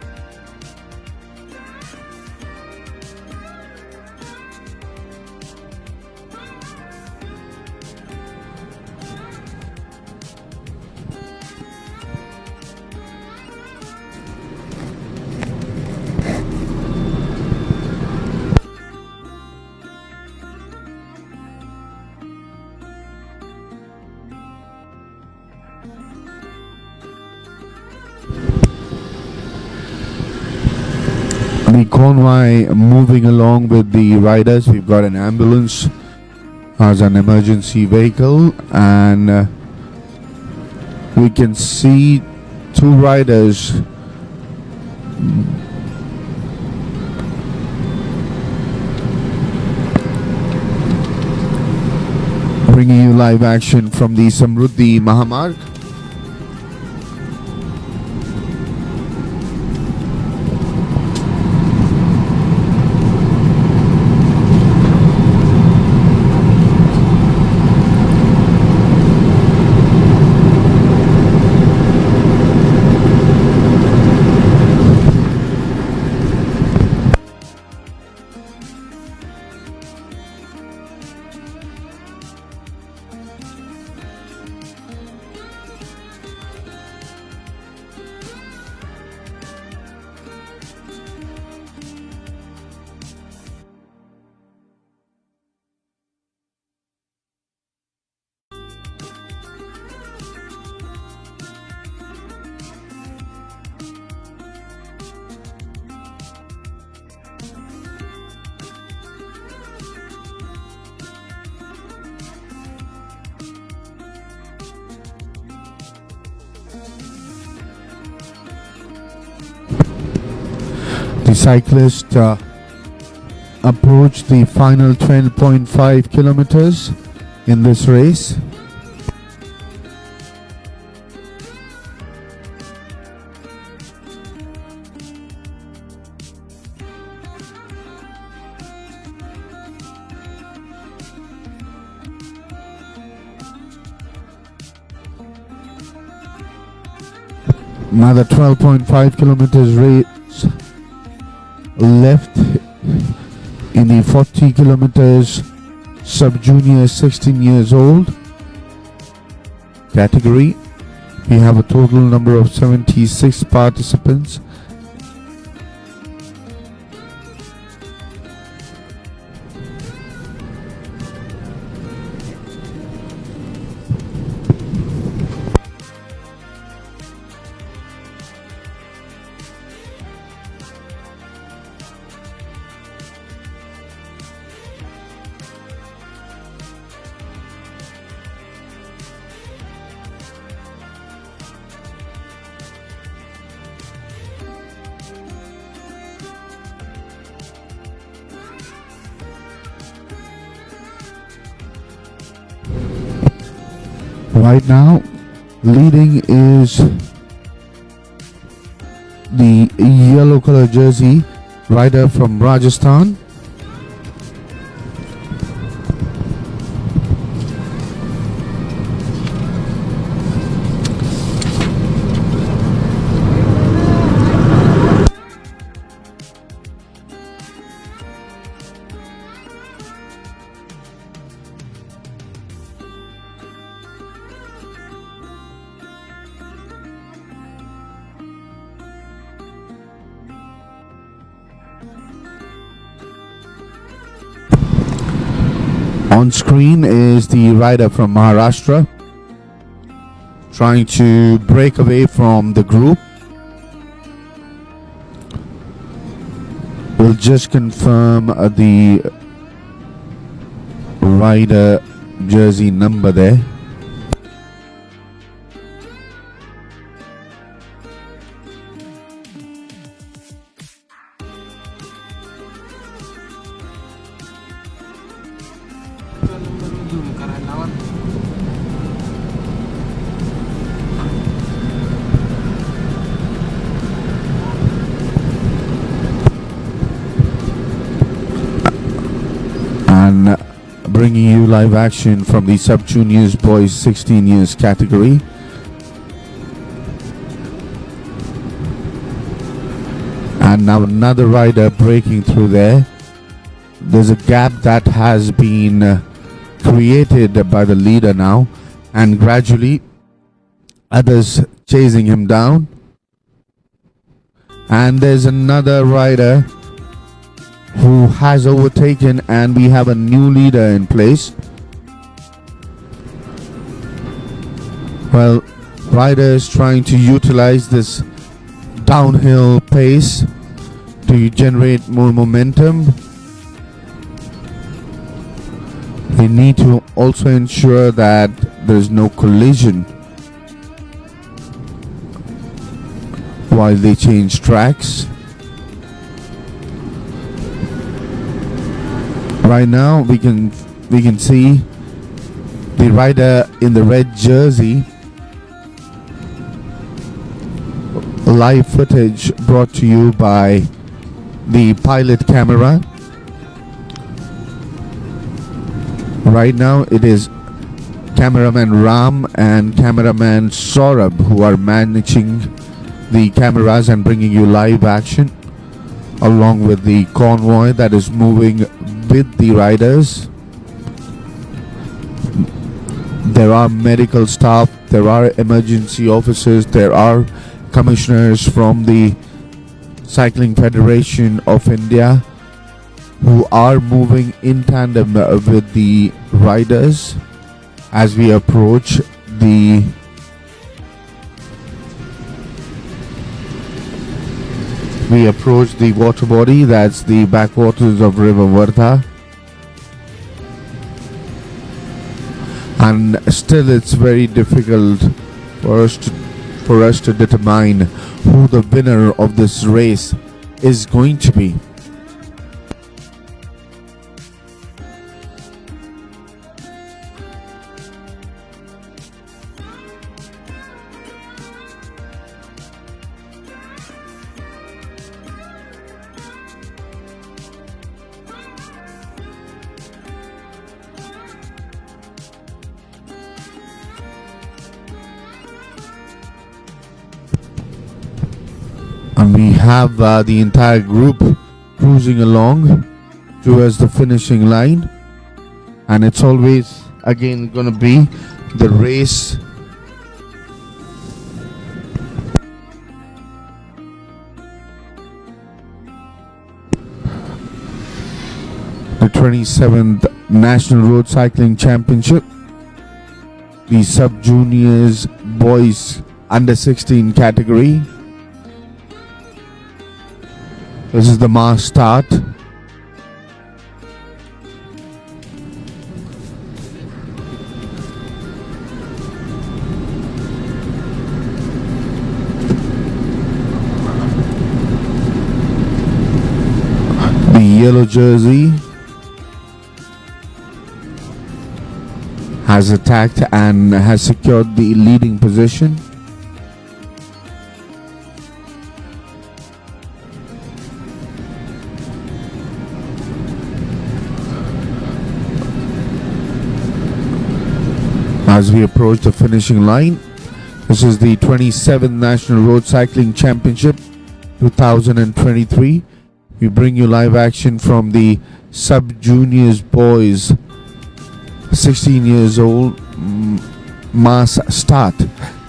The convoy moving along with the riders. We've got an ambulance as an emergency vehicle, and we can see two riders live action from the Samruddhi Mahamarg. The cyclist approached the final 12.5 kilometers in this race. Another 12.5 kilometers race left in the 40 kilometers sub-junior 16 years old category. We have a total number of 76 participants. Right now, leading is the yellow color jersey rider from Rajasthan. On screen is the rider from Maharashtra trying to break away from the group. We'll just confirm the rider jersey number there. And bringing you live action from the sub-juniors boys 16 years category. And now another rider breaking through there. There's a gap that has been created by the leader now, and gradually others chasing him down. And there's another rider who has overtaken, and we have a new leader in place. Well, riders trying to utilize this downhill pace to generate more momentum. They need to also ensure that there's no collision while they change tracks. Right now we can see The rider in the red jersey. Live footage brought to you by the pilot camera. Right now it is cameraman Ram and cameraman Saurabh who are managing the cameras and bringing you live action, along with the convoy that is moving with the riders. There are medical staff, there are emergency officers, there are commissioners from the Cycling Federation of India who are moving in tandem with the riders as we approach the water body, that's the backwaters of River Vardha. And still it's very difficult for us to determine who the winner of this race is going to be. And we have the entire group cruising along towards the finishing line, and it's always again gonna be the race the 27th National Road Cycling Championship, the sub-juniors boys under 16 category. This is the mass start. The yellow jersey has attacked and has secured the leading position. As we approach the finishing line, this is the 27th National Road Cycling Championship 2023. We bring you live action from the sub-juniors boys 16 years old mass start.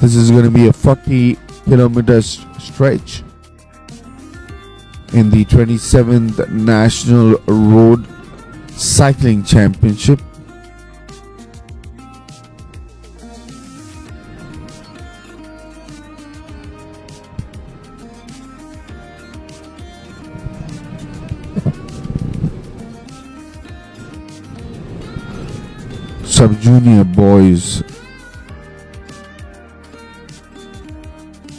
This is going to be a 40 kilometers stretch in the 27th National Road Cycling Championship. Sub-junior boys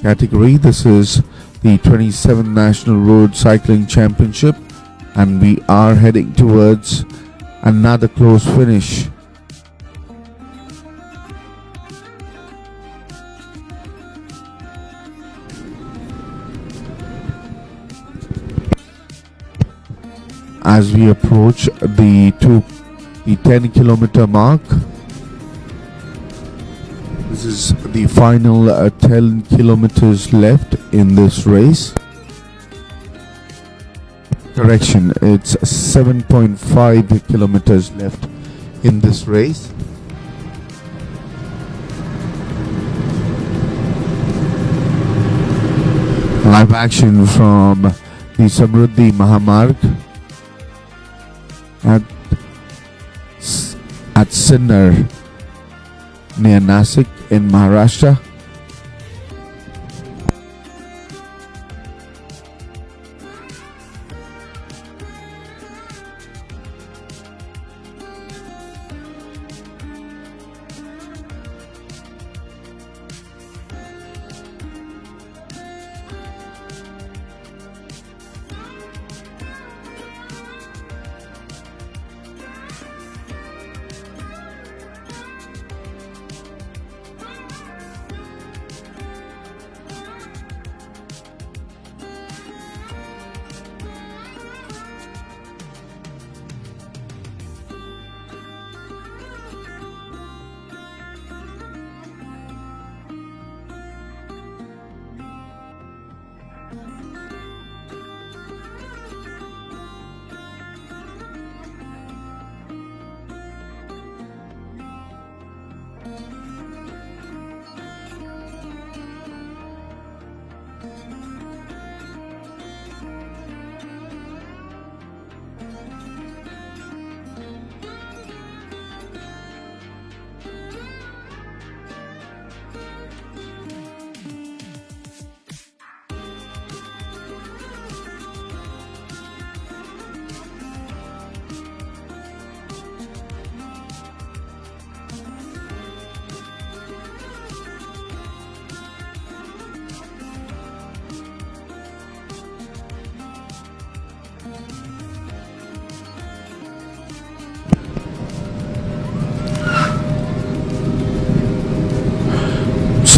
category. This is the 27th National Road Cycling Championship, and we are heading towards another close finish. As we approach the 10-kilometer mark, this is the final 10 kilometers left in this race. Correction, it's 7.5 kilometers left in this race. Live action from the Samruddhi Mahamarg at Sinnar near Nasik in Maharashtra.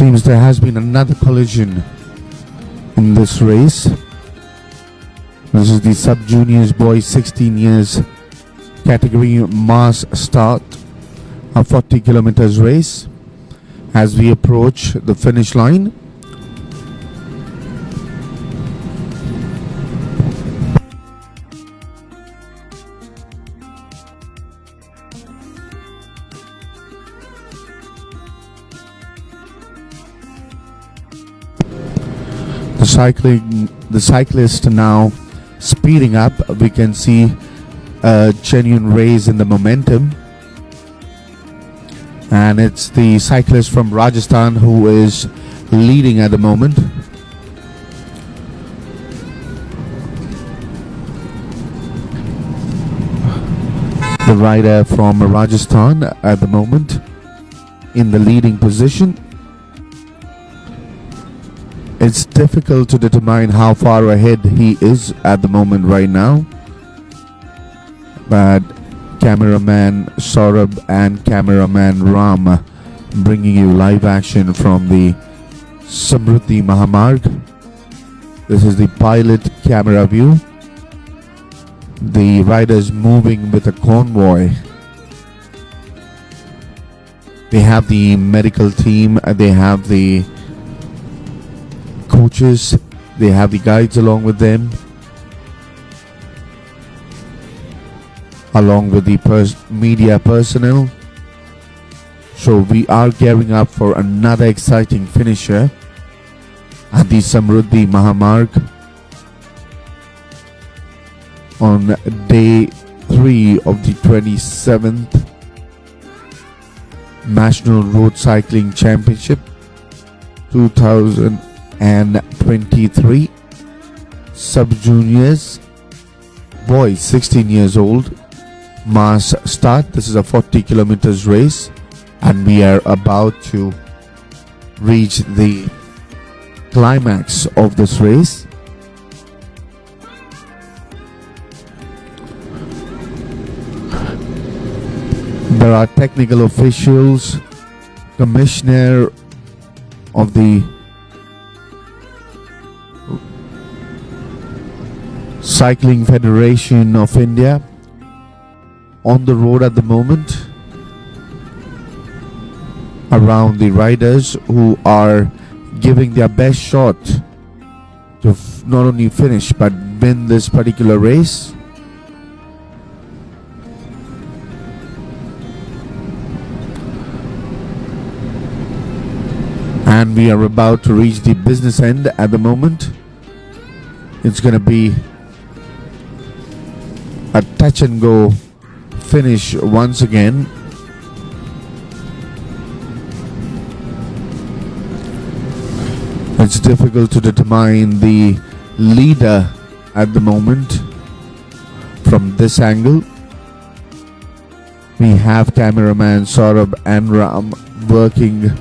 Seems there has been another collision in this race. This is the sub-juniors boys 16 years category mass start, a 40 kilometers race. As we approach the finish line, the cyclist now speeding up. We can see a genuine raise in the momentum, and it's the cyclist from Rajasthan who is leading at the moment. The rider from Rajasthan at the moment in the leading position. It's difficult to determine how far ahead he is at the moment right now, but cameraman Saurabh and cameraman Ram bringing you live action from the Samruddhi Mahamarg. This is the pilot camera view. The riders moving with a convoy. They have the medical team, they have the coaches, they have the guides along with them, along with the media personnel. So we are gearing up for another exciting finisher at the Samruddhi Mahamarg on day 3 of the 27th National Road Cycling Championship 2023 sub-juniors boys 16 years old mass start. This is a 40 kilometers race, and we are about to reach the climax of this race. There are technical officials, commissioner of the Cycling Federation of India on the road at the moment around the riders who are giving their best shot to not only finish but win this particular race. And we are about to reach the business end at the moment. It's going to be a touch and go finish once again. It's difficult to determine the leader at the moment from this angle. We have cameraman Saurabh and Ram working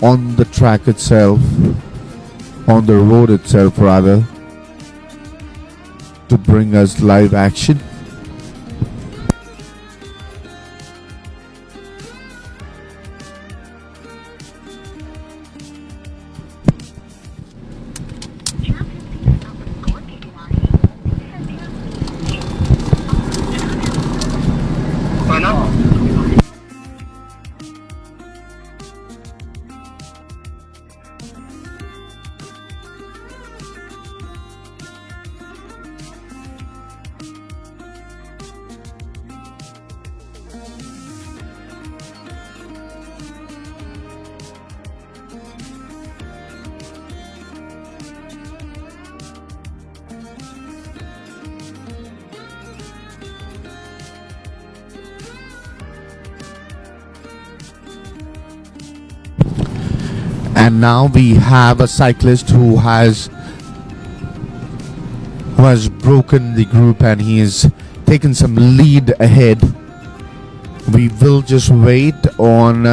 on the track itself, on the road itself rather, to bring us live action. And now we have a cyclist who has broken the group, and he has taken some lead ahead. We will just wait on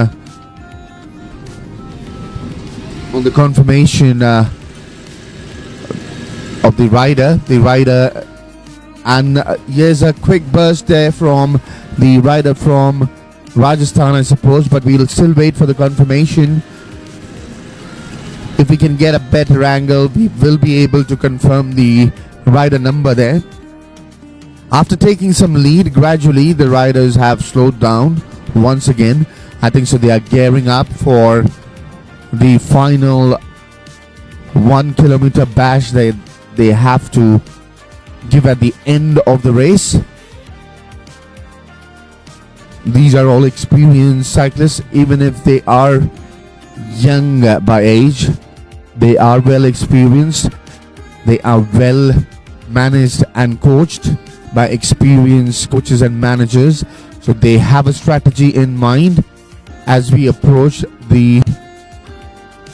the confirmation of the rider. And here's a quick burst there from the rider from Rajasthan, I suppose, but we'll still wait for the confirmation. If we can get a better angle, we will be able to confirm the rider number there. After taking some lead, gradually the riders have slowed down once again. I think so they are gearing up for the final 1 kilometer bash they have to give at the end of the race. These are all experienced cyclists, even if they are young by age. They are well experienced. They are well managed and coached by experienced coaches and managers. So they have a strategy in mind as we approach the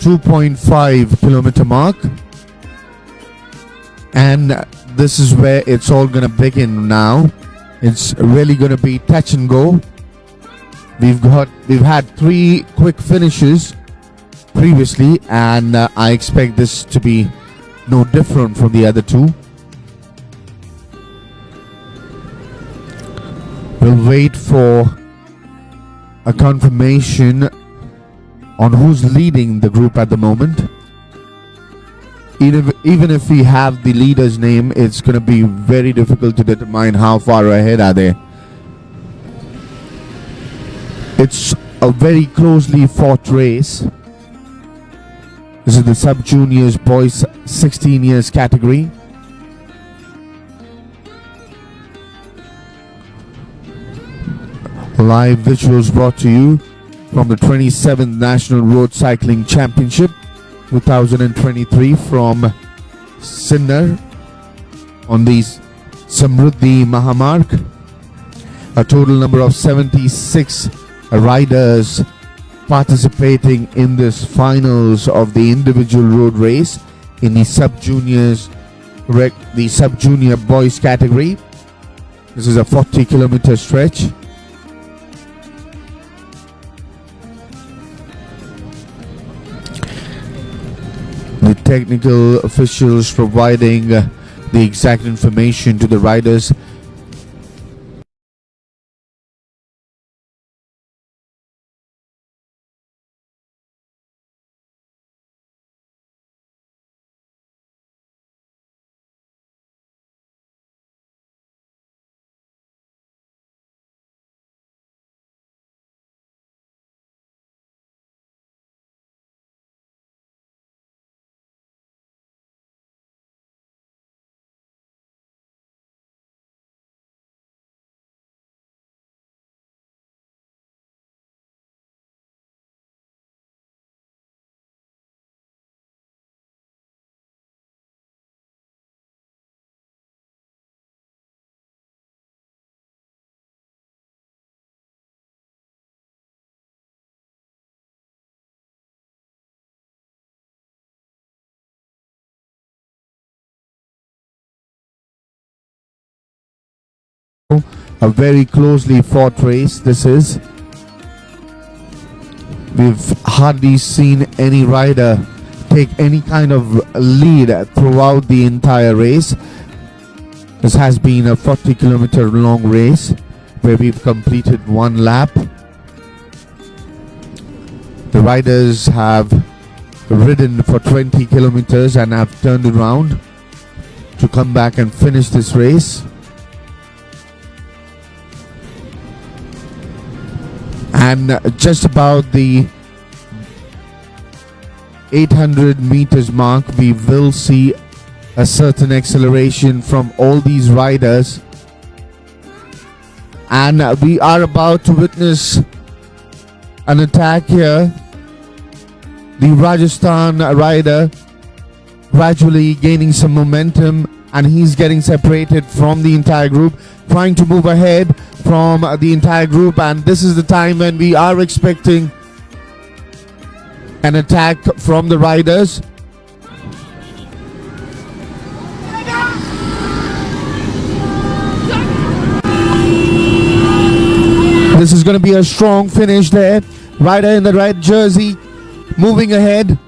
2.5 kilometer mark. And this is where it's all going to begin now. It's really going to be touch and go. We've had 3 quick finishes previously, and I expect this to be no different from the other 2. We'll wait for a confirmation on who's leading the group at the moment. Even if we have the leader's name, it's going to be very difficult to determine how far ahead are they. It's a very closely fought race. This is the sub-juniors boys 16 years category. Live visuals brought to you from the 27th National Road Cycling Championship 2023 from Sinnar on the Samruddhi Mahamarg. A total number of 76 riders participating in this finals of the individual road race in the sub-junior boys category. This is a 40-kilometer stretch. The technical officials providing the exact information to the riders. A very closely fought race this is. We've hardly seen any rider take any kind of lead throughout the entire race. This has been a 40-kilometer long race where we've completed 1 lap. The riders have ridden for 20 kilometers and have turned around to come back and finish this race. And just about the 800 meters mark, we will see a certain acceleration from all these riders. And we are about to witness an attack here. The Rajasthan rider gradually gaining some momentum, and he's getting separated from the entire group, trying to move ahead from the entire group. And this is the time when we are expecting an attack from the riders. This is going to be a strong finish there. Rider in the red jersey moving ahead.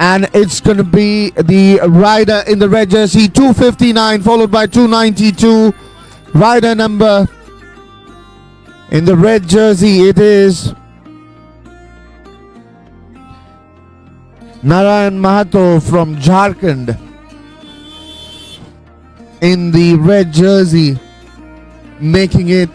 And it's going to be the rider in the red jersey, 259, followed by 292. Rider number in the red jersey, it is Narayan Mahato from Jharkhand in the red jersey, making it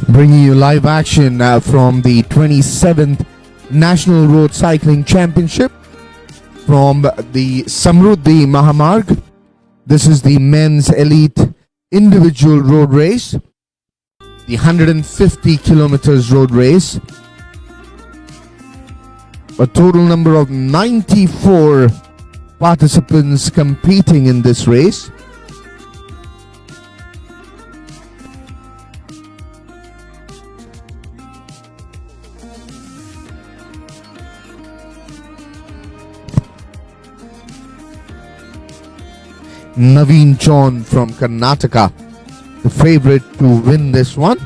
Bringing you live action from the 27th National Road Cycling Championship from the Samruddhi Mahamarg. This is the men's elite individual road race, the 150 kilometers road race. A total number of 94 participants competing in this race. Naveen John from Karnataka, the favorite to win this one.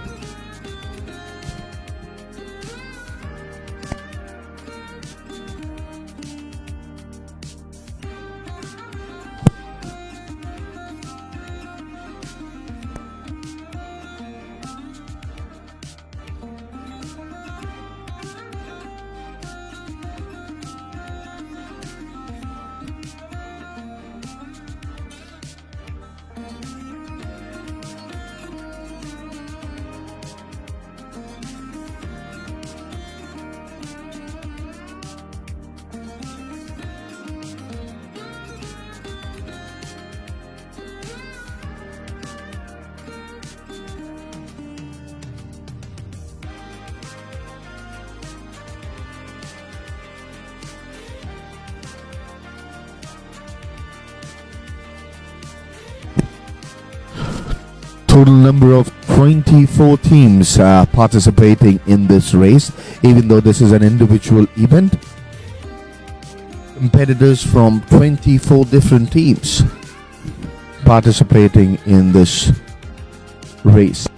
Total number of 24 teams participating in this race, even though this is an individual event. Competitors from 24 different teams participating in this race.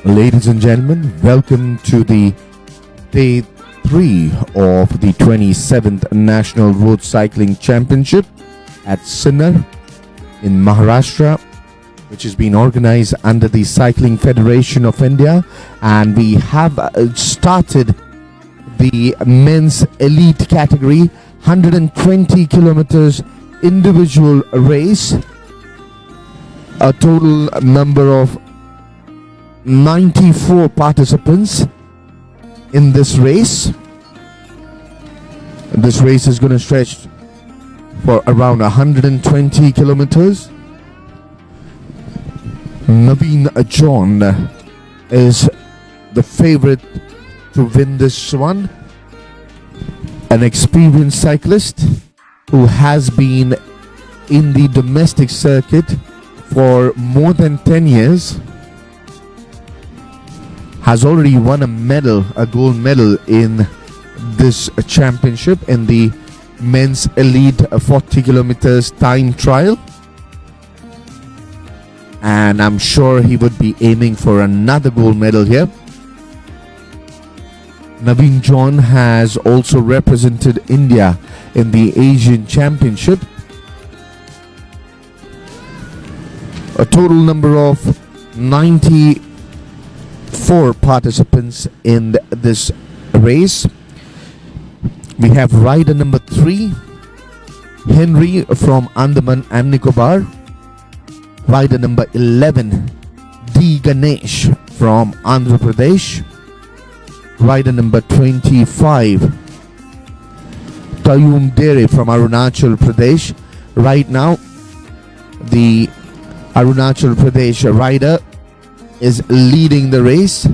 Ladies and gentlemen, welcome to the day 3 of the 27th National Road Cycling Championship at Sinnar in Maharashtra, which has been organized under the Cycling Federation of India, and we have started the men's elite category 120 kilometers individual race. A total number of 94 participants in this race. This race is going to stretch for around 120 kilometers. Naveen John is the favorite to win this one. An experienced cyclist who has been in the domestic circuit for more than 10 years, has already won a gold medal in this championship in the men's elite 40 kilometers time trial, and I'm sure he would be aiming for another gold medal here. Naveen John has also represented India in the Asian Championship. A total number of 94 participants in this race. We have rider number 3, Henry from Andaman and Nicobar. Rider number 11, D. Ganesh from Andhra Pradesh. Rider number 25, Tayum Dere from Arunachal Pradesh. Right now, the Arunachal Pradesh rider is leading the race.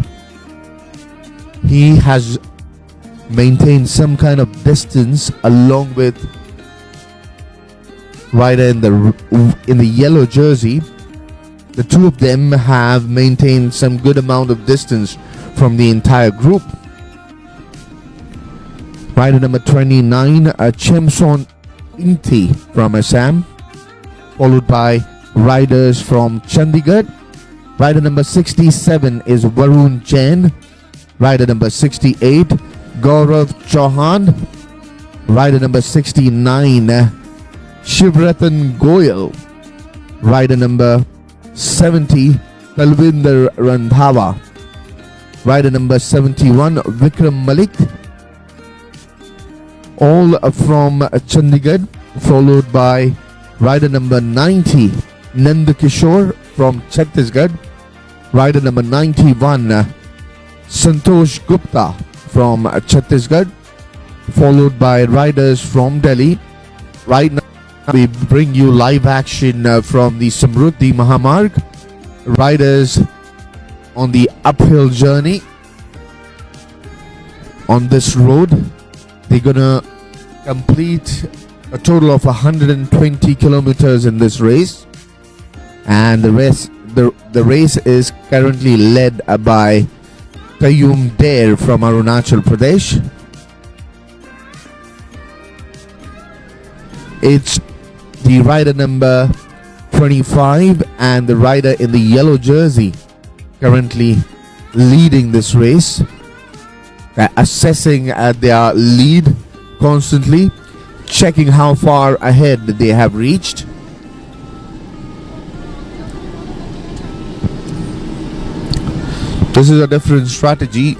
He has maintained some kind of distance along with rider in the yellow jersey. The two of them have maintained some good amount of distance from the entire group. Rider number 29, Chemson Inti from Assam, followed by riders from Chandigarh. Rider number 67 is Varun Jain. Rider number 68, Gaurav Chauhan. Rider number 69, Shivratan Goyal. Rider number 70, Talvinder Randhawa. Rider number 71, Vikram Malik. All from Chandigarh, followed by rider number 90, Nandakishore from Chhattisgarh. Rider number 91, Santosh Gupta from Chhattisgarh, followed by riders from Delhi. Right now, we bring you live action from the Samruddhi Mahamarg. Riders on the uphill journey on this road. They're gonna complete a total of 120 kilometers in this race, and the race is currently led by Tayum Dare from Arunachal Pradesh. It's the rider number 25 and the rider in the yellow jersey currently leading this race, assessing their lead constantly, checking how far ahead they have reached. This is a different strategy.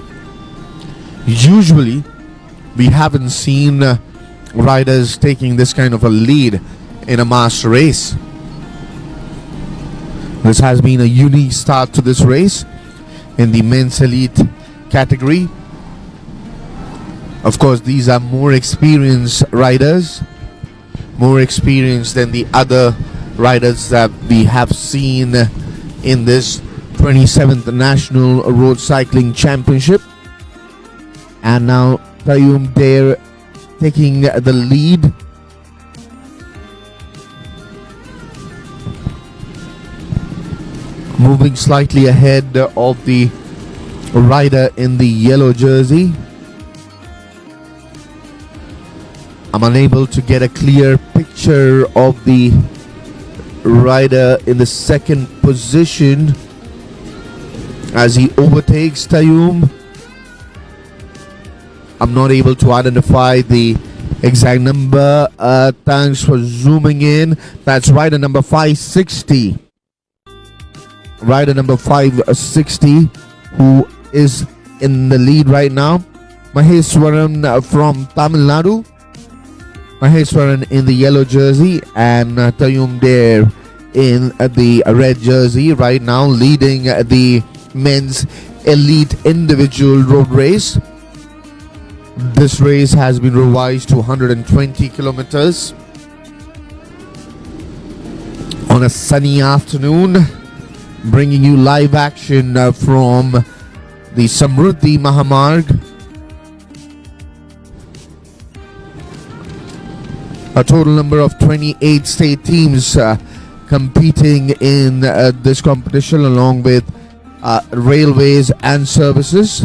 Usually we haven't seen riders taking this kind of a lead in a mass race. This has been a unique start to this race in the men's elite category. Of course, these are more experienced riders, more experienced than the other riders that we have seen in this 27th National Road Cycling Championship. And now Tayum Dare taking the lead. Moving slightly ahead of the rider in the yellow jersey. I'm unable to get a clear picture of the rider in the second position. as he overtakes Tayyum. I'm not able to identify the exact number. Thanks for zooming in. That's rider number 560. Rider number 560, who is in the lead right now. Maheswaran from Tamil Nadu. Maheswaran in the yellow jersey and Tayyum there in the red jersey right now, leading the men's elite individual road race. This race has been revised to 120 kilometers on a sunny afternoon, bringing you live action from the Samruddhi Mahamarg. A total number of 28 state teams competing in this competition, along with railways and services.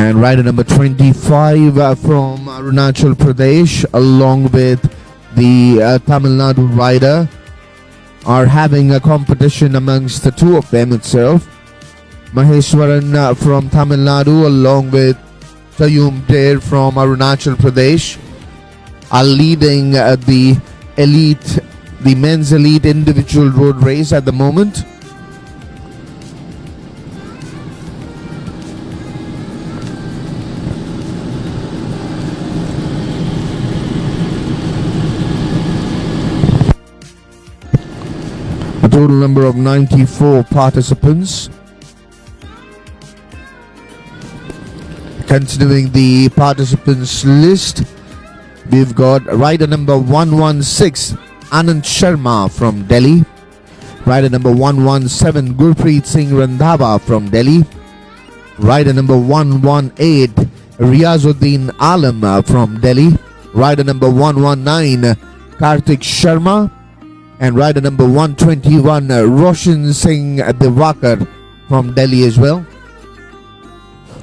And rider number 25 from Arunachal Pradesh, along with the Tamil Nadu rider, are having a competition amongst the two of them itself. Maheswaran from Tamil Nadu, along with Tayyum Der from Arunachal Pradesh, are leading the men's elite individual road race at the moment. A total number of 94 participants. Continuing the participants list, we've got rider number 116 Anand Sharma from Delhi, rider number 117 Gurpreet Singh Randhawa from Delhi, rider number 118 Riazuddin Alam from Delhi, rider number 119 Kartik Sharma, and rider number 121 Roshan Singh Divakar from Delhi as well.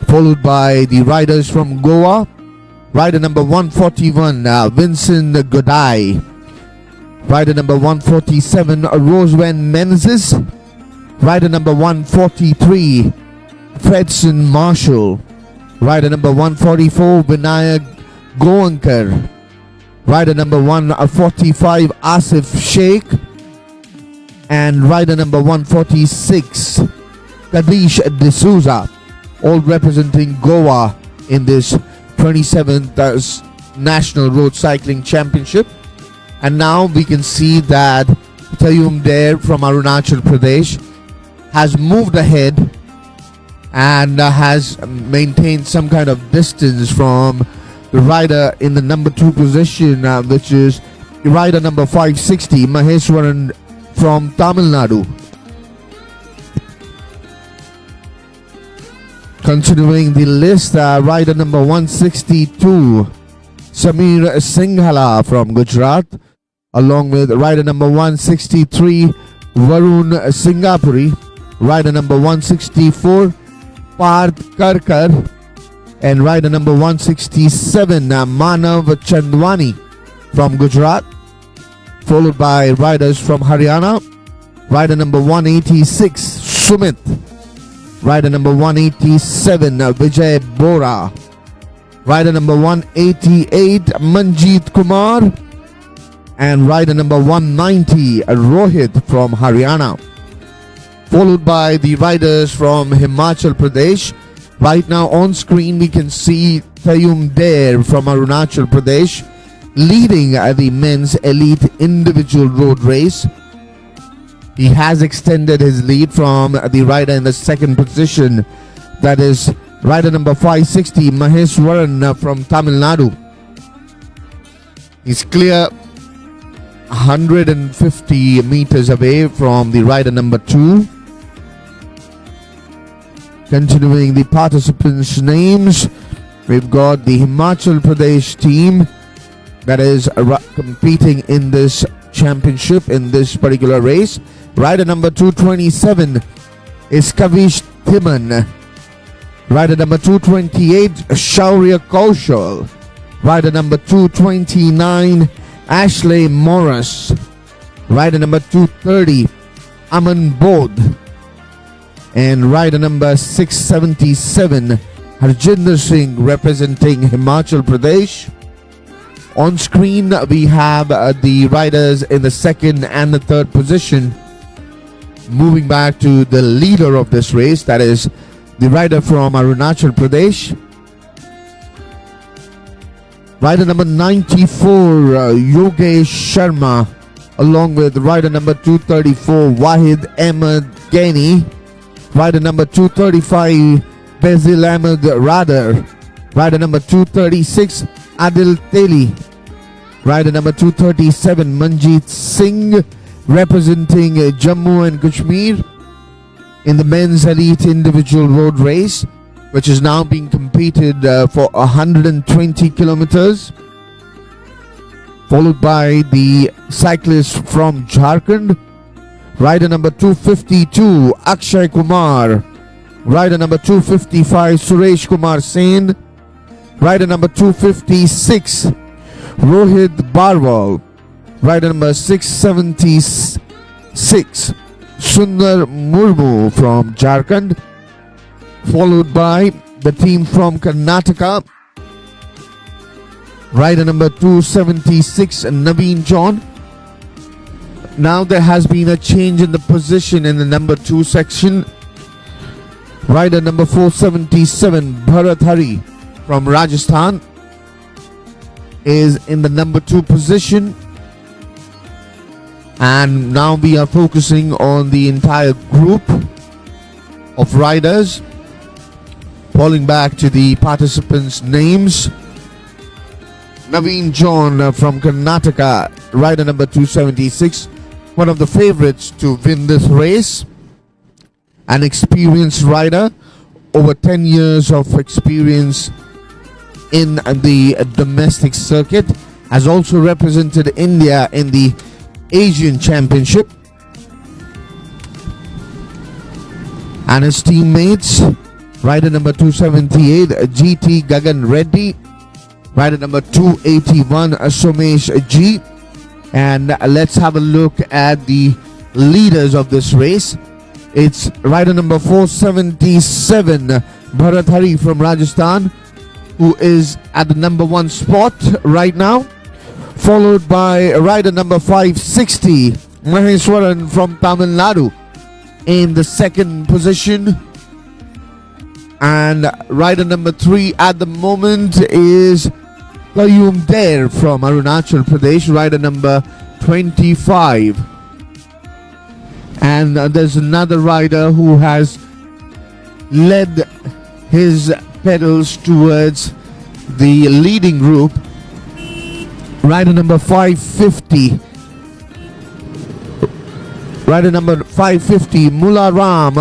Followed by the riders from Goa, rider number 141 Vincent Godai, rider number 147 Rosewen Menzies, rider number 143 Fredson Marshall, rider number 144 Vinayak Goankar, rider number 145 Asif Sheikh, and rider number 146 Kadish D'Souza, all representing Goa in this 27th National Road Cycling Championship. And now we can see that Tayyum Der from Arunachal Pradesh has moved ahead and has maintained some kind of distance from the rider in the number 2 position, which is rider number 560 Maheswaran from Tamil Nadu. Continuing the list, rider number 162 Samir Singhala from Gujarat, along with rider number 163 Varun Singapuri, rider number 164 Parth Karkar, and rider number 167 Manav Chandwani from Gujarat, followed by riders from Haryana, rider number 186 Sumit, rider number 187 Vijay Bora, rider number 188 Manjeet Kumar, and rider number 190 Rohit from Haryana, followed by the riders from Himachal Pradesh. Right now on screen we can see Tayyum Der from Arunachal Pradesh leading the men's elite individual road race. He has extended his lead from the rider in the second position, that is rider number 560 Maheswaran from Tamil Nadu. He's clear 150 meters away from the rider number 2. Continuing the participants' names, we've got the Himachal Pradesh team that is competing in this championship, in this particular race. Rider number 227 is Kavish Thiman. Rider number 228, Shaurya Kaushal. Rider number 229, Ashley Morris. Rider number 230, Aman Bodh. And rider number 677, Harjinder Singh, representing Himachal Pradesh. On screen we have the riders in the second and the third position. Moving back to the leader of this race, that is the rider from Arunachal Pradesh. Rider number 94, Yogesh Sharma, along with rider number 234, Wahid Ahmed Ghani. Rider number 235, Bezil Ahmed Radar. Rider number 236, Adil Teli. Rider number 237, Manjeet Singh, representing Jammu and Kashmir in the men's elite individual road race, which is now being competed for 120 kilometers. Followed by the cyclist from Jharkhand, rider number 252, Akshay Kumar. Rider number 255, Suresh Kumar Sen. Rider number 256, Rohit Barwal. Rider number 676, Sundar Murmu from Jharkhand. Followed by the team from Karnataka. Rider number 276, Naveen John. Now there has been a change in the position in the number 2 section. Rider number 477, Bharat Hari from Rajasthan, is in the number 2 position. And now we are focusing on the entire group of riders. Falling back to the participants' names. Naveen John from Karnataka, rider number 276, one of the favorites to win this race. An experienced rider, over 10 years of experience in the domestic circuit, has also represented India in the Asian Championship. And his teammates, rider number 278, GT Gagan Reddy. Rider number 281, Somesh G. And let's have a look at the leaders of this race. It's rider number 477, Bharat Hari from Rajasthan, who is at the number 1 spot right now. Followed by rider number 560, Maheshwaran from Tamil Nadu, in the second position. And rider number 3 at the moment is Qayyum Der from Arunachal Pradesh, rider number 25. And there's another rider who has led his pedals towards the leading group. Rider number 550. Rider number 550, Mullah Ram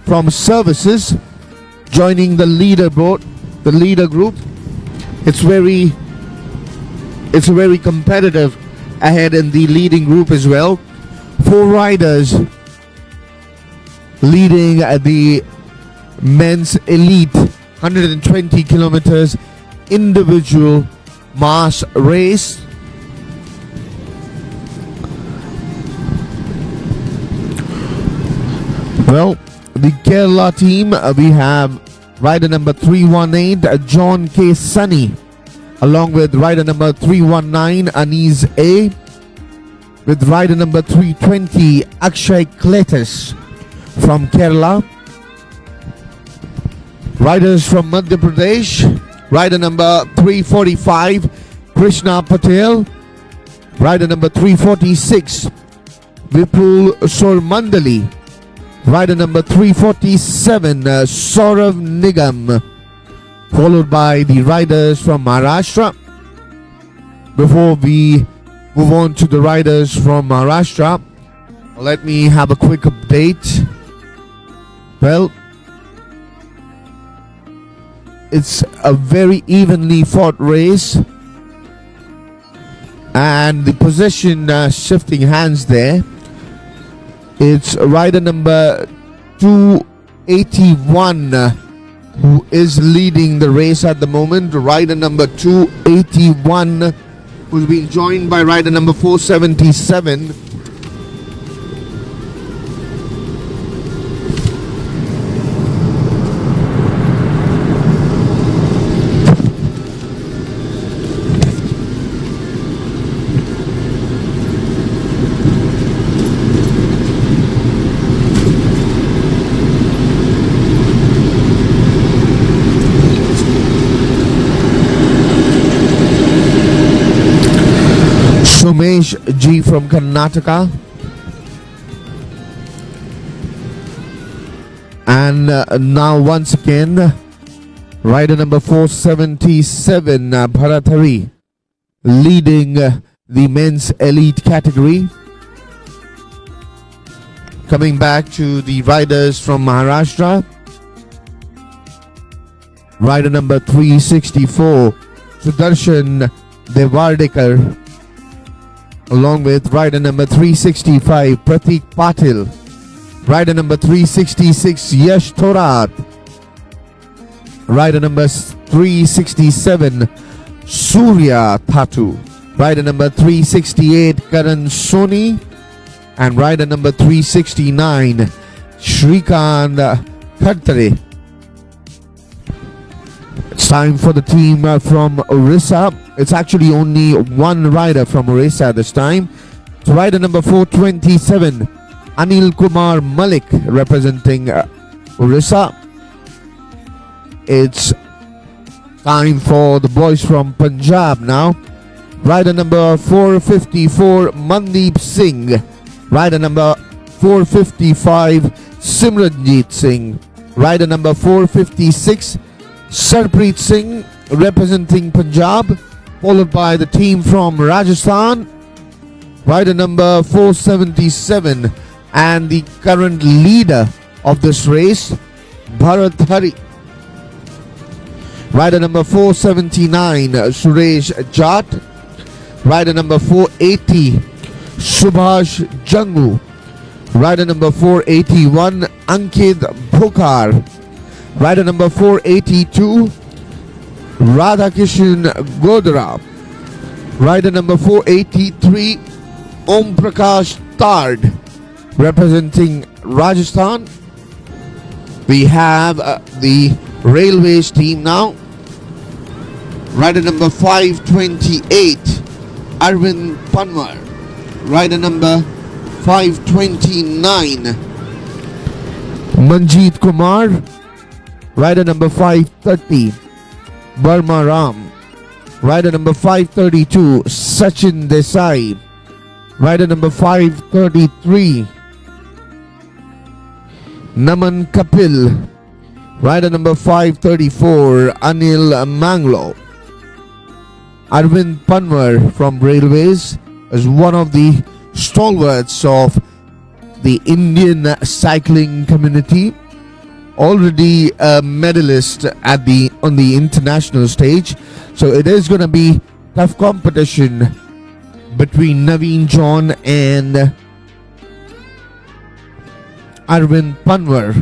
from Services, joining the leaderboard, the leader group. It's very competitive ahead in the leading group as well. 4 riders leading the men's elite 120 kilometers individual mass race. Well, the Kerala team, we have rider number 318, John K. Sunny, along with rider number 319, Anees A. With rider number 320, Akshay Kletas from Kerala. Riders from Madhya Pradesh, rider number 345, Krishna Patel. Rider number 346, Vipul Sormandali. Rider number 347, Saurav Nigam. Followed by the riders from Maharashtra. Before we move on to the riders from Maharashtra, let me have a quick update. Well, it's a very evenly fought race. And the possession shifting hands there. It's rider number 281 who is leading the race at the moment. Rider number 281 who's being joined by rider number 477. Sumesh G from Karnataka, and now once again rider number 477 Bharat leading the men's elite category. Coming back to the riders from Maharashtra, rider number 364 Sudarshan Devardekar, along with rider number 365 Pratik Patil, rider number 366 Yash Thorat, rider number 367 Surya Thatu, rider number 368 Karan Soni, and rider number 369 Shrikant Khattare. It's time for the team from Orissa. It's actually only one rider from Orissa this time. It's rider number 427 Anil Kumar Malik representing Orissa. It's time for the boys from Punjab now. Rider number 454 Mandeep Singh, rider number 455 Simranjeet Singh, rider number 456 Sarpreet Singh representing Punjab, followed by the team from Rajasthan, rider number 477 and the current leader of this race, Bharat Hari. Rider number 479 Suresh Jat, rider number 480 Subhash Jangu, rider number 481 Ankit Bhokar, rider number 482 Radhakishan Godra, rider number 483 Om Prakash Tard representing Rajasthan. We have the Railways team now. Rider number 528 Arvind Panwar, rider number 529 Manjeet Kumar, rider number 530 Burma Ram, rider number 532 Sachin Desai, rider number 533 Naman Kapil, rider number 534 Anil Manglo. Arvind Panwar from Railways is one of the stalwarts of the Indian cycling community, already a medalist at on the international stage. So it is going to be tough competition between Naveen John and Arvind Panwar.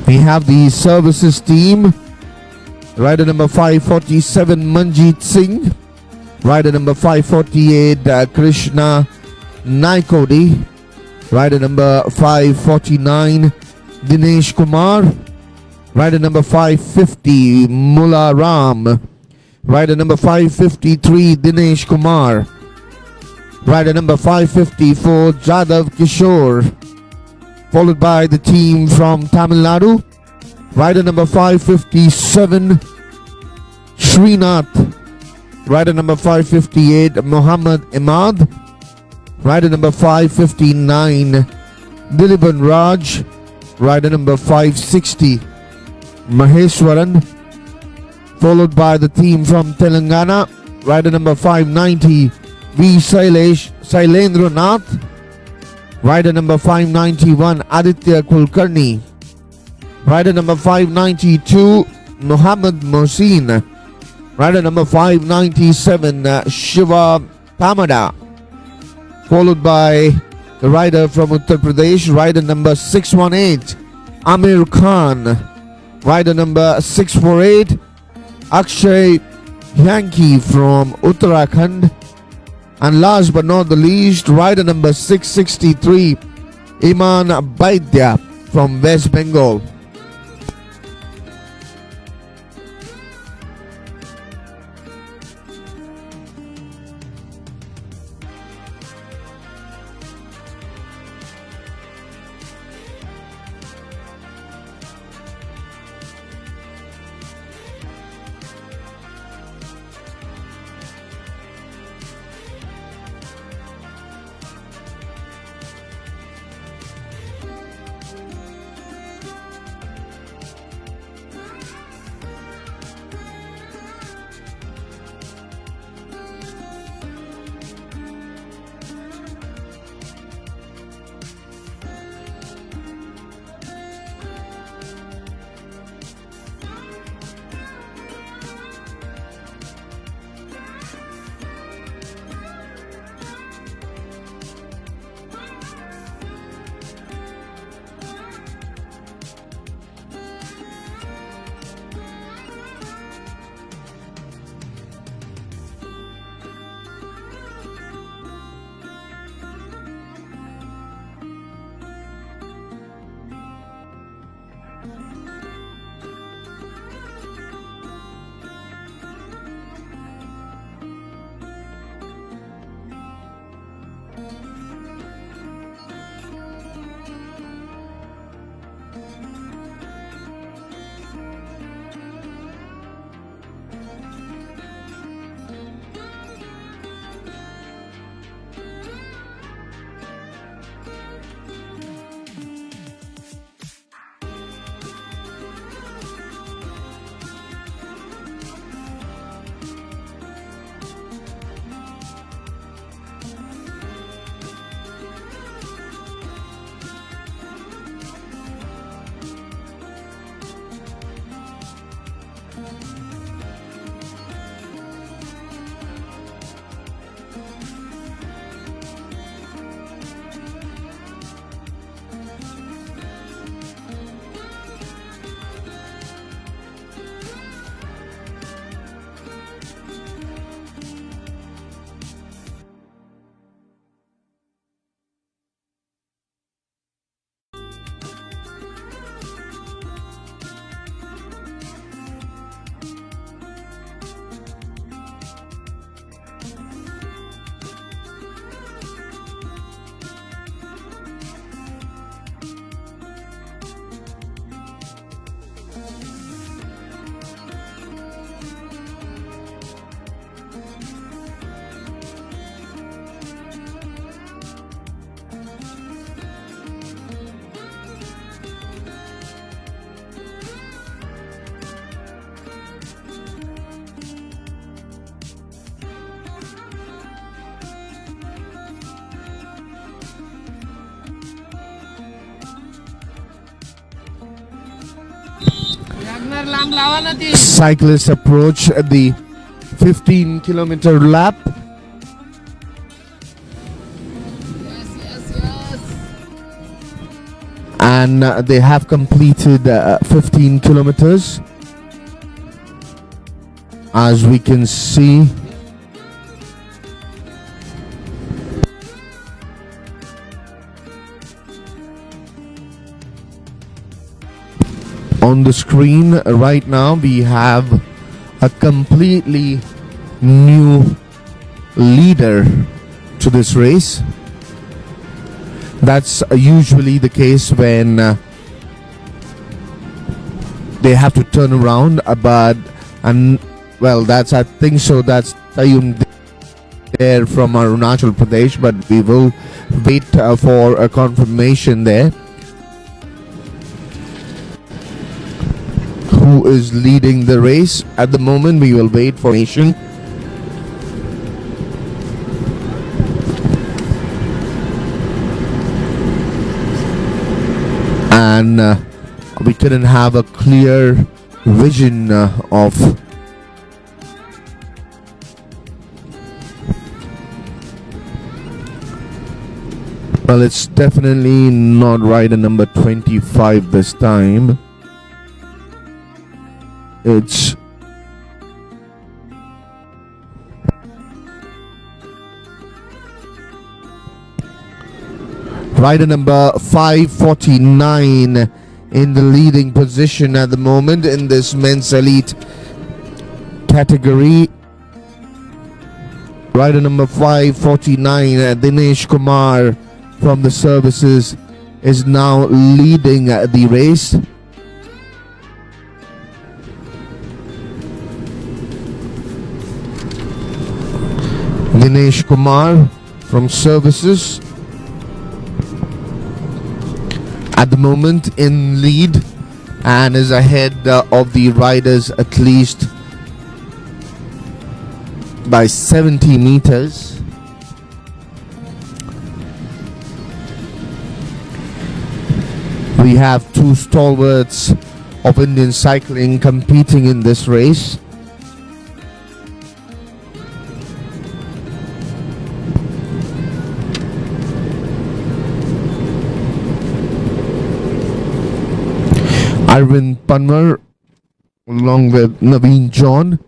We have the services team. Rider number 547 Manjeet Singh, rider number 548 Krishna Naikodi, rider number 549 Dinesh Kumar, rider number 550 Mullah Ram, rider number 553 Dinesh Kumar, rider number 554 Jadav Kishore, followed by the team from Tamil Nadu. Rider number 557 Srinath, rider number 558 Muhammad Imad, rider number 559 Diliban Raj, rider number 560 Maheshwaran, followed by the team from Telangana, rider number 590 V. Sailendra Nath, rider number 591 Aditya Kulkarni, rider number 592 Muhammad Mohsin, rider number 597 Shiva Tamada, followed by the rider from Uttar Pradesh, rider number 618 Amir Khan, rider number 648 Akshay Yankee from Uttarakhand, and last but not the least, rider number 663 Iman Baidya from West Bengal. Cyclists approach the 15-kilometer lap. And they have completed 15 kilometers. As we can see, on the screen right now, we have a completely new leader to this race. That's usually the case when they have to turn around, that's, I think so, that's Tayum there from Arunachal Pradesh, but we will wait for a confirmation there. who is leading the race. At the moment, we will wait for information. And we couldn't have a clear vision of well, it's definitely not rider number 25 this time. It's rider number 549 in the leading position at the moment in this men's elite category. Rider number 549, Dinesh Kumar from the services, is now leading the race. Dinesh Kumar from services at the moment in lead and is ahead of the riders at least by 70 meters. We have two stalwarts of Indian cycling competing in this race. Arvind Panwar along with Naveen John.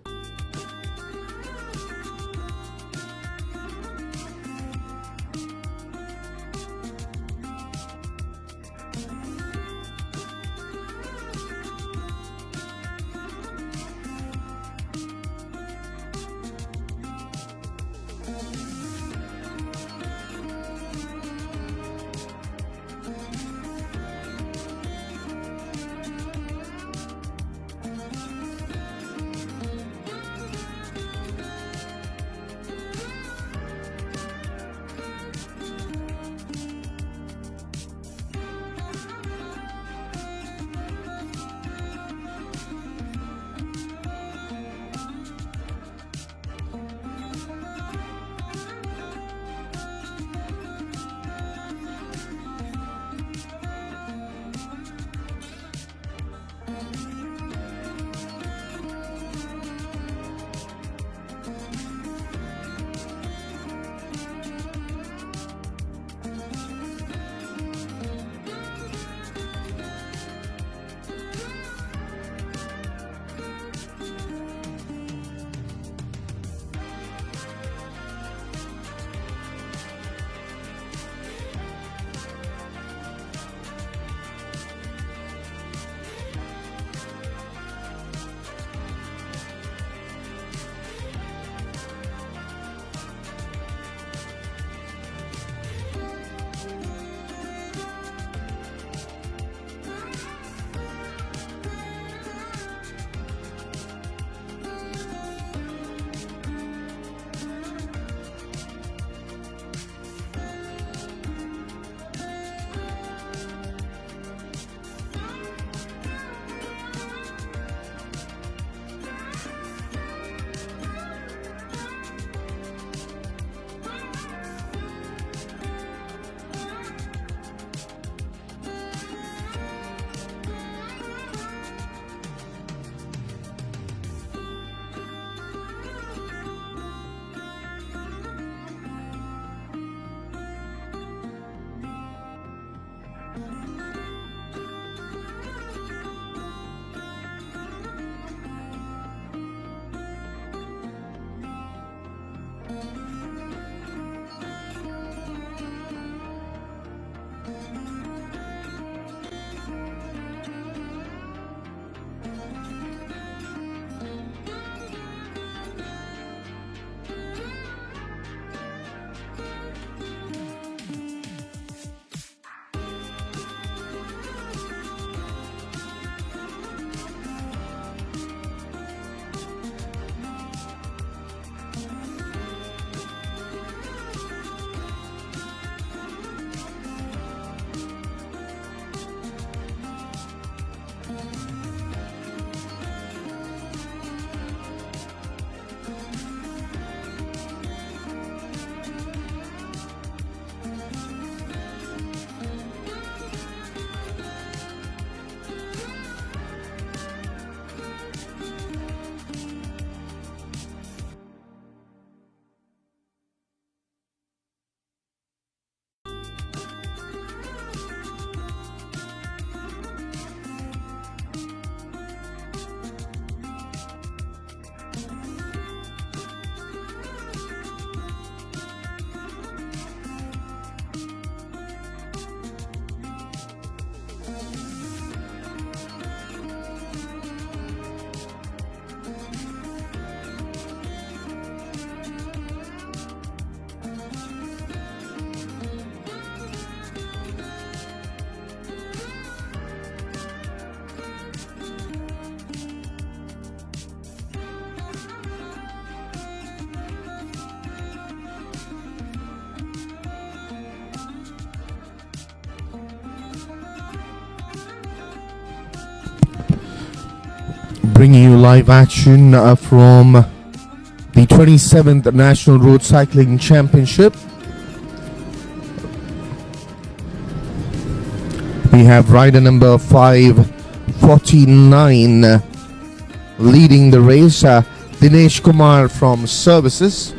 bringing you live action from the 27th National Road Cycling Championship. We have rider number 549 leading the race, Dinesh Kumar from Services.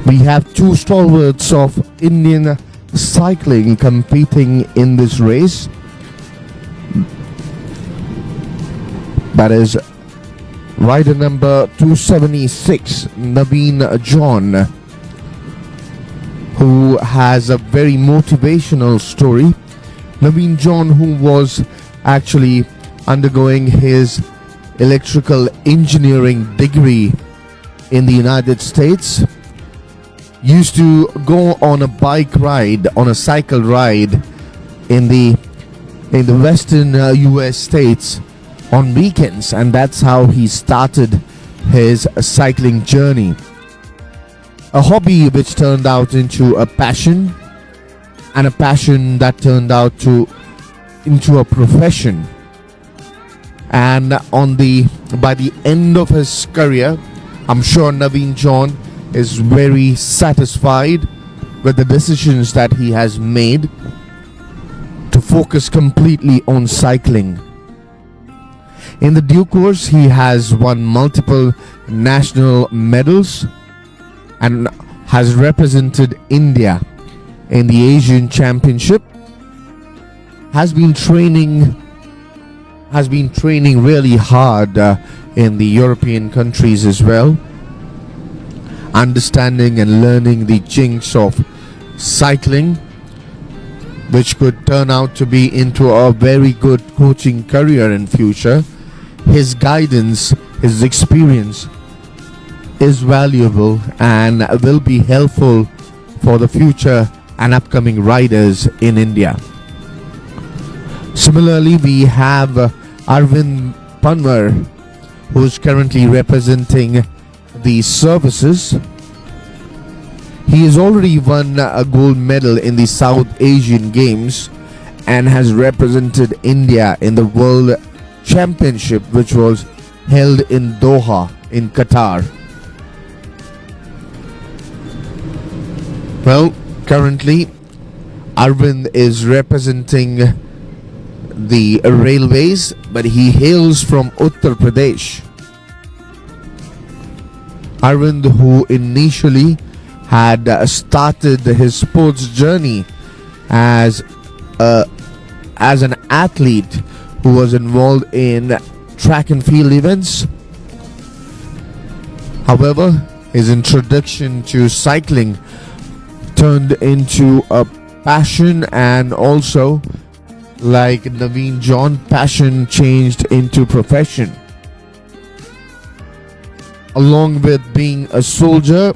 We have two stalwarts of Indian cycling competing in this race. That is rider number 276, Naveen John, who has a very motivational story. Naveen John, who was actually undergoing his electrical engineering degree in the United States, used to go on a bike ride, on a cycle ride in the western US states on weekends, and that's how he started his cycling journey. A hobby which turned out into a passion, and a passion that turned out into a profession. And by the end of his career, I'm sure Naveen John is very satisfied with the decisions that he has made to focus completely on cycling. In the due course, he has won multiple national medals and has represented India in the Asian Championship. Has been training really hard in the European countries as well, understanding and learning the chinks of cycling, which could turn out to be into a very good coaching career in future. His guidance, his experience is valuable and will be helpful for the future and upcoming riders in India. Similarly, we have Arvind Panwar, who is currently representing the Services. He has already won a gold medal in the South Asian Games and has represented India in the World Championship, which was held in Doha in Qatar. Well, currently Arvind is representing the railways, but he hails from Uttar Pradesh. Arvind, who initially had started his sports journey as an athlete who was involved in track and field events. However, his introduction to cycling turned into a passion, and also, like Naveen John, passion changed into profession. Along with being a soldier,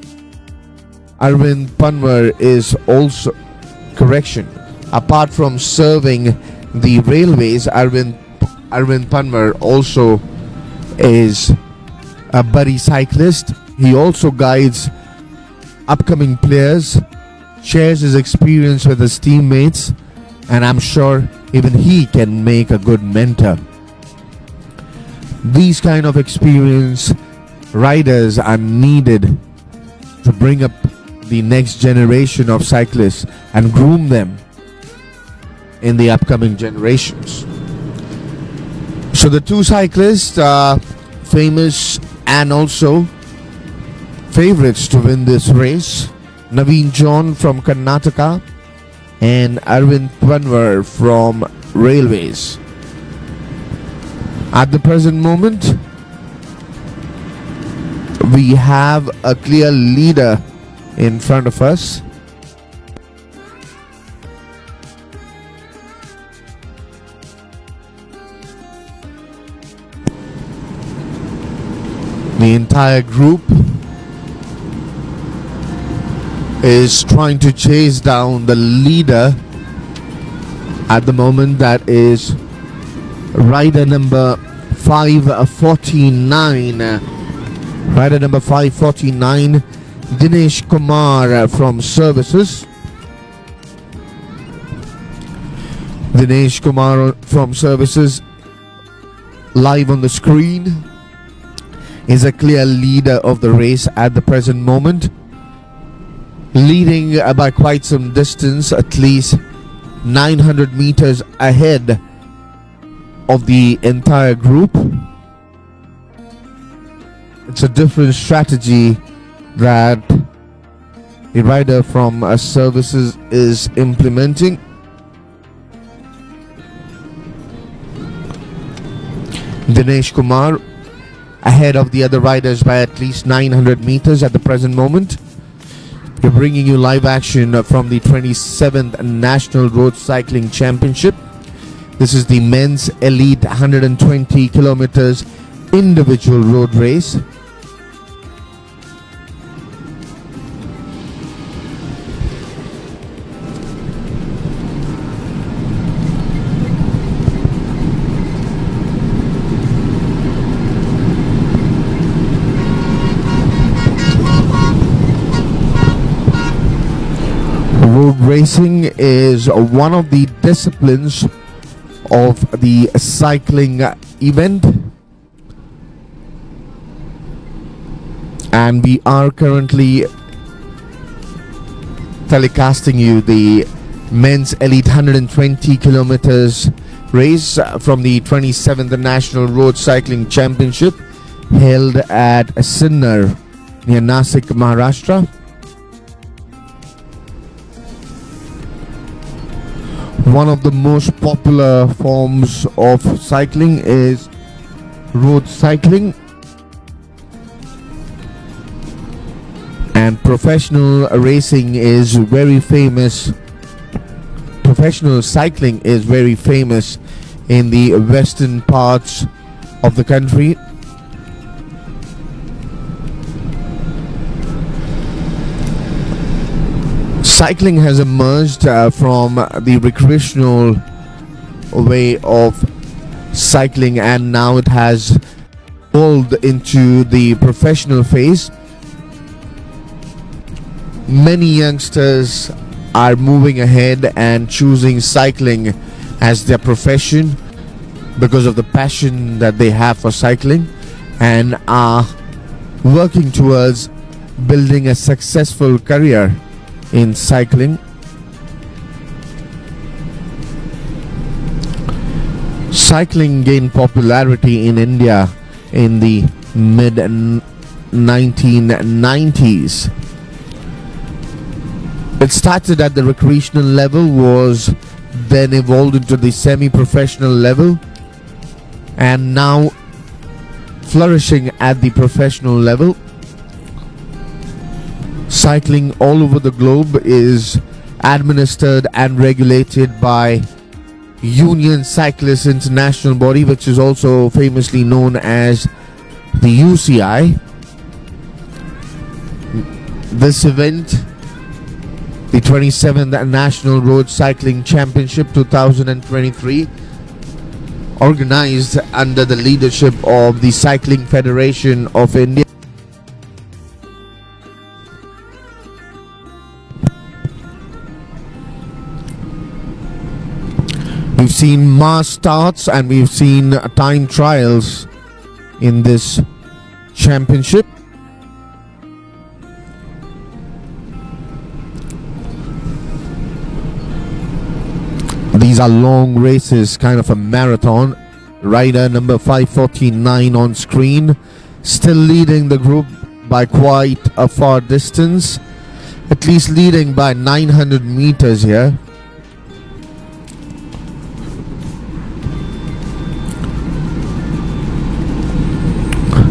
Arvind Panwar is also, apart from serving the railways, Arvind Panwar also is a buddy cyclist. He also guides upcoming players, shares his experience with his teammates, and I'm sure even he can make a good mentor. These kind of experienced riders are needed to bring up the next generation of cyclists and groom them in the upcoming generations. So the two cyclists are famous and also favorites to win this race. Naveen John from Karnataka and Arvind Panwar from Railways. At the present moment, we have a clear leader in front of us. The entire group is trying to chase down the leader at the moment. That is rider number 549. Rider number 549, Dinesh Kumar from Services. Dinesh Kumar from Services live on the screen, is a clear leader of the race at the present moment, leading by quite some distance, at least 900 meters ahead of the entire group. It's a different strategy that the rider from services is implementing. Dinesh Kumar ahead of the other riders by at least 900 meters at the present moment. We're bringing you live action from the 27th National Road Cycling Championship. This is the men's elite 120 kilometers individual road race. Road racing is one of the disciplines of the cycling event, and we are currently telecasting you the men's elite 120 kilometers race from the 27th National Road Cycling Championship held at Sinnar near Nasik, Maharashtra. One of the most popular forms of cycling is road cycling, and professional racing is very famous. Professional cycling is very famous in the western parts of the country. Cycling has emerged from the recreational way of cycling, and now it has evolved into the professional phase. Many youngsters are moving ahead and choosing cycling as their profession because of the passion that they have for cycling, and are working towards building a successful career in cycling. Cycling gained popularity in India in the mid 1990s. It started at the recreational level, was then evolved into the semi-professional level, and now flourishing at the professional level. Cycling all over the globe is administered and regulated by Union Cyclists International Body, which is also famously known as the UCI. This event, the 27th National Road Cycling Championship 2023, organized under the leadership of the Cycling Federation of India. We've seen mass starts and we've seen time trials in this championship. These are long races, kind of a marathon. Rider number 549 on screen, still leading the group by quite a far distance, at least leading by 900 meters here.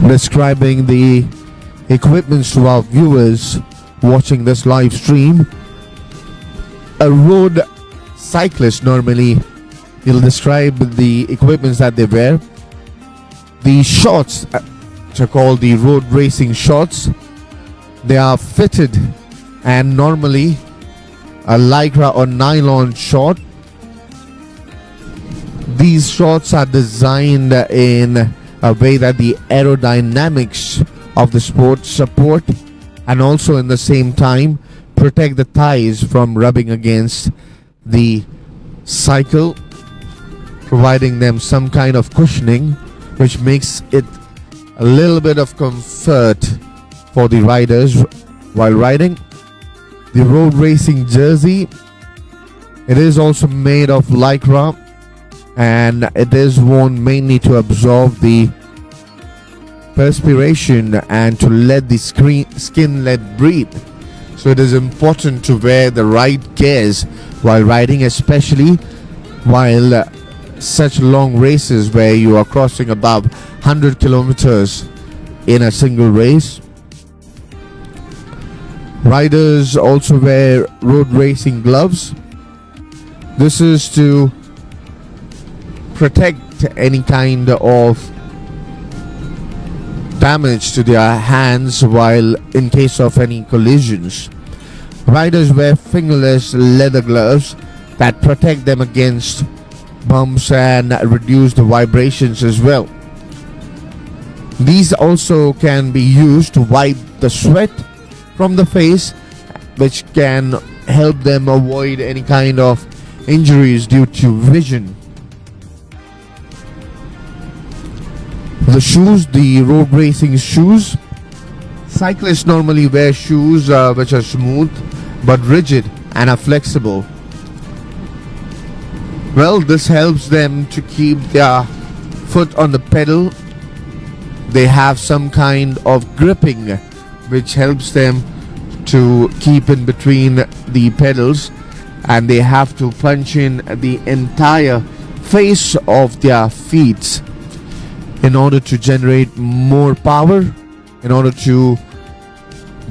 Describing the equipments to our viewers watching this live stream. A road cyclist normally will describe the equipments that they wear. The shorts, which are called the road racing shorts, they are fitted and normally a lycra or nylon short. These shorts are designed in a way that the aerodynamics of the sport support, and also in the same time protect the thighs from rubbing against the cycle, providing them some kind of cushioning which makes it a little bit of comfort for the riders while riding. The road racing jersey, it is also made of lycra, and it is worn mainly to absorb the perspiration and to let the skin let breathe. So it is important to wear the right gears while riding, especially while such long races where you are crossing above 100 kilometers in a single race. Riders also wear road racing gloves. This is to protect any kind of damage to their hands while in case of any collisions. Riders wear fingerless leather gloves that protect them against bumps and reduce the vibrations as well. These also can be used to wipe the sweat from the face, which can help them avoid any kind of injuries due to vision. The shoes, the road racing shoes. Cyclists normally wear shoes which are smooth but rigid and are flexible. Well, this helps them to keep their foot on the pedal. They have some kind of gripping which helps them to keep in between the pedals, and they have to punch in the entire face of their feet in order to generate more power, in order to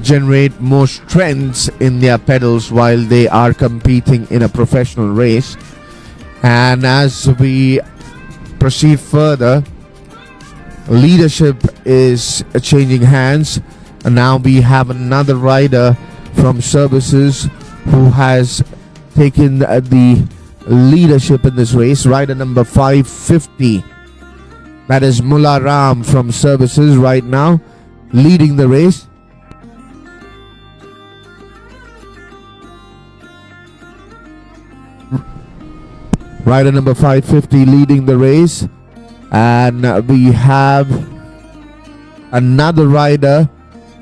generate more strength in their pedals while they are competing in a professional race. And as we proceed further, leadership is changing hands, and now we have another rider from services who has taken the leadership in this race. Rider number 550, that is Mullah Ram from services, right now leading the race. Rider number 550 leading the race, and we have another rider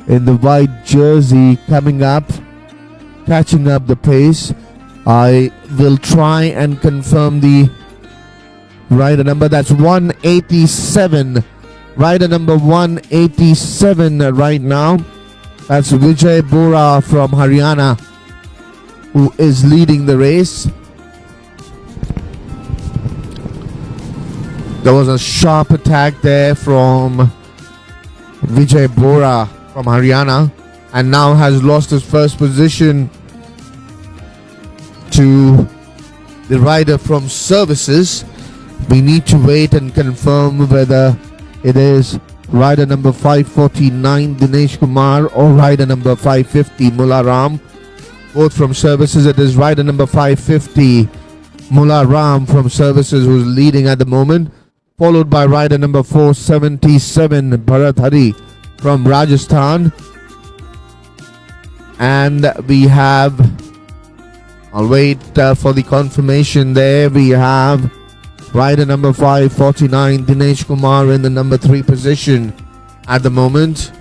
in the white jersey coming up, catching up the pace. I will try and confirm the rider number. That's 187. Rider number 187 right now. That's Vijay Bora from Haryana, who is leading the race. There was a sharp attack there from Vijay Bora from Haryana, and now has lost his first position to the rider from services. We need to wait and confirm whether it is rider number 549 Dinesh Kumar or rider number 550 Mullah Ram, both from services. It is rider number 550 Mullah Ram from services who's leading at the moment, followed by rider number 477 Bharat Hari from Rajasthan. And we have, I'll wait for the confirmation there, we have rider number 549 Dinesh Kumar in the number 3 position at the moment.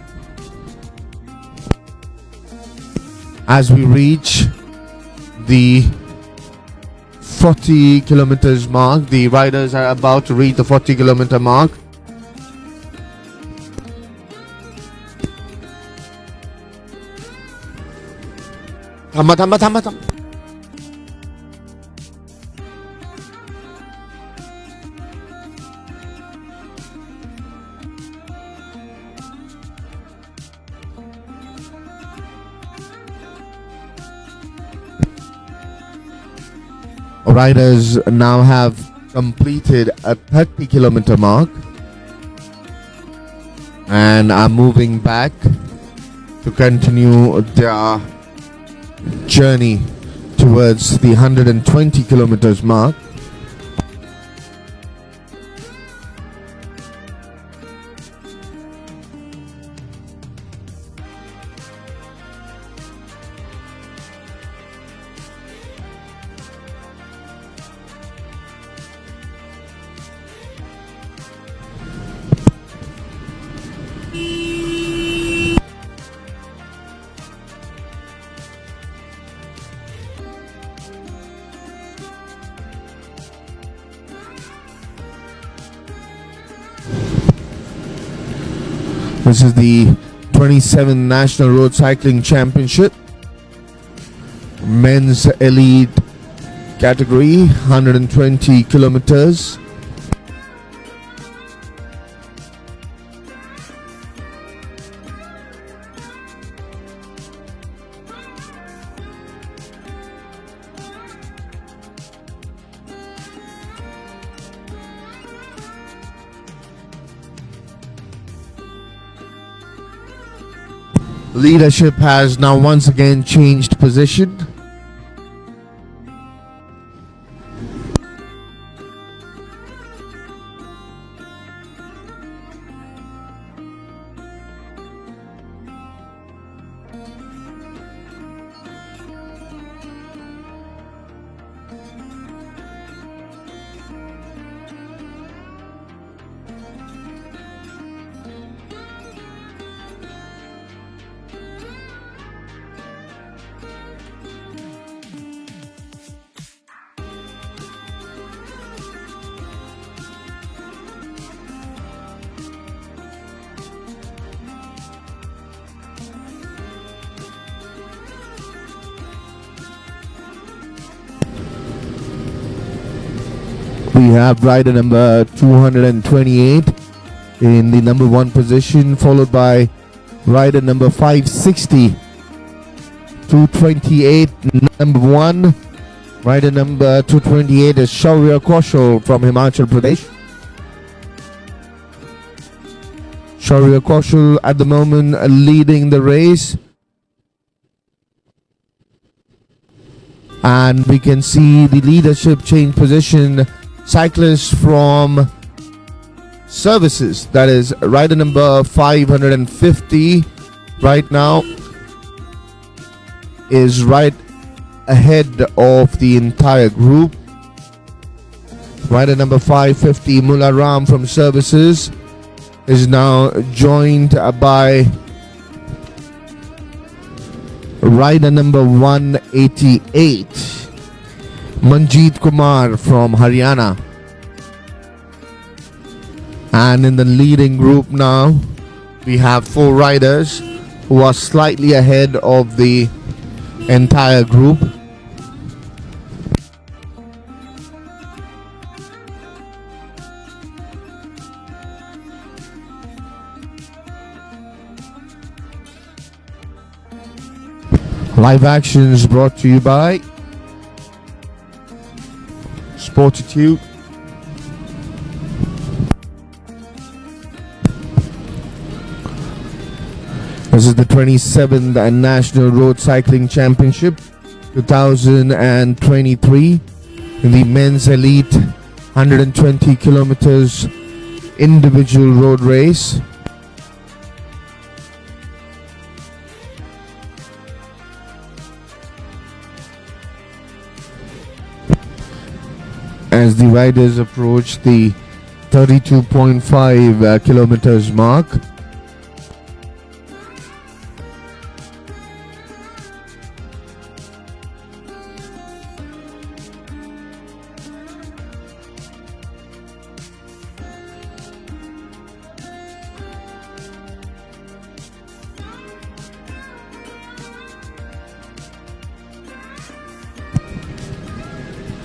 As we reach the 40 kilometers mark, the riders are about to reach the 40 kilometer mark. Thamba. Riders now have completed a 30 kilometer mark and are moving back to continue their journey towards the 120 kilometers mark. This is the 27th National Road Cycling Championship, men's elite category, 120 kilometers. Leadership has now once again changed position. We have rider number 228 in the number 1 position, followed by rider number 560. 228 number 1. Rider number 228 is Shaurya Kaushal from Himachal Pradesh. Shaurya Kaushal at the moment leading the race. And we can see the leadership change position. Cyclist from services, that is rider number 550 right now, is right ahead of the entire group. Rider number 550 Mullah Ram from services is now joined by rider number 188 Manjeet Kumar from Haryana. And in the leading group now, we have 4 riders who are slightly ahead of the entire group. Live actions brought to you by Sportitude. This is the 27th National Road Cycling Championship 2023 in the men's elite 120 kilometers individual road race. As the riders approach the 32.5 kilometers mark,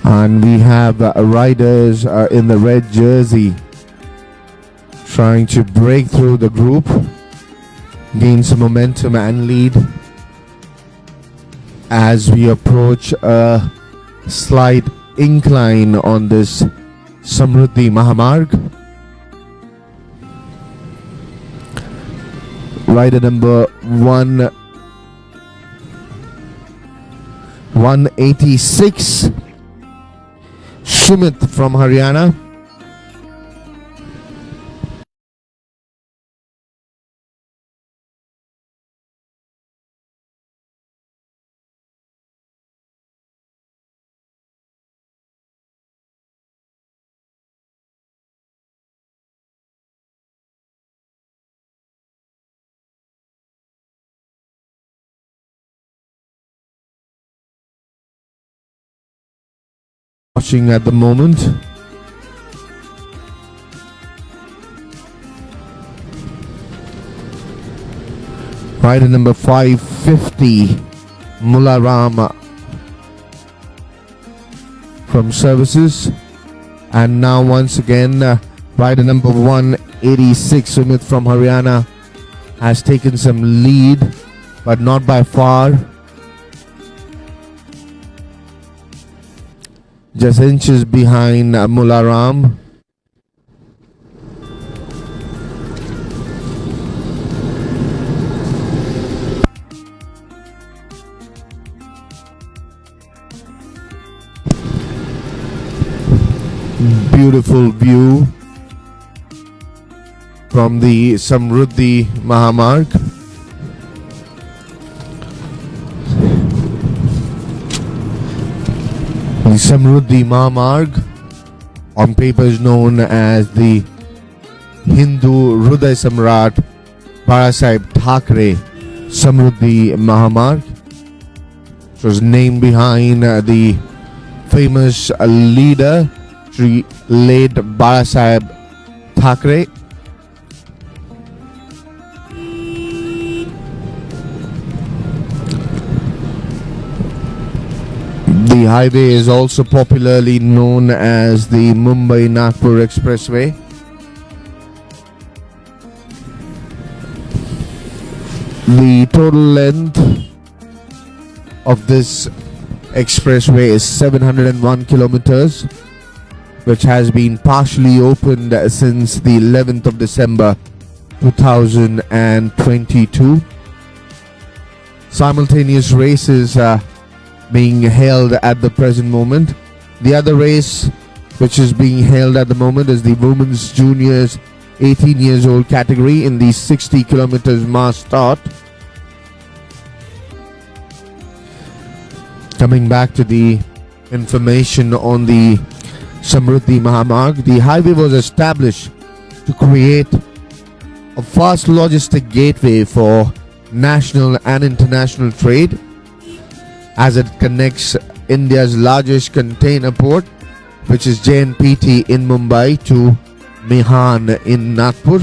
and we have riders in the red jersey trying to break through the group, gain some momentum and lead as we approach a slight incline on this Samruddhi Mahamarg. Rider number 186 Sumit from Haryana. Watching at the moment. Rider number 550, Mularam from services. And now once again, rider number 186, Sumit from Haryana, has taken some lead, but not by far. Just inches behind Mularam. Beautiful view from the Samruddhi Mahamarg. The Samruddhi Mahamarg, on paper is known as the Hindu Hriday Samrat Barasaheb Thackeray Samruddhi Mahamarg. It was named behind the famous leader, Shri late Barasaheb Thackeray. The highway is also popularly known as the Mumbai-Nagpur Expressway. The total length of this expressway is 701 kilometers, which has been partially opened since the 11th of December 2022. Simultaneous races being held at the present moment. The other race which is being held at the moment is the Women's Juniors 18 years old category in the 60 kilometers mass start. Coming back to the information on the Samruddhi Mahamarg, the highway was established to create a fast logistic gateway for national and international trade, as it connects India's largest container port, which is JNPT in Mumbai, to Mihan in Nagpur.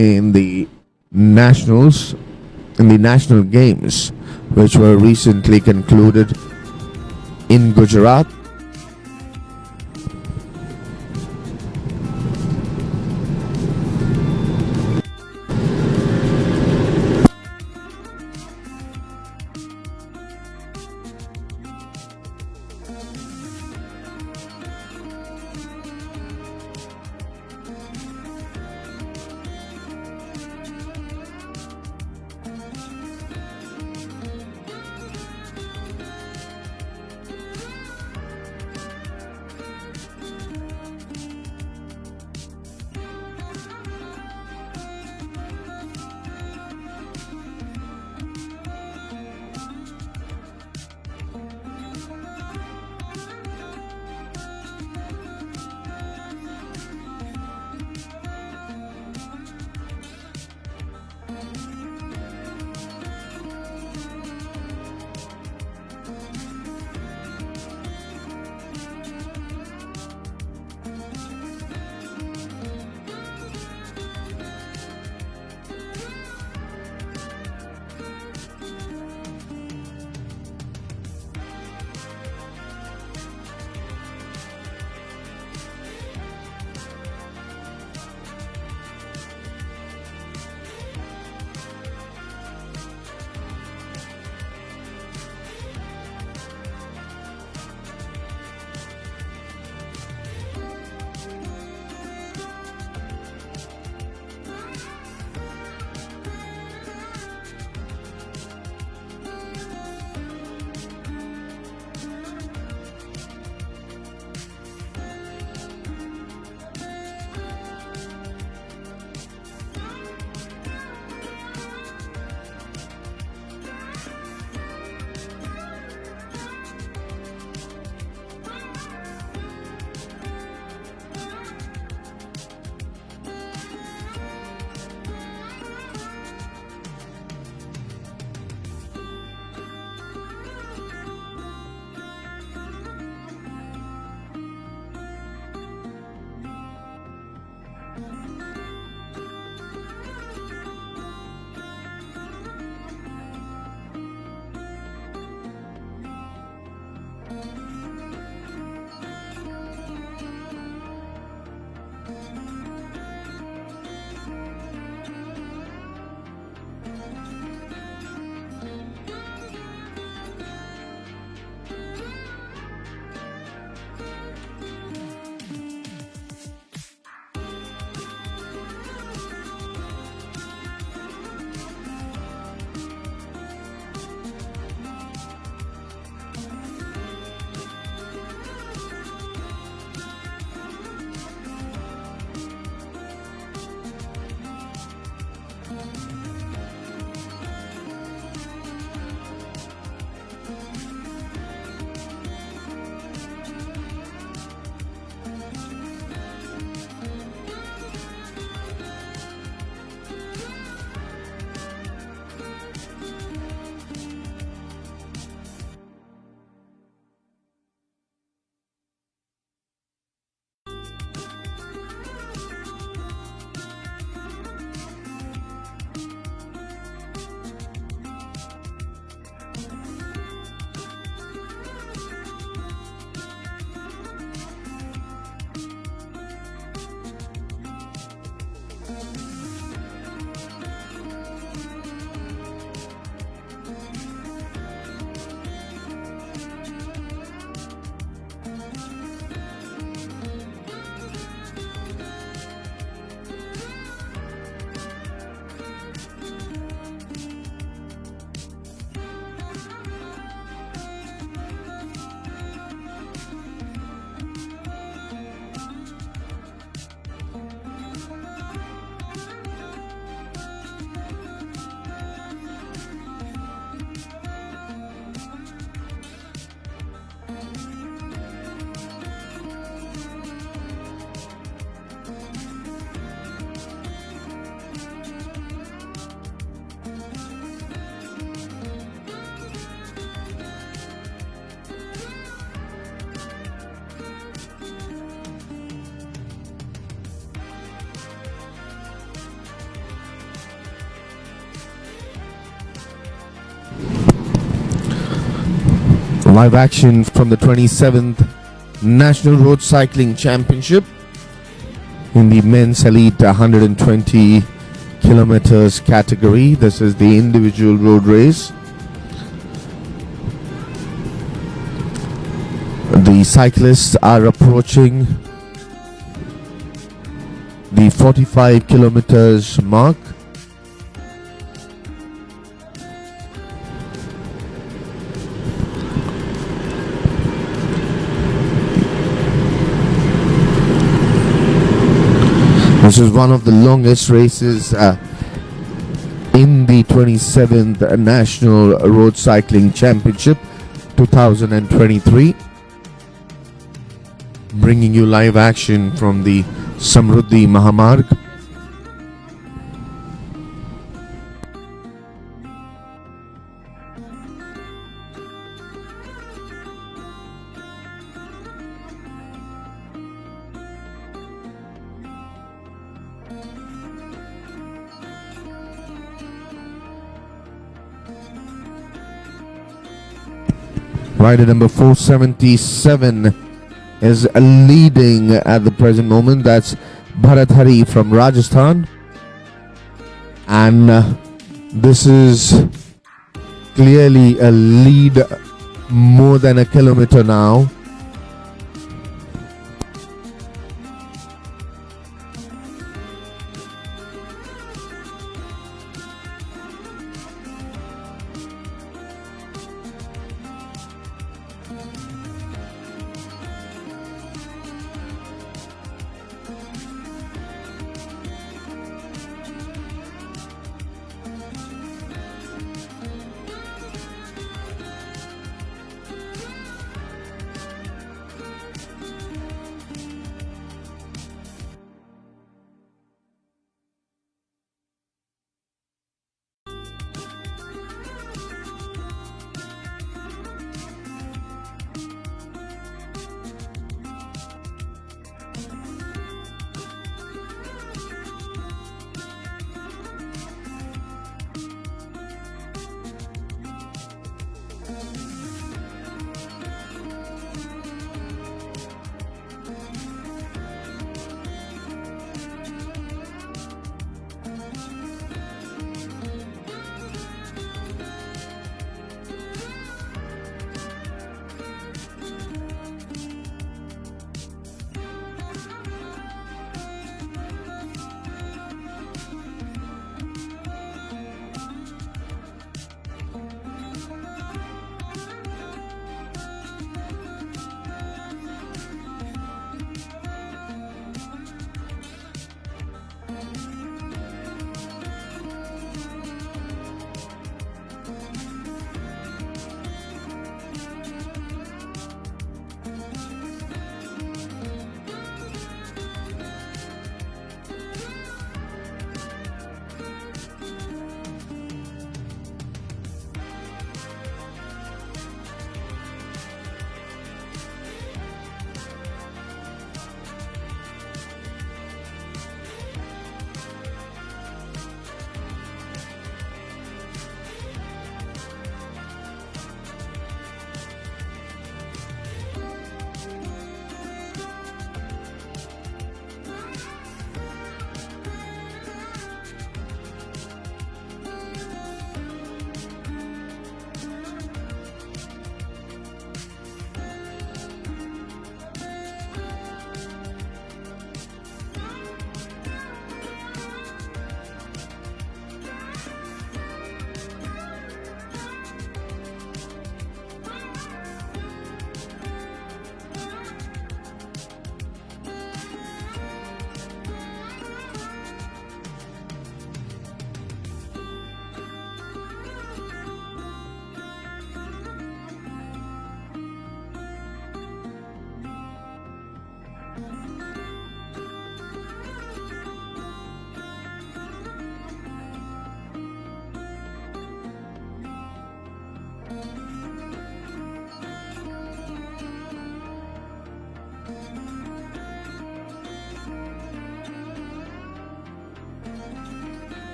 in the nationals, in the national games, which were recently concluded in Gujarat. Live action from the 27th National Road Cycling Championship in the men's elite 120 kilometers category. This is the individual road race. The cyclists are approaching the 45 kilometers mark. This is one of the longest races in the 27th National Road Cycling Championship 2023. Bringing you live action from the Samruddhi Mahamarg. Rider number 477 is leading at the present moment. That's Bharat Hari from Rajasthan. And this is clearly a lead more than a kilometer now.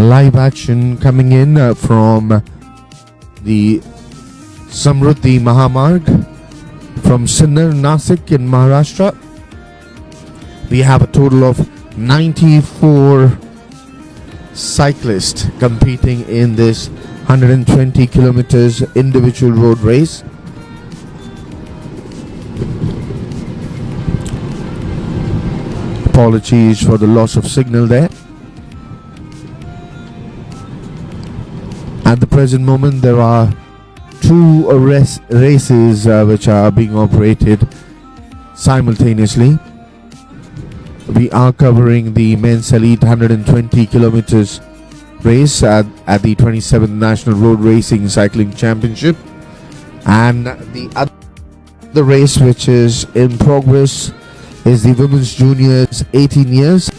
live action coming in from the Samruddhi Mahamarg from Sinnar, Nasik in Maharashtra. We have a total of 94 cyclists competing in this 120 kilometers individual road race. Apologies for the loss of signal there. At the present moment, there are two races which are being operated simultaneously. We are covering the men's elite 120 kilometers race at the 27th National Road Racing Cycling Championship, and the other race which is in progress is the women's juniors 18 years.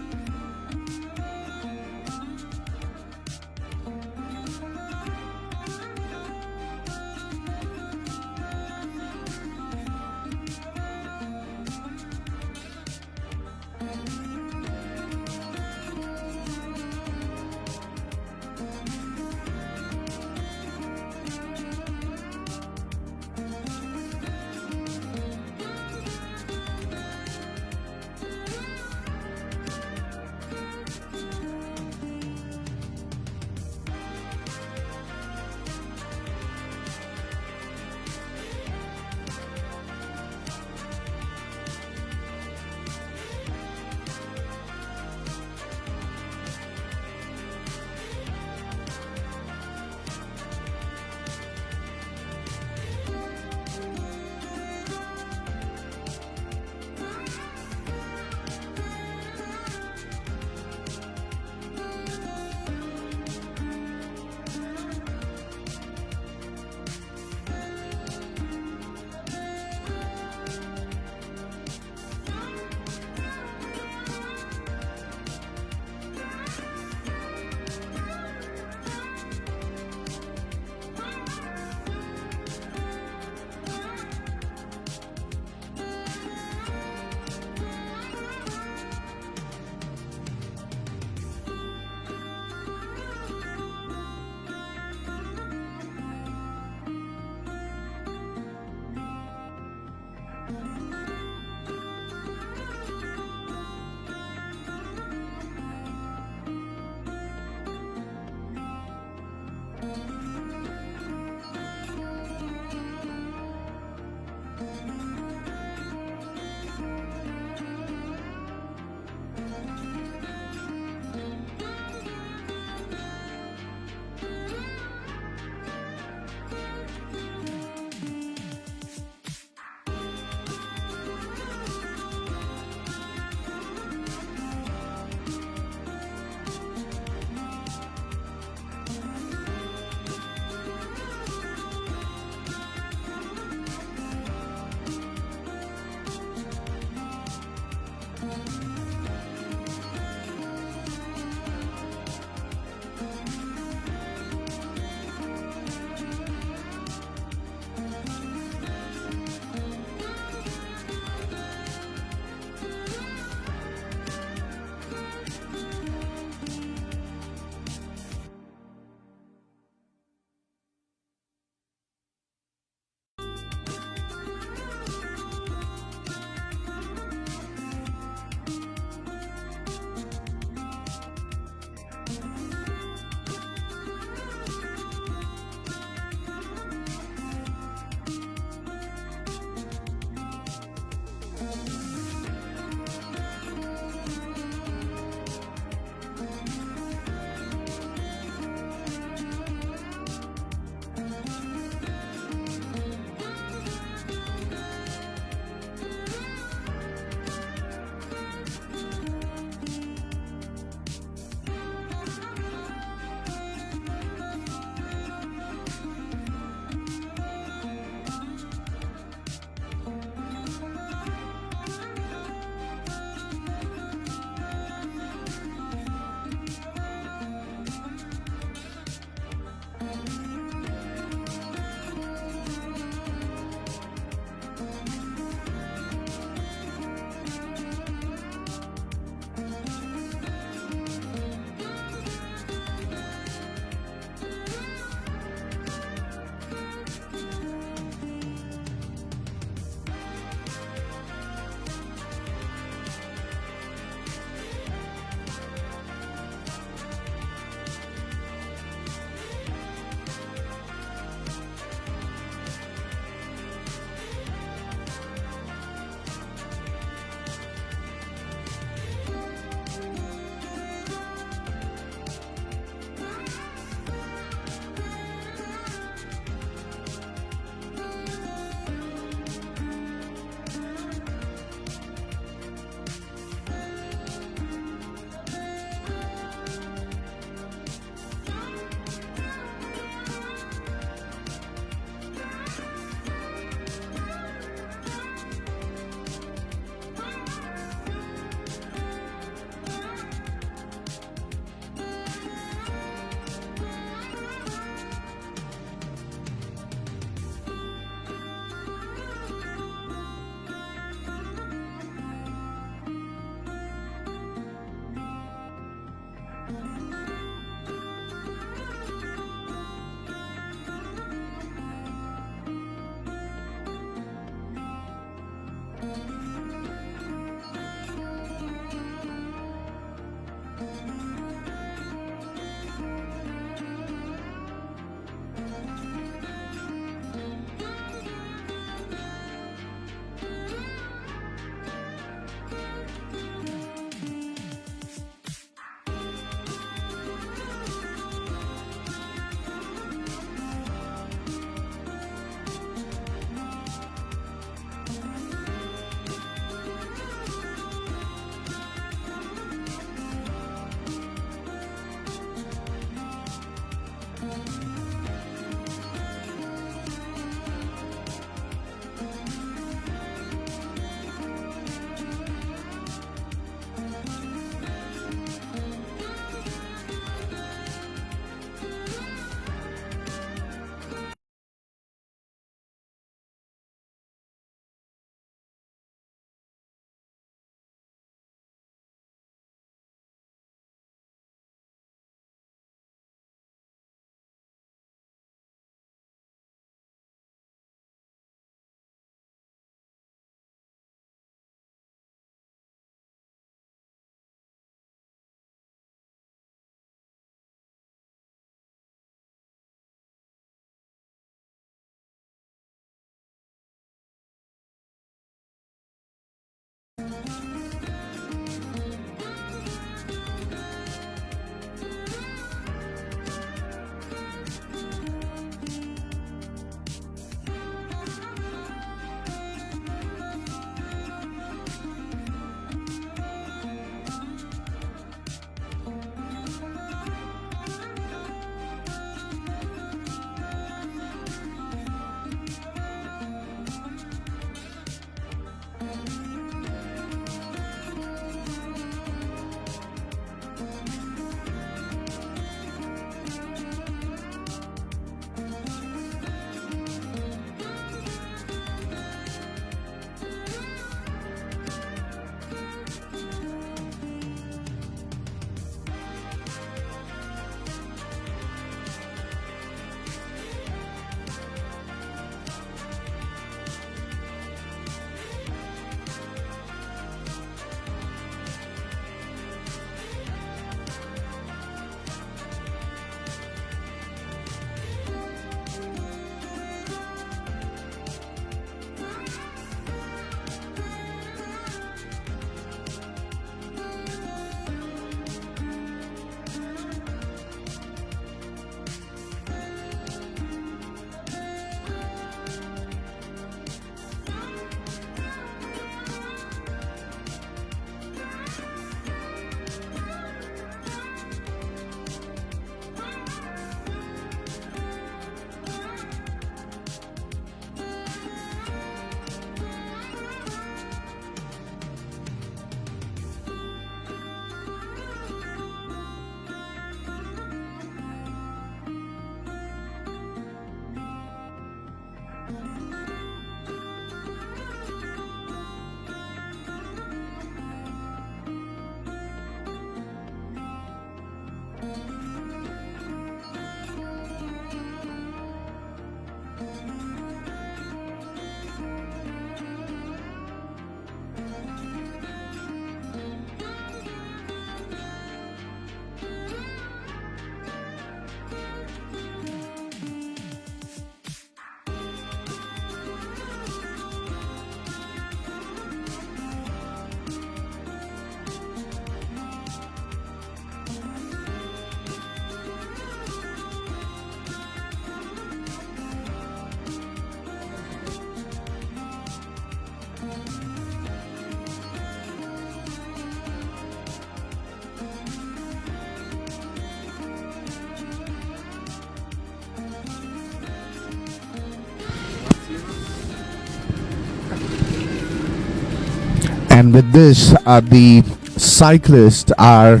And with this, the cyclists are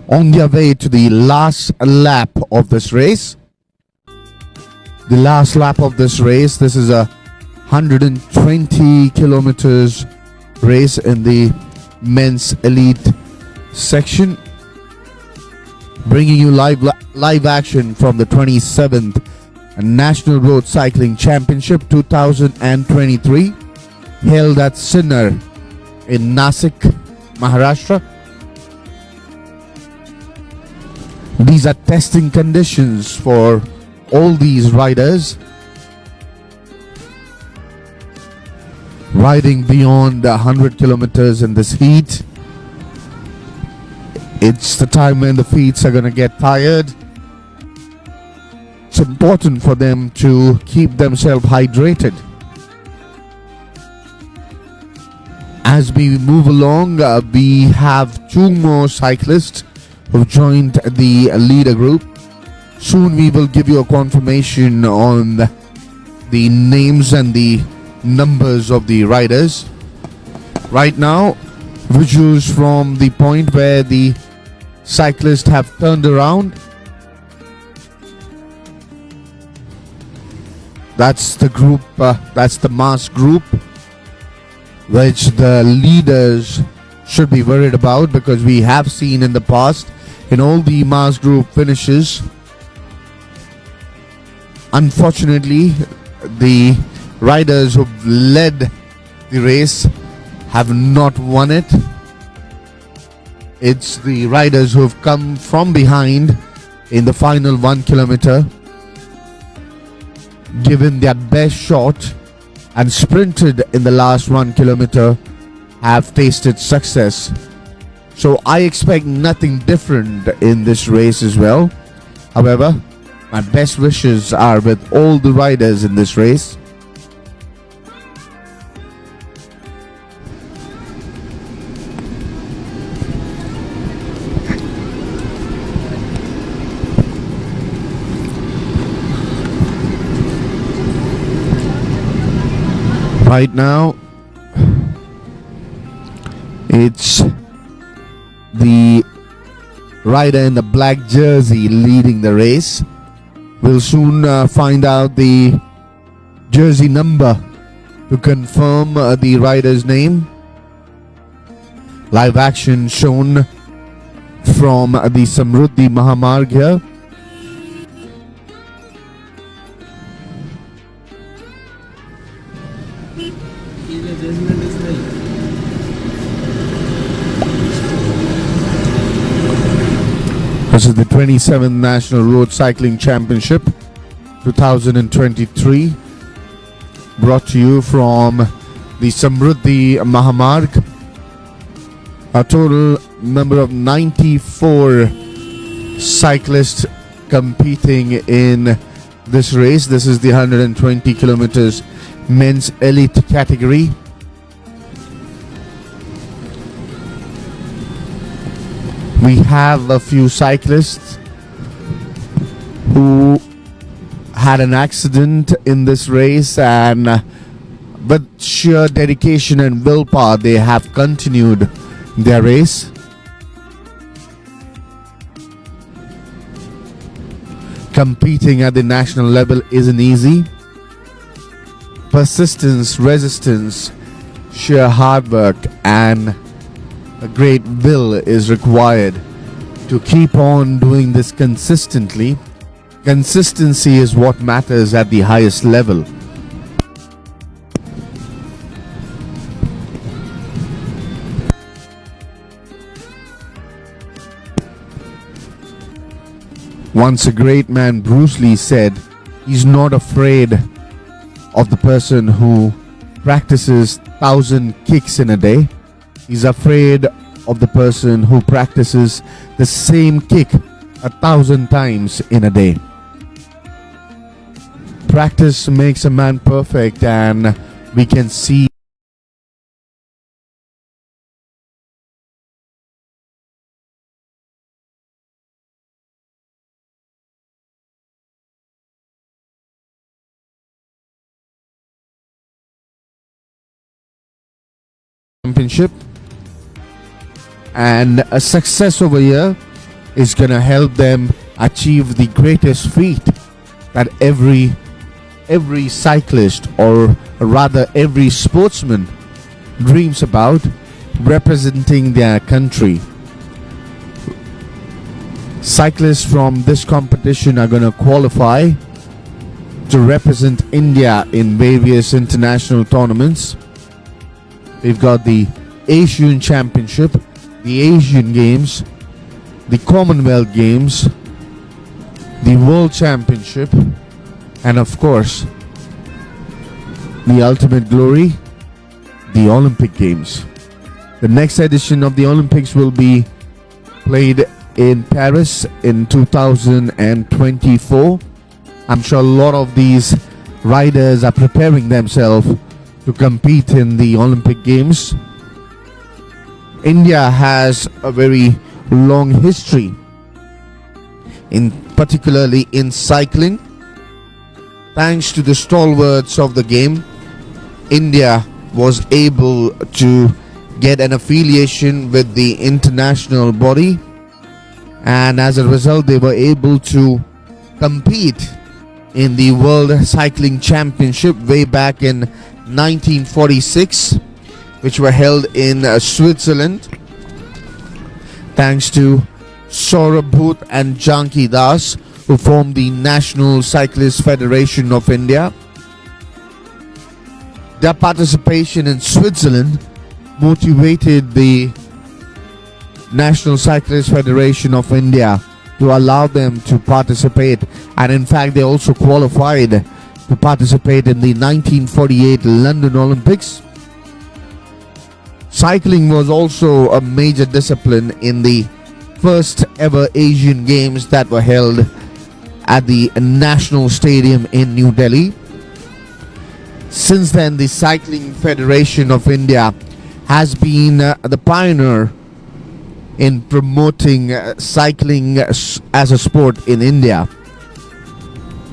on their way to the last lap of this race. The last lap of this race. This is a 120 kilometers race in the men's elite section, bringing you live action from the 27th National Road Cycling Championship 2023, held at Sinnar in Nasik, Maharashtra. These are testing conditions for all these riders, riding beyond 100 kilometers in this heat. It's the time when the feet are going to get tired. It's important for them to keep themselves hydrated. As we move along, we have two more cyclists who've joined the leader group. Soon we will give you a confirmation on the names and the numbers of the riders. Right now, visuals from the point where the cyclists have turned around. That's the group, that's the mass group, which the leaders should be worried about, because we have seen in the past in all the mass group finishes, unfortunately, the riders who've led the race have not won it. It's the riders who have come from behind in the final 1 kilometer, given their best shot and sprinted in the last 1 kilometer have tasted success. So I expect nothing different in this race as well. However, my best wishes are with all the riders in this race. Right now, it's the rider in the black jersey leading the race. We'll soon find out the jersey number to confirm the rider's name. Live action shown from the Samruddhi Mahamarg here. This is the 27th National Road Cycling Championship 2023, brought to you from the Samruddhi Mahamarg. A total number of 94 cyclists competing in this race. This is the 120 kilometers men's elite category. We have a few cyclists who had an accident in this race, and with sheer dedication and willpower they have continued their race. Competing at the national level isn't easy. Persistence, resistance, sheer hard work and a great will is required to keep on doing this consistently. Consistency is what matters at the highest level. Once a great man, Bruce Lee, said, he's not afraid of the person who practices 1,000 kicks in a day. He's afraid of the person who practices the same kick 1,000 times in a day. Practice makes a man perfect, and we can see championship, and a success over here is gonna help them achieve the greatest feat that every cyclist, or rather every sportsman, dreams about: representing their country. Cyclists from this competition are gonna qualify to represent India in various international tournaments. We've got the Asian Championship, the Asian Games, the Commonwealth Games, the World Championship, and of course, the ultimate glory, the Olympic Games. The next edition of the Olympics will be played in Paris in 2024. I'm sure a lot of these riders are preparing themselves to compete in the Olympic Games. India has a very long history, particularly in cycling. Thanks to the stalwarts of the game, India was able to get an affiliation with the international body, and as a result they were able to compete in the World Cycling Championship way back in 1946, which were held in Switzerland. Thanks to Saurabh Bhuth and Janki Das, who formed the National Cyclist Federation of India. Their participation in Switzerland motivated the National Cyclist Federation of India to allow them to participate, and in fact they also qualified to participate in the 1948 London Olympics. Cycling was also a major discipline in the first ever Asian Games that were held at the National Stadium in New Delhi. Since then, the Cycling Federation of India has been the pioneer in promoting cycling as a sport in India.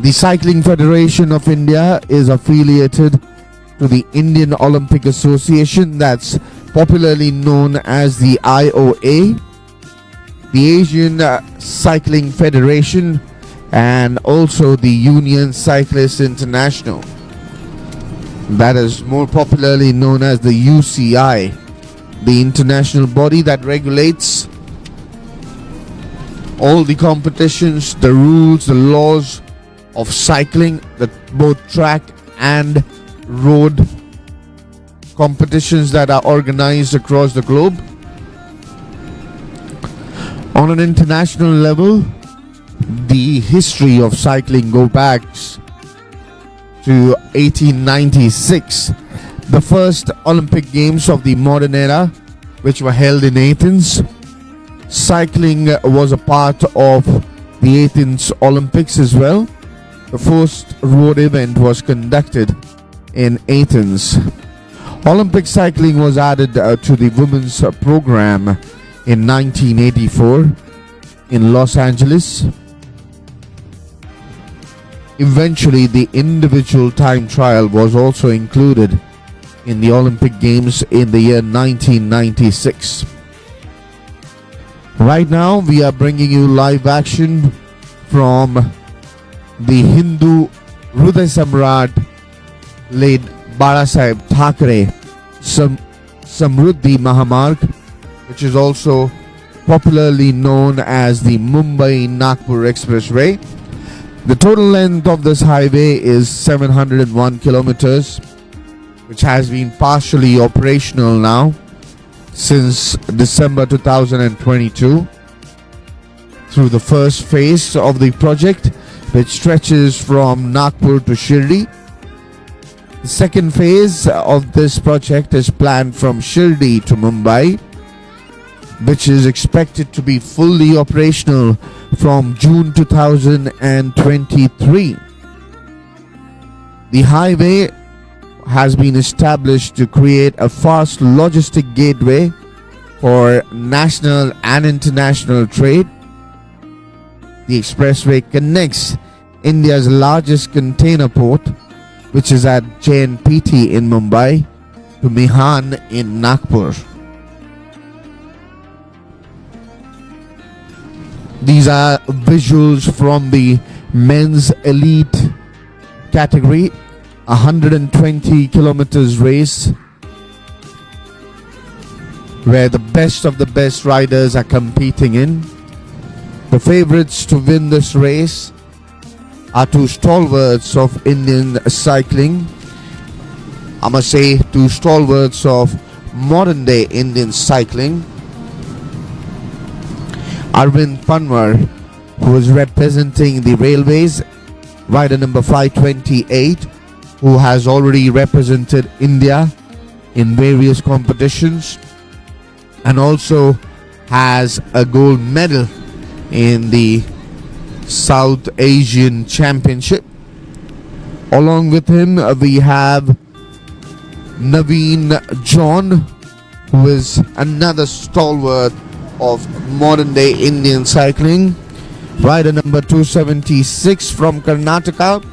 The Cycling Federation of India is affiliated to the Indian Olympic Association, that's popularly known as the IOA, the Asian Cycling Federation, and also the Union Cyclists International, that is more popularly known as the UCI, the international body that regulates all the competitions, the rules, the laws of cycling, both track and road competitions that are organized across the globe. On an international level, the history of cycling goes back to 1896, the first Olympic Games of the modern era, which were held in Athens. Cycling was a part of the Athens Olympics as well. The first road event was conducted in Athens. Olympic cycling was added to the women's program in 1984 in Los Angeles. Eventually, the individual time trial was also included in the Olympic Games in the year 1996. Right now, we are bringing you live action from the Hindu Hriday Samrat late Barasaheb Thackeray Samruddhi Mahamarg, which is also popularly known as the Mumbai-Nagpur Expressway. The total length of this highway is 701 kilometers, which has been partially operational now since December 2022 through the first phase of the project, which stretches from Nagpur to Shirdi. The second phase of this project is planned from Shirdi to Mumbai, which is expected to be fully operational from June 2023. The highway has been established to create a fast logistic gateway for national and international trade. The expressway connects India's largest container port, which is at JNPT in Mumbai, to Mihan in Nagpur. These are visuals from the men's elite category, 120 kilometers race, where the best of the best riders are competing in. The favorites to win this race are two stalwarts of Indian cycling. I must say, two stalwarts of modern day Indian cycling. Arvind Panwar, who is representing the railways, rider number 528, who has already represented India in various competitions and also has a gold medal in the South Asian Championship. Along with him, we have Naveen John, who is another stalwart of modern day Indian cycling, rider number 276 from Karnataka.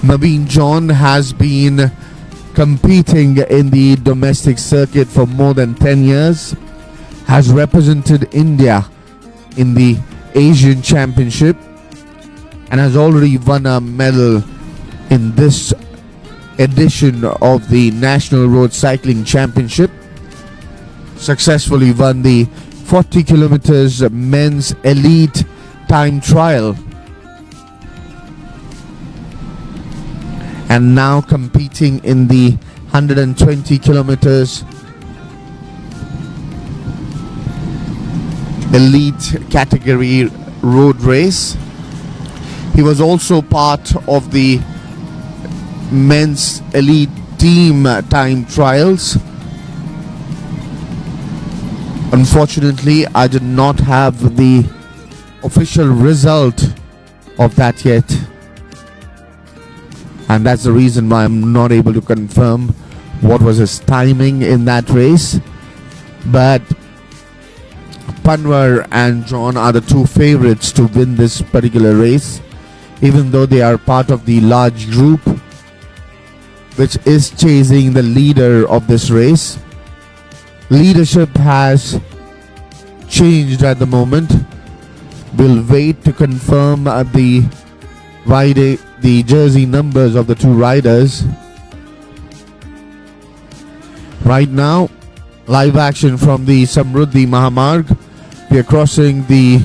Naveen John has been competing in the domestic circuit for more than 10 years, has represented India in the Asian Championship, and has already won a medal in this edition of the National Road Cycling Championship. Successfully won the 40 kilometers men's elite time trial, and now competing in the 120 kilometers elite category road race. He was also part of the men's elite team time trials, Unfortunately, I did not have the official result of that yet, and that's the reason why I'm not able to confirm what was his timing in that race. But Panwar and John are the two favorites to win this particular race, even though they are part of the large group which is chasing the leader of this race. Leadership has changed at the moment. We'll wait to confirm the jersey numbers of the two riders. Right now, live action from the Samruddhi Mahamarg. We are crossing the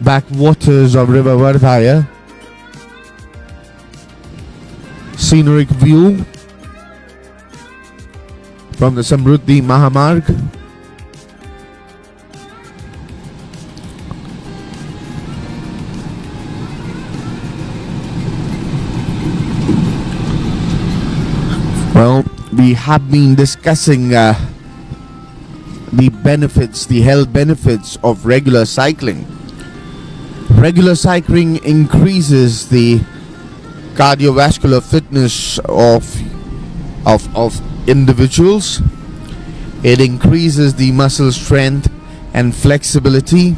backwaters of River Vardhaya. Scenic view from the Samruddhi Mahamarg. Well, we have been discussing the health benefits of regular cycling. Regular cycling increases the cardiovascular fitness of individuals. It increases the muscle strength and flexibility.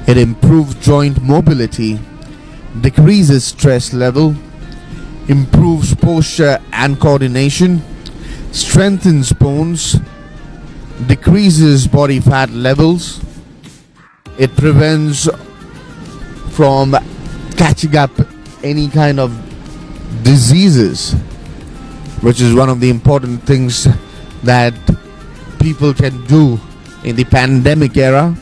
It improves joint mobility, decreases stress level, improves posture and coordination, strengthens bones, decreases body fat levels. It prevents from catching up any kind of diseases, which is one of the important things that people can do in the pandemic era.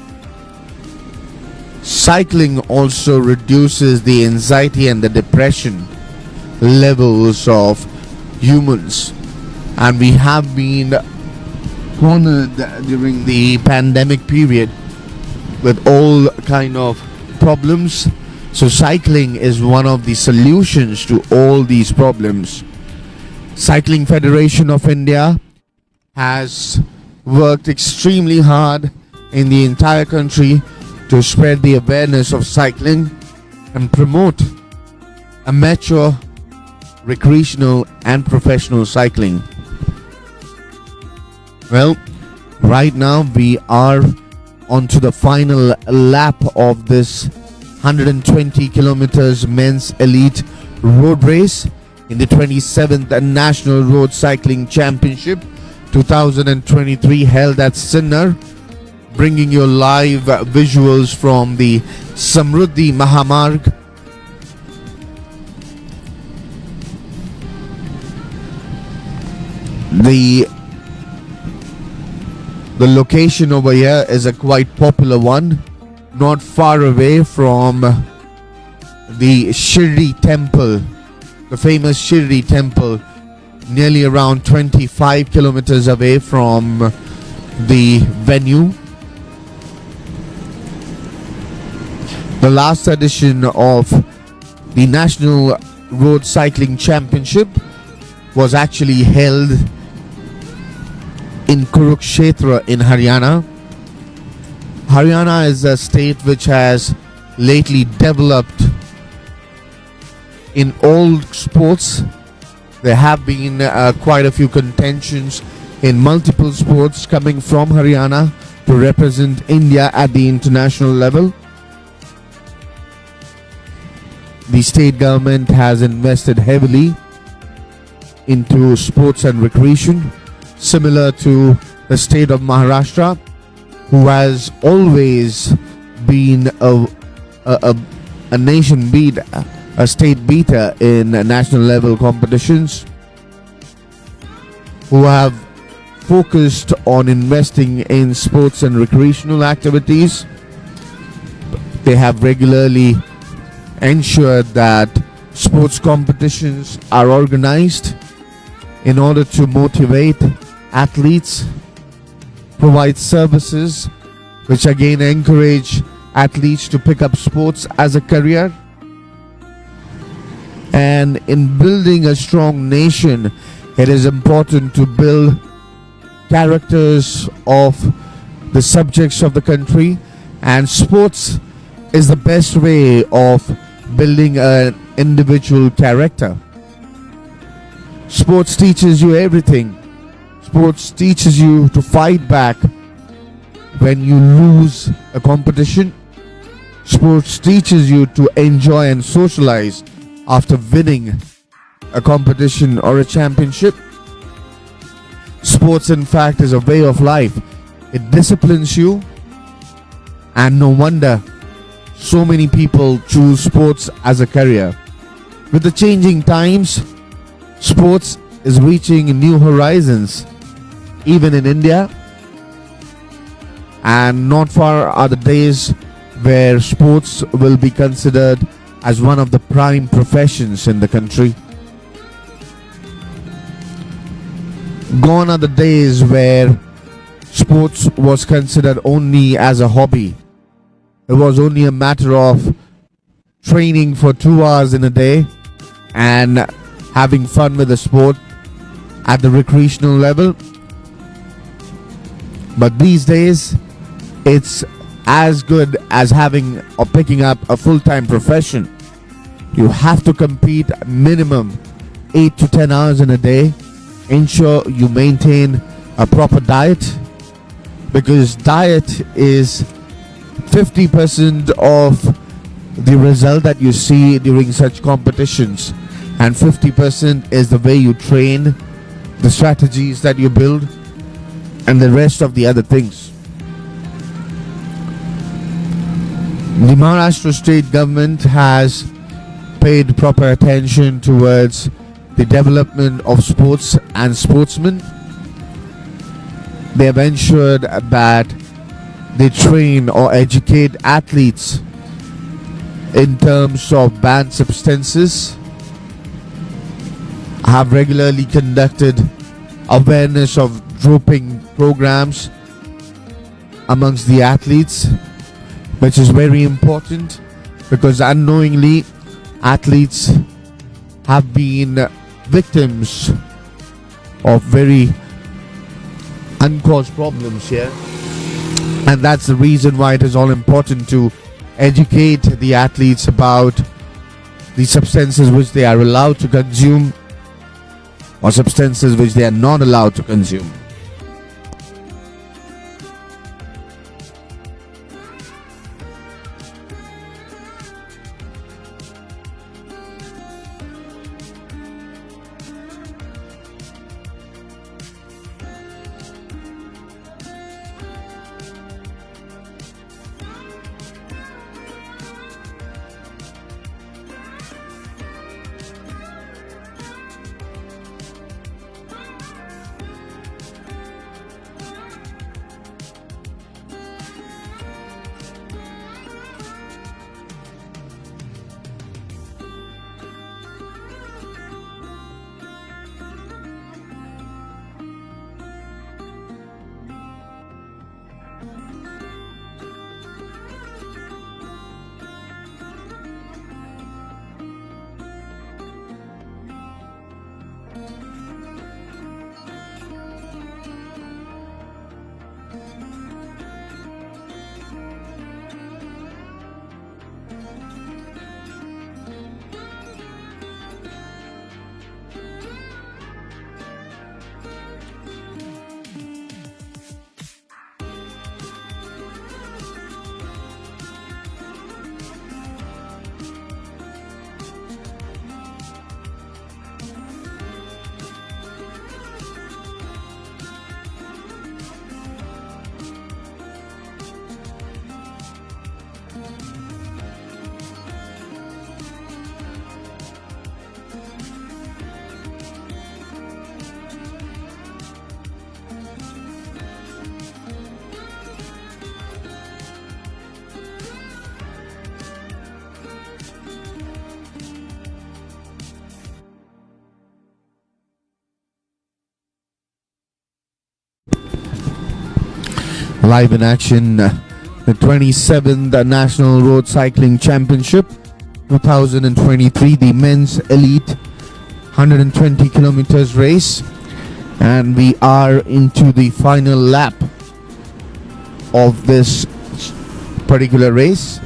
Cycling also reduces the anxiety and the depression levels of humans, and we have been cornered during the pandemic period with all kind of problems. So cycling is one of the solutions to all these problems. Cycling Federation of India has worked extremely hard in the entire country to spread the awareness of cycling and promote amateur, recreational and professional cycling. Well, right now we are onto the final lap of this 120 kilometers men's elite road race in the 27th National Road Cycling Championship 2023 held at Sinnar, bringing you live visuals from the Samruddhi Mahamarg. The location over here is a quite popular one, not far away from the Shirdi temple, the famous Shirdi temple, nearly around 25 kilometers away from the venue. The last edition of the National Road Cycling Championship was actually held in Kurukshetra in Haryana. Haryana is a state which has lately developed in all sports. There have been quite a few contentions in multiple sports coming from Haryana to represent India at the international level. The state government has invested heavily into sports and recreation, similar to the state of Maharashtra, who has always been a nation beat, a state beater in national level competitions, who have focused on investing in sports and recreational activities. They have regularly ensured that sports competitions are organized in order to motivate athletes, provide services which again encourage athletes to pick up sports as a career. And in building a strong nation, it is important to build characters of the subjects of the country, and sports is the best way of building an individual character. Sports teaches you everything. Sports teaches you to fight back when you lose a competition. Sports teaches you to enjoy and socialize after winning a competition or a championship. Sports, in fact, is a way of life. It disciplines you, and no wonder so many people choose sports as a career. With the changing times, sports is reaching new horizons, even in India, and not far are the days where sports will be considered as one of the prime professions in the country. Gone are the days where sports was considered only as a hobby. It was only a matter of training for 2 hours in a day and having fun with the sport at the recreational level. But these days, it's as good as having or picking up a full-time profession. You have to compete minimum 8 to 10 hours in a day. Ensure you maintain a proper diet, because diet is 50% of the result that you see during such competitions, and 50% is the way you train, the strategies that you build, and the rest of the other things. The Maharashtra state government has paid proper attention towards the development of sports and sportsmen. They have ensured that they train or educate athletes in terms of banned substances, have regularly conducted awareness of doping programs amongst the athletes, which is very important, because unknowingly athletes have been victims of very uncaused problems here, and that's the reason why it is all important to educate the athletes about the substances which they are allowed to consume or substances which they are not allowed to consume. Live in action, the 27th National Road Cycling Championship 2023, the men's elite 120 kilometers race, and we are into the final lap. of this particular race.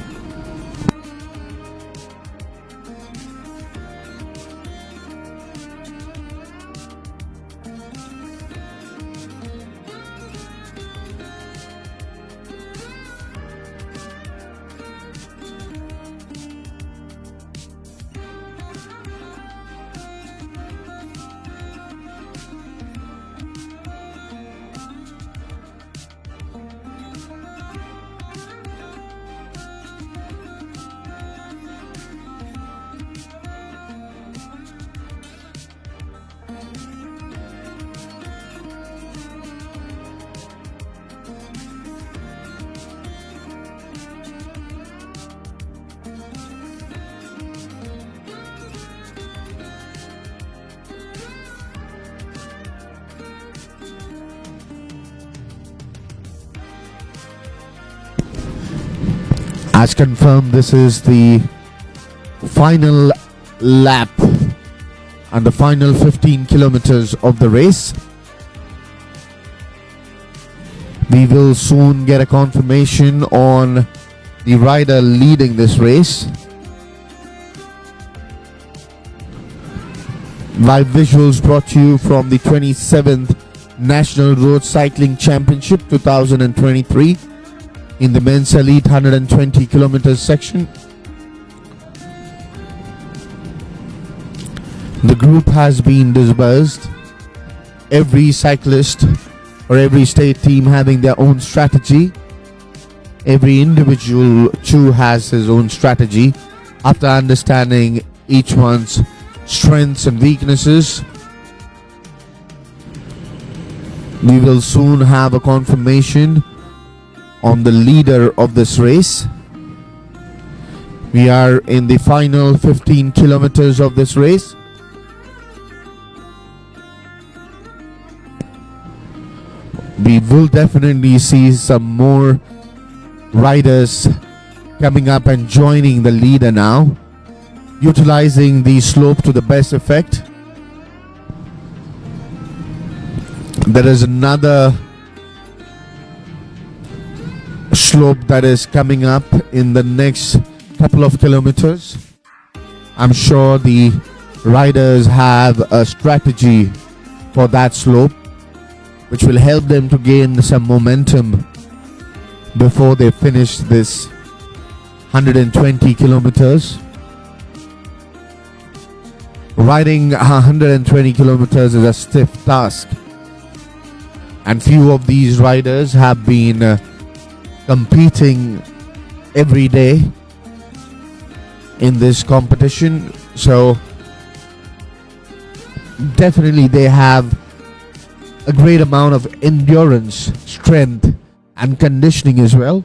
As confirmed, this is the final lap and the final 15 kilometers of the race. We will soon get a confirmation on the rider leading this race. Live visuals brought to you from the 27th National Road Cycling Championship 2023 in the men's elite 120 kilometers section. The group has been dispersed, every cyclist or every state team having their own strategy. Every individual too has his own strategy after understanding each one's strengths and weaknesses. We will soon have a confirmation on the leader of this race. We are in the final 15 kilometers of this race. We will definitely see some more riders coming up and joining the leader now, utilizing the slope to the best effect. There is another slope that is coming up in the next couple of kilometers. I'm sure the riders have a strategy for that slope, which will help them to gain some momentum before they finish this 120 kilometers. Riding 120 kilometers is a stiff task, and few of these riders have been competing every day in this competition, so definitely they have a great amount of endurance, strength and conditioning as well.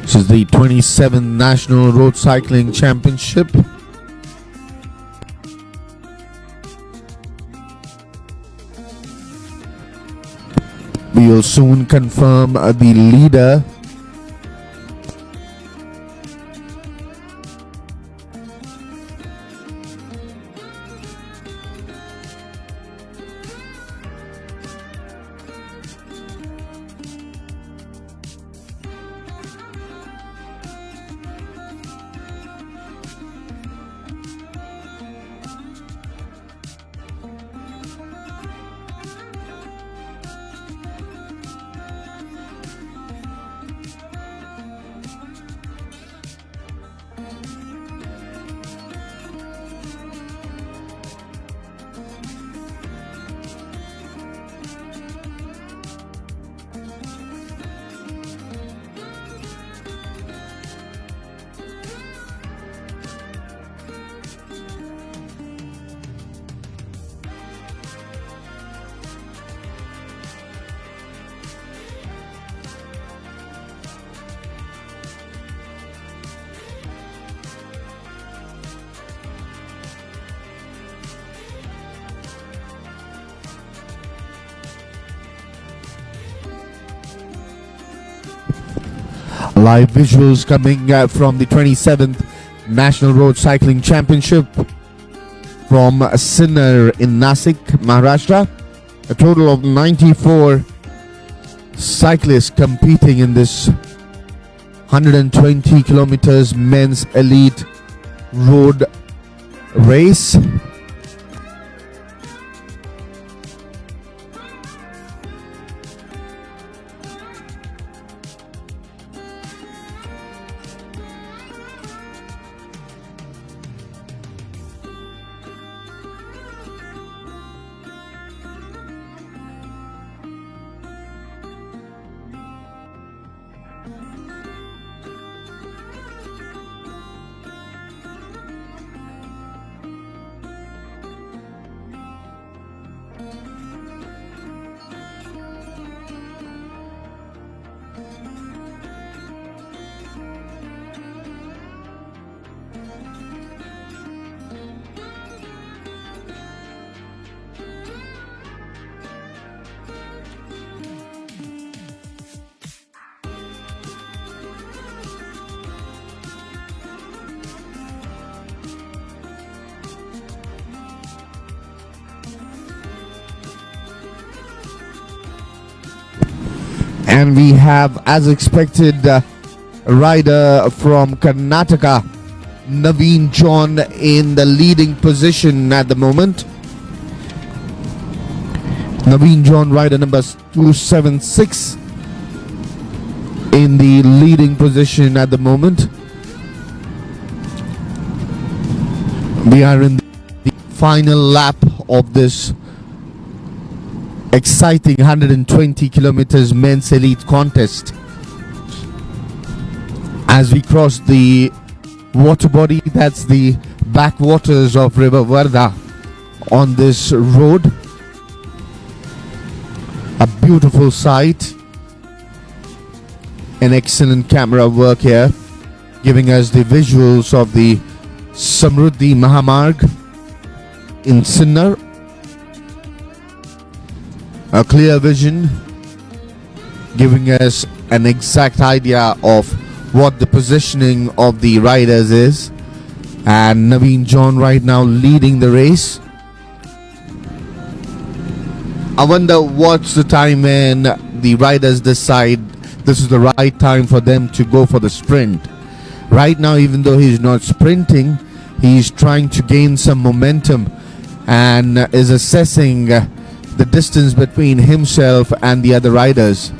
This is the 27th National Road Cycling Championship. We will soon confirm the leader. Live visuals coming from the 27th National Road Cycling Championship from Sinnar in Nasik, Maharashtra. A total of 94 cyclists competing in this 120 kilometers men's elite road race. And we have, as expected, a rider from Karnataka, Naveen John, in the leading position at the moment. Naveen John, rider number 276, in the leading position at the moment. We are in the final lap of this exciting 120 kilometers men's elite contest. As we cross the water body, that's the backwaters of River Varda on this road. A beautiful sight. An excellent camera work here, giving us the visuals of the Samruddhi Mahamarg in Sinnar. A clear vision, giving us an exact idea of what the positioning of the riders is. And Naveen John right now leading the race. I wonder what's the time when the riders decide this is the right time for them to go for the sprint. Right now, even though he's not sprinting, he's trying to gain some momentum and is assessing the distance between himself and the other riders.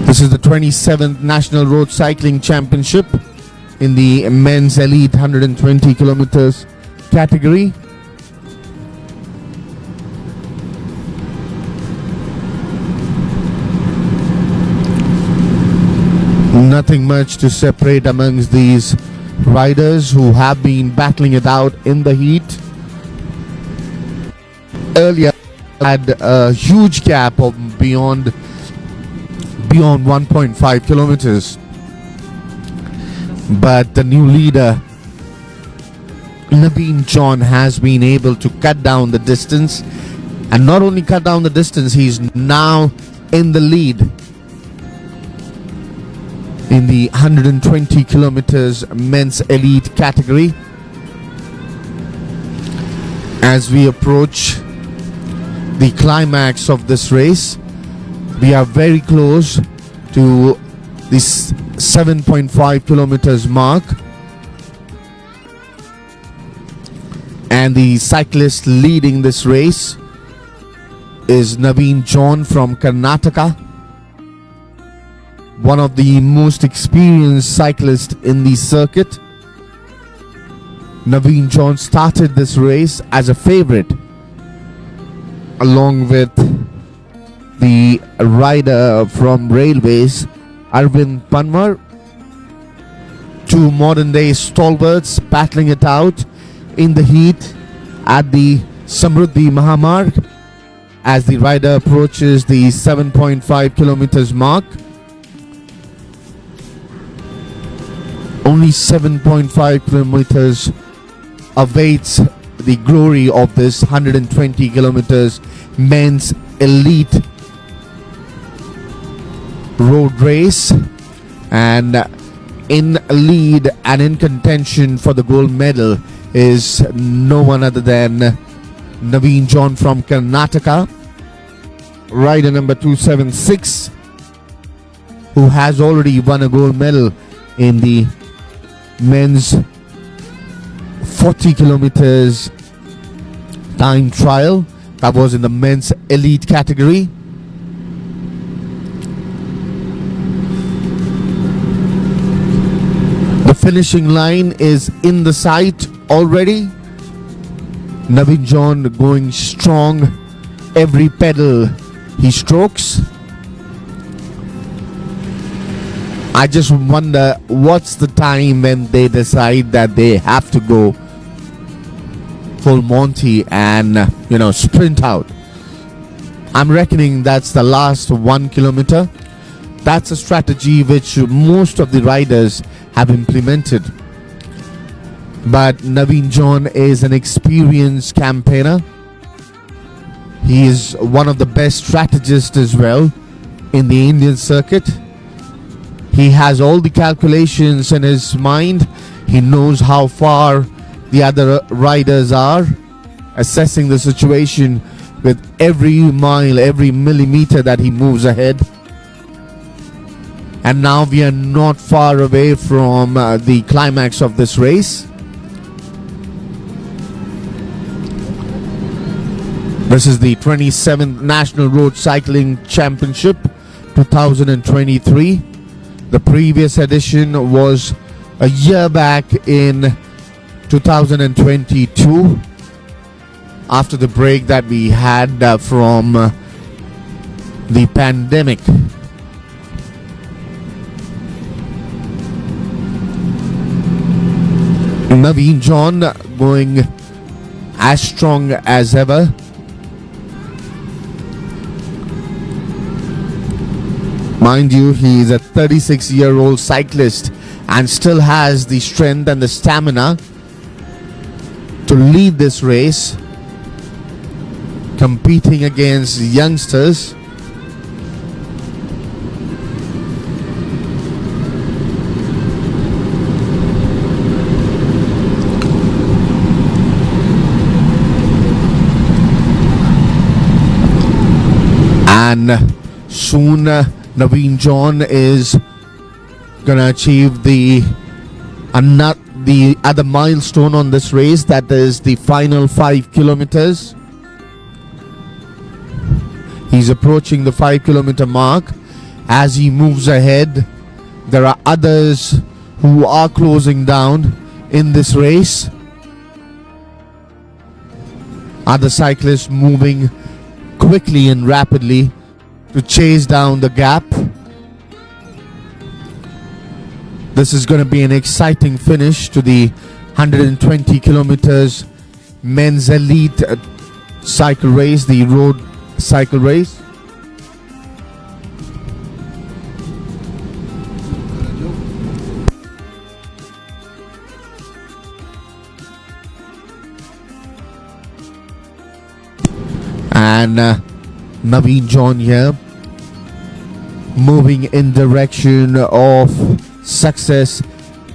This is the 27th National Road Cycling Championship in the men's elite 120 kilometers category. Nothing much to separate amongst these riders who have been battling it out in the heat. Earlier had a huge gap of beyond 1.5 kilometers, but the new leader Naveen John has been able to cut down the distance, and not only cut down the distance, he's now in the lead in the 120 kilometers men's elite category. As we approach the climax of this race, we are very close to this 7.5 kilometers mark, and the cyclist leading this race is Naveen John from Karnataka, one of the most experienced cyclists in the circuit. Naveen John started this race as a favorite along with the rider from Railways, Arvind Panwar. Two modern day stalwarts battling it out in the heat at the Samruddhi Mahamarg as the rider approaches the 7.5 kilometers mark. Only 7.5 kilometers awaits the glory of this 120 kilometers men's elite road race, and in lead and in contention for the gold medal is no one other than Naveen John from Karnataka, rider number 276, who has already won a gold medal in the men's 40 kilometers time trial. That was in the men's elite category. The finishing line is in the sight already. Naveen John going strong. Every pedal he strokes. I just wonder what's the time when they decide that they have to go full Monty and sprint out. I'm reckoning that's the last 1 kilometer. That's a strategy which most of the riders have implemented. But Naveen John is an experienced campaigner. He is one of the best strategists as well in the Indian circuit. He has all the calculations in his mind. He knows how far the other riders are, assessing the situation with every mile, every millimeter that he moves ahead. And now we are not far away from the climax of this race. This is the 27th National Road Cycling Championship 2023. The previous edition was a year back in 2022, after the break that we had from the pandemic. Naveen John going as strong as ever. Mind you, he is a 36-year-old cyclist and still has the strength and the stamina to lead this race, competing against youngsters. And soon Naveen John is gonna achieve the other milestone on this race, that is the final 5 kilometers. He's approaching the 5 kilometer mark. As he moves ahead, there are others who are closing down in this race. Other cyclists moving quickly and rapidly to chase down the gap. This is going to be an exciting finish to the 120 kilometers men's elite cycle race, the road cycle race. And Naveen John here, moving in direction of success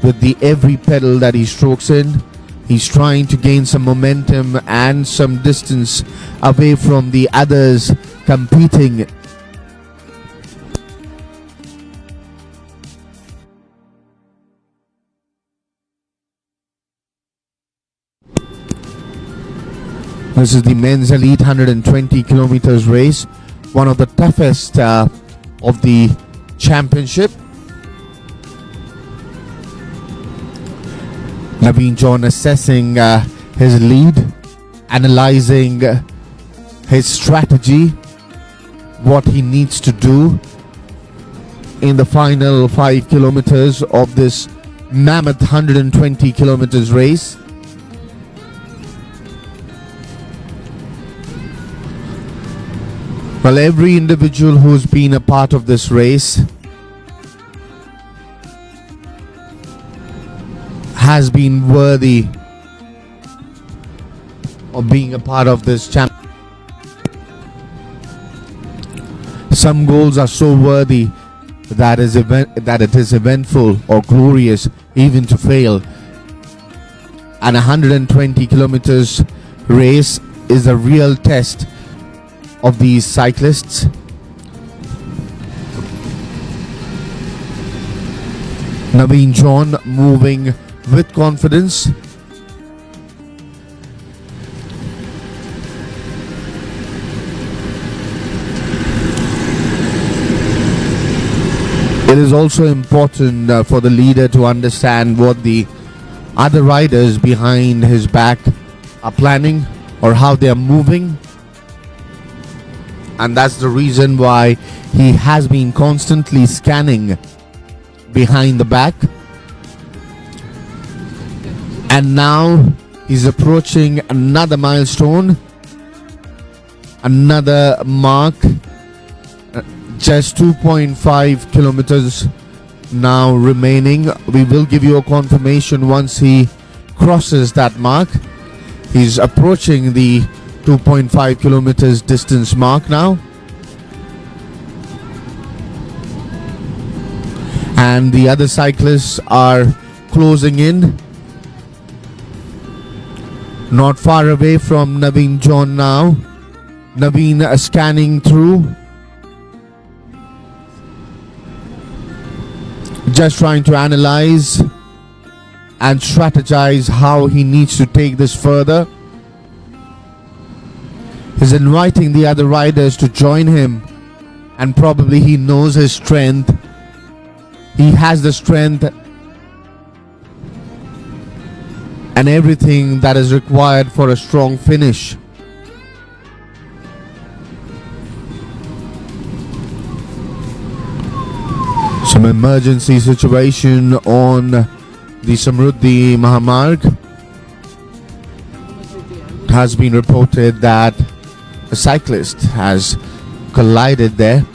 with the every pedal that he strokes in. He's trying to gain some momentum and some distance away from the others competing. This is the men's elite 120 kilometers race, one of the toughest of the championship. Naveen John assessing his lead, analyzing his strategy, what he needs to do in the final 5 kilometers of this mammoth 120 kilometers race. Well, every individual who's been a part of this race has been worthy of being a part of this champ. Some goals are so worthy that it is eventful or glorious even to fail. And 120 kilometers race is a real test of these cyclists. Naveen John moving with confidence. It is also important for the leader to understand what the other riders behind his back are planning or how they are moving. And that's the reason why he has been constantly scanning behind the back. And now he's approaching another milestone, another mark. Just 2.5 kilometers now remaining. We will give you a confirmation once he crosses that mark. He's approaching the 2.5 kilometers distance mark now. And the other cyclists are closing in. Not far away from Naveen John now. Naveen scanning through. Just trying to analyze and strategize how he needs to take this further. He's inviting the other riders to join him, and probably he knows his strength. He has the strength and everything that is required for a strong finish. Some emergency situation on the Samruddhi Mahamarg. It has been reported that a cyclist has collided there.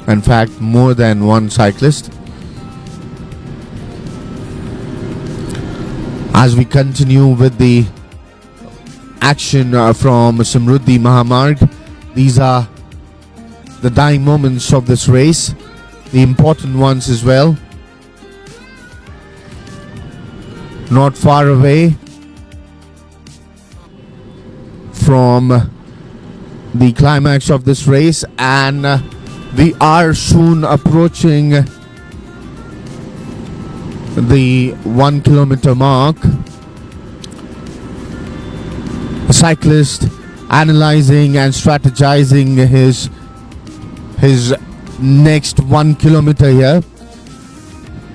In fact, more than one cyclist. As we continue with the action from Samruddhi Mahamarg, these are the dying moments of this race. The important ones as well. Not far away from the climax of this race, and we are soon approaching the 1 kilometer mark. A cyclist analyzing and strategizing his next 1 kilometer here.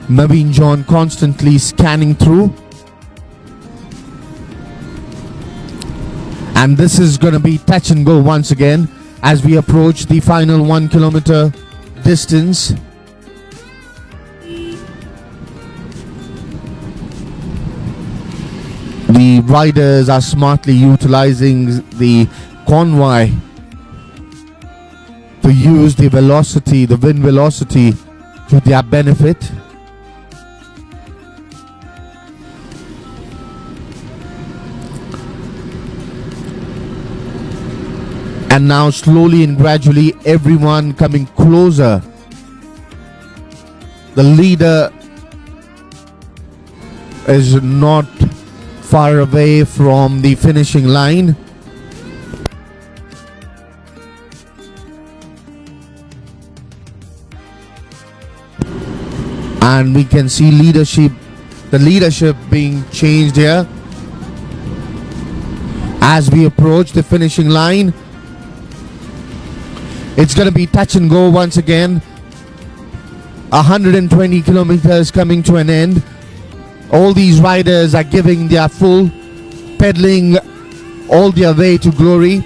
Naveen John constantly scanning through. And this is going to be touch and go once again as we approach the final 1 kilometer distance. The riders are smartly utilizing the convoy to use the velocity, the wind velocity, to their benefit. And now slowly and gradually everyone coming closer. The leader is not far away from the finishing line. And we can see the leadership being changed here as we approach the finishing line. It's going to be touch and go once again. 120 kilometers coming to an end. All these riders are giving their full, pedaling all their way to glory.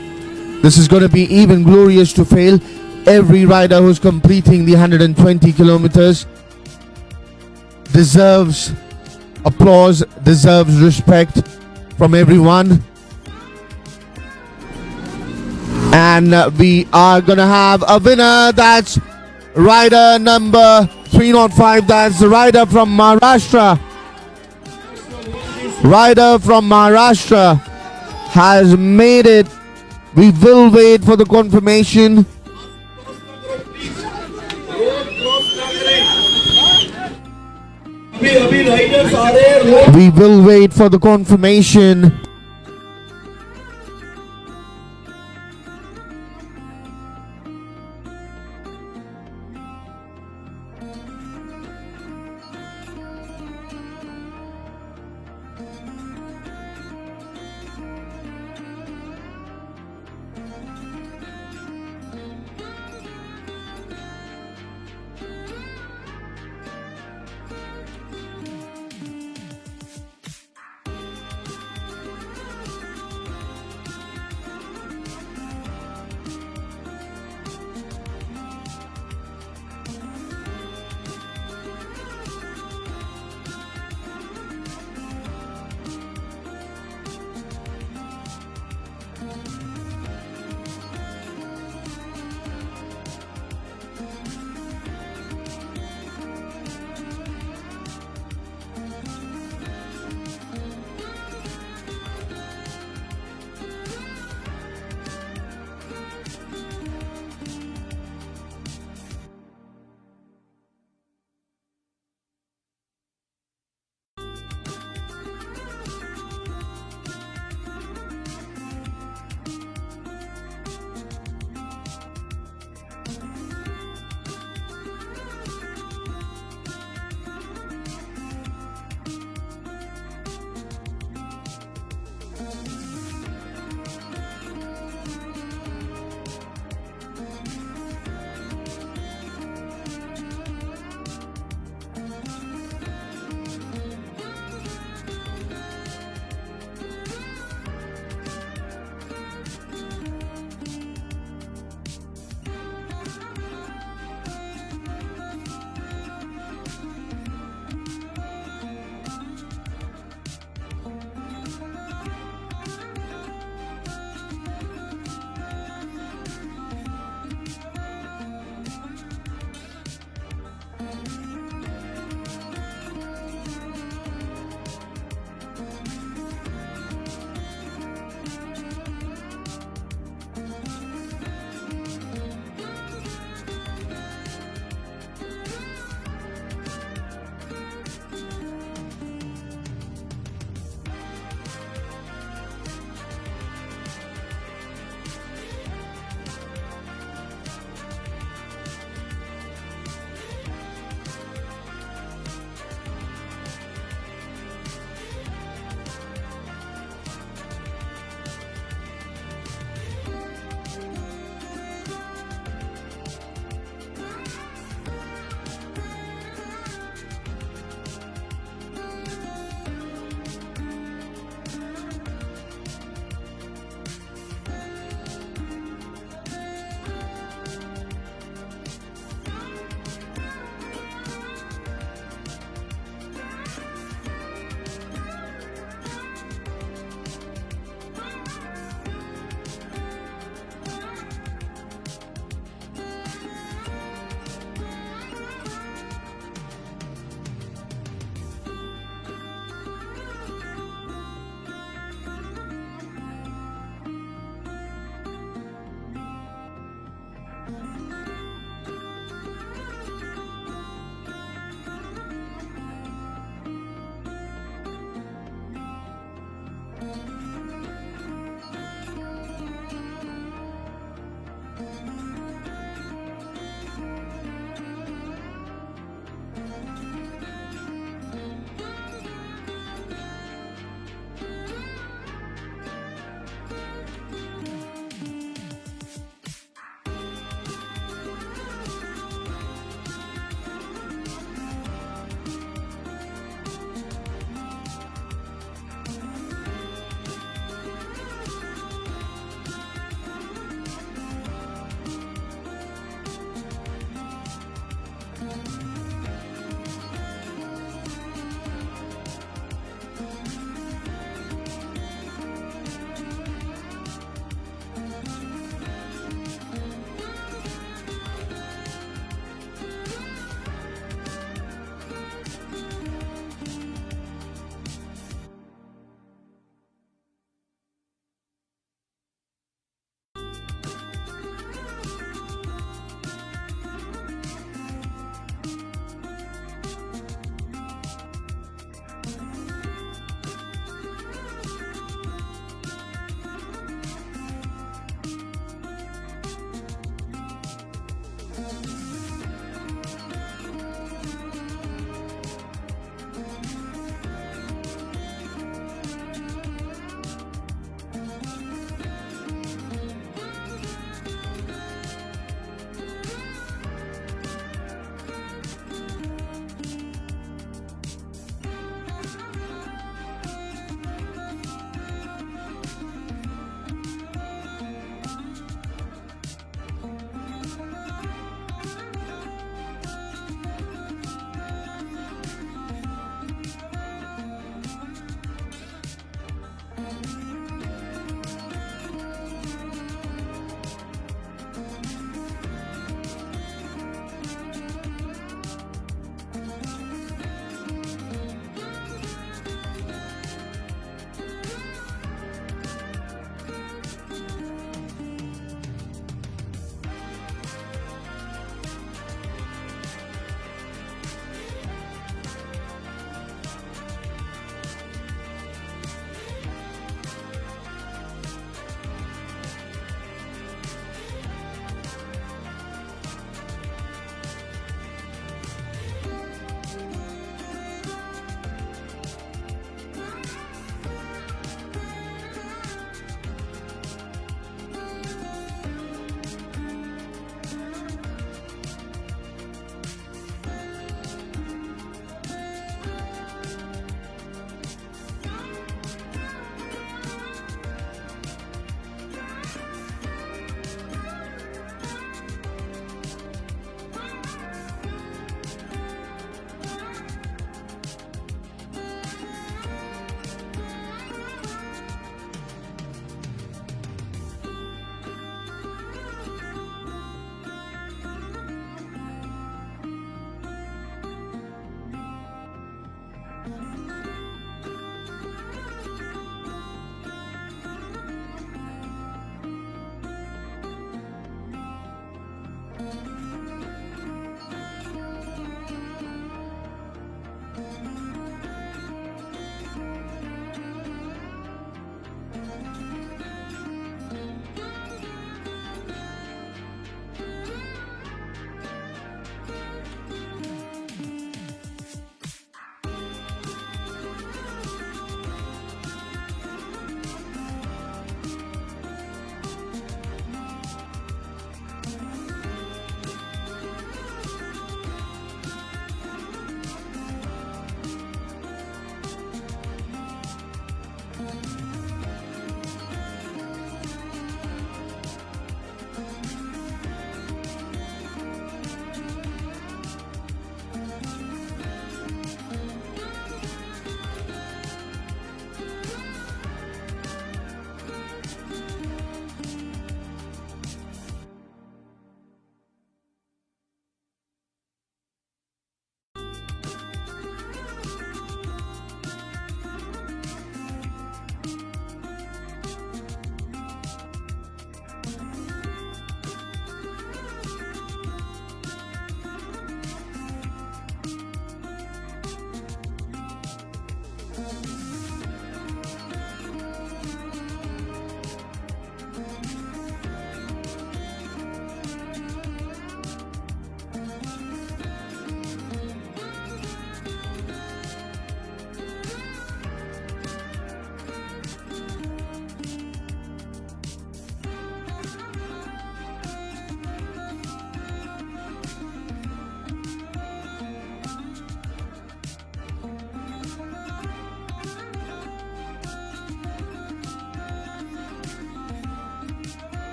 This is going to be even glorious to fail. Every rider who's completing the 120 kilometers deserves applause, deserves respect from everyone. And we are going to have a winner. That's rider number 305. That's the rider from Maharashtra. Rider from Maharashtra has made it. We will wait for the confirmation. riders are there. We will wait for the confirmation.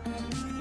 Thank you.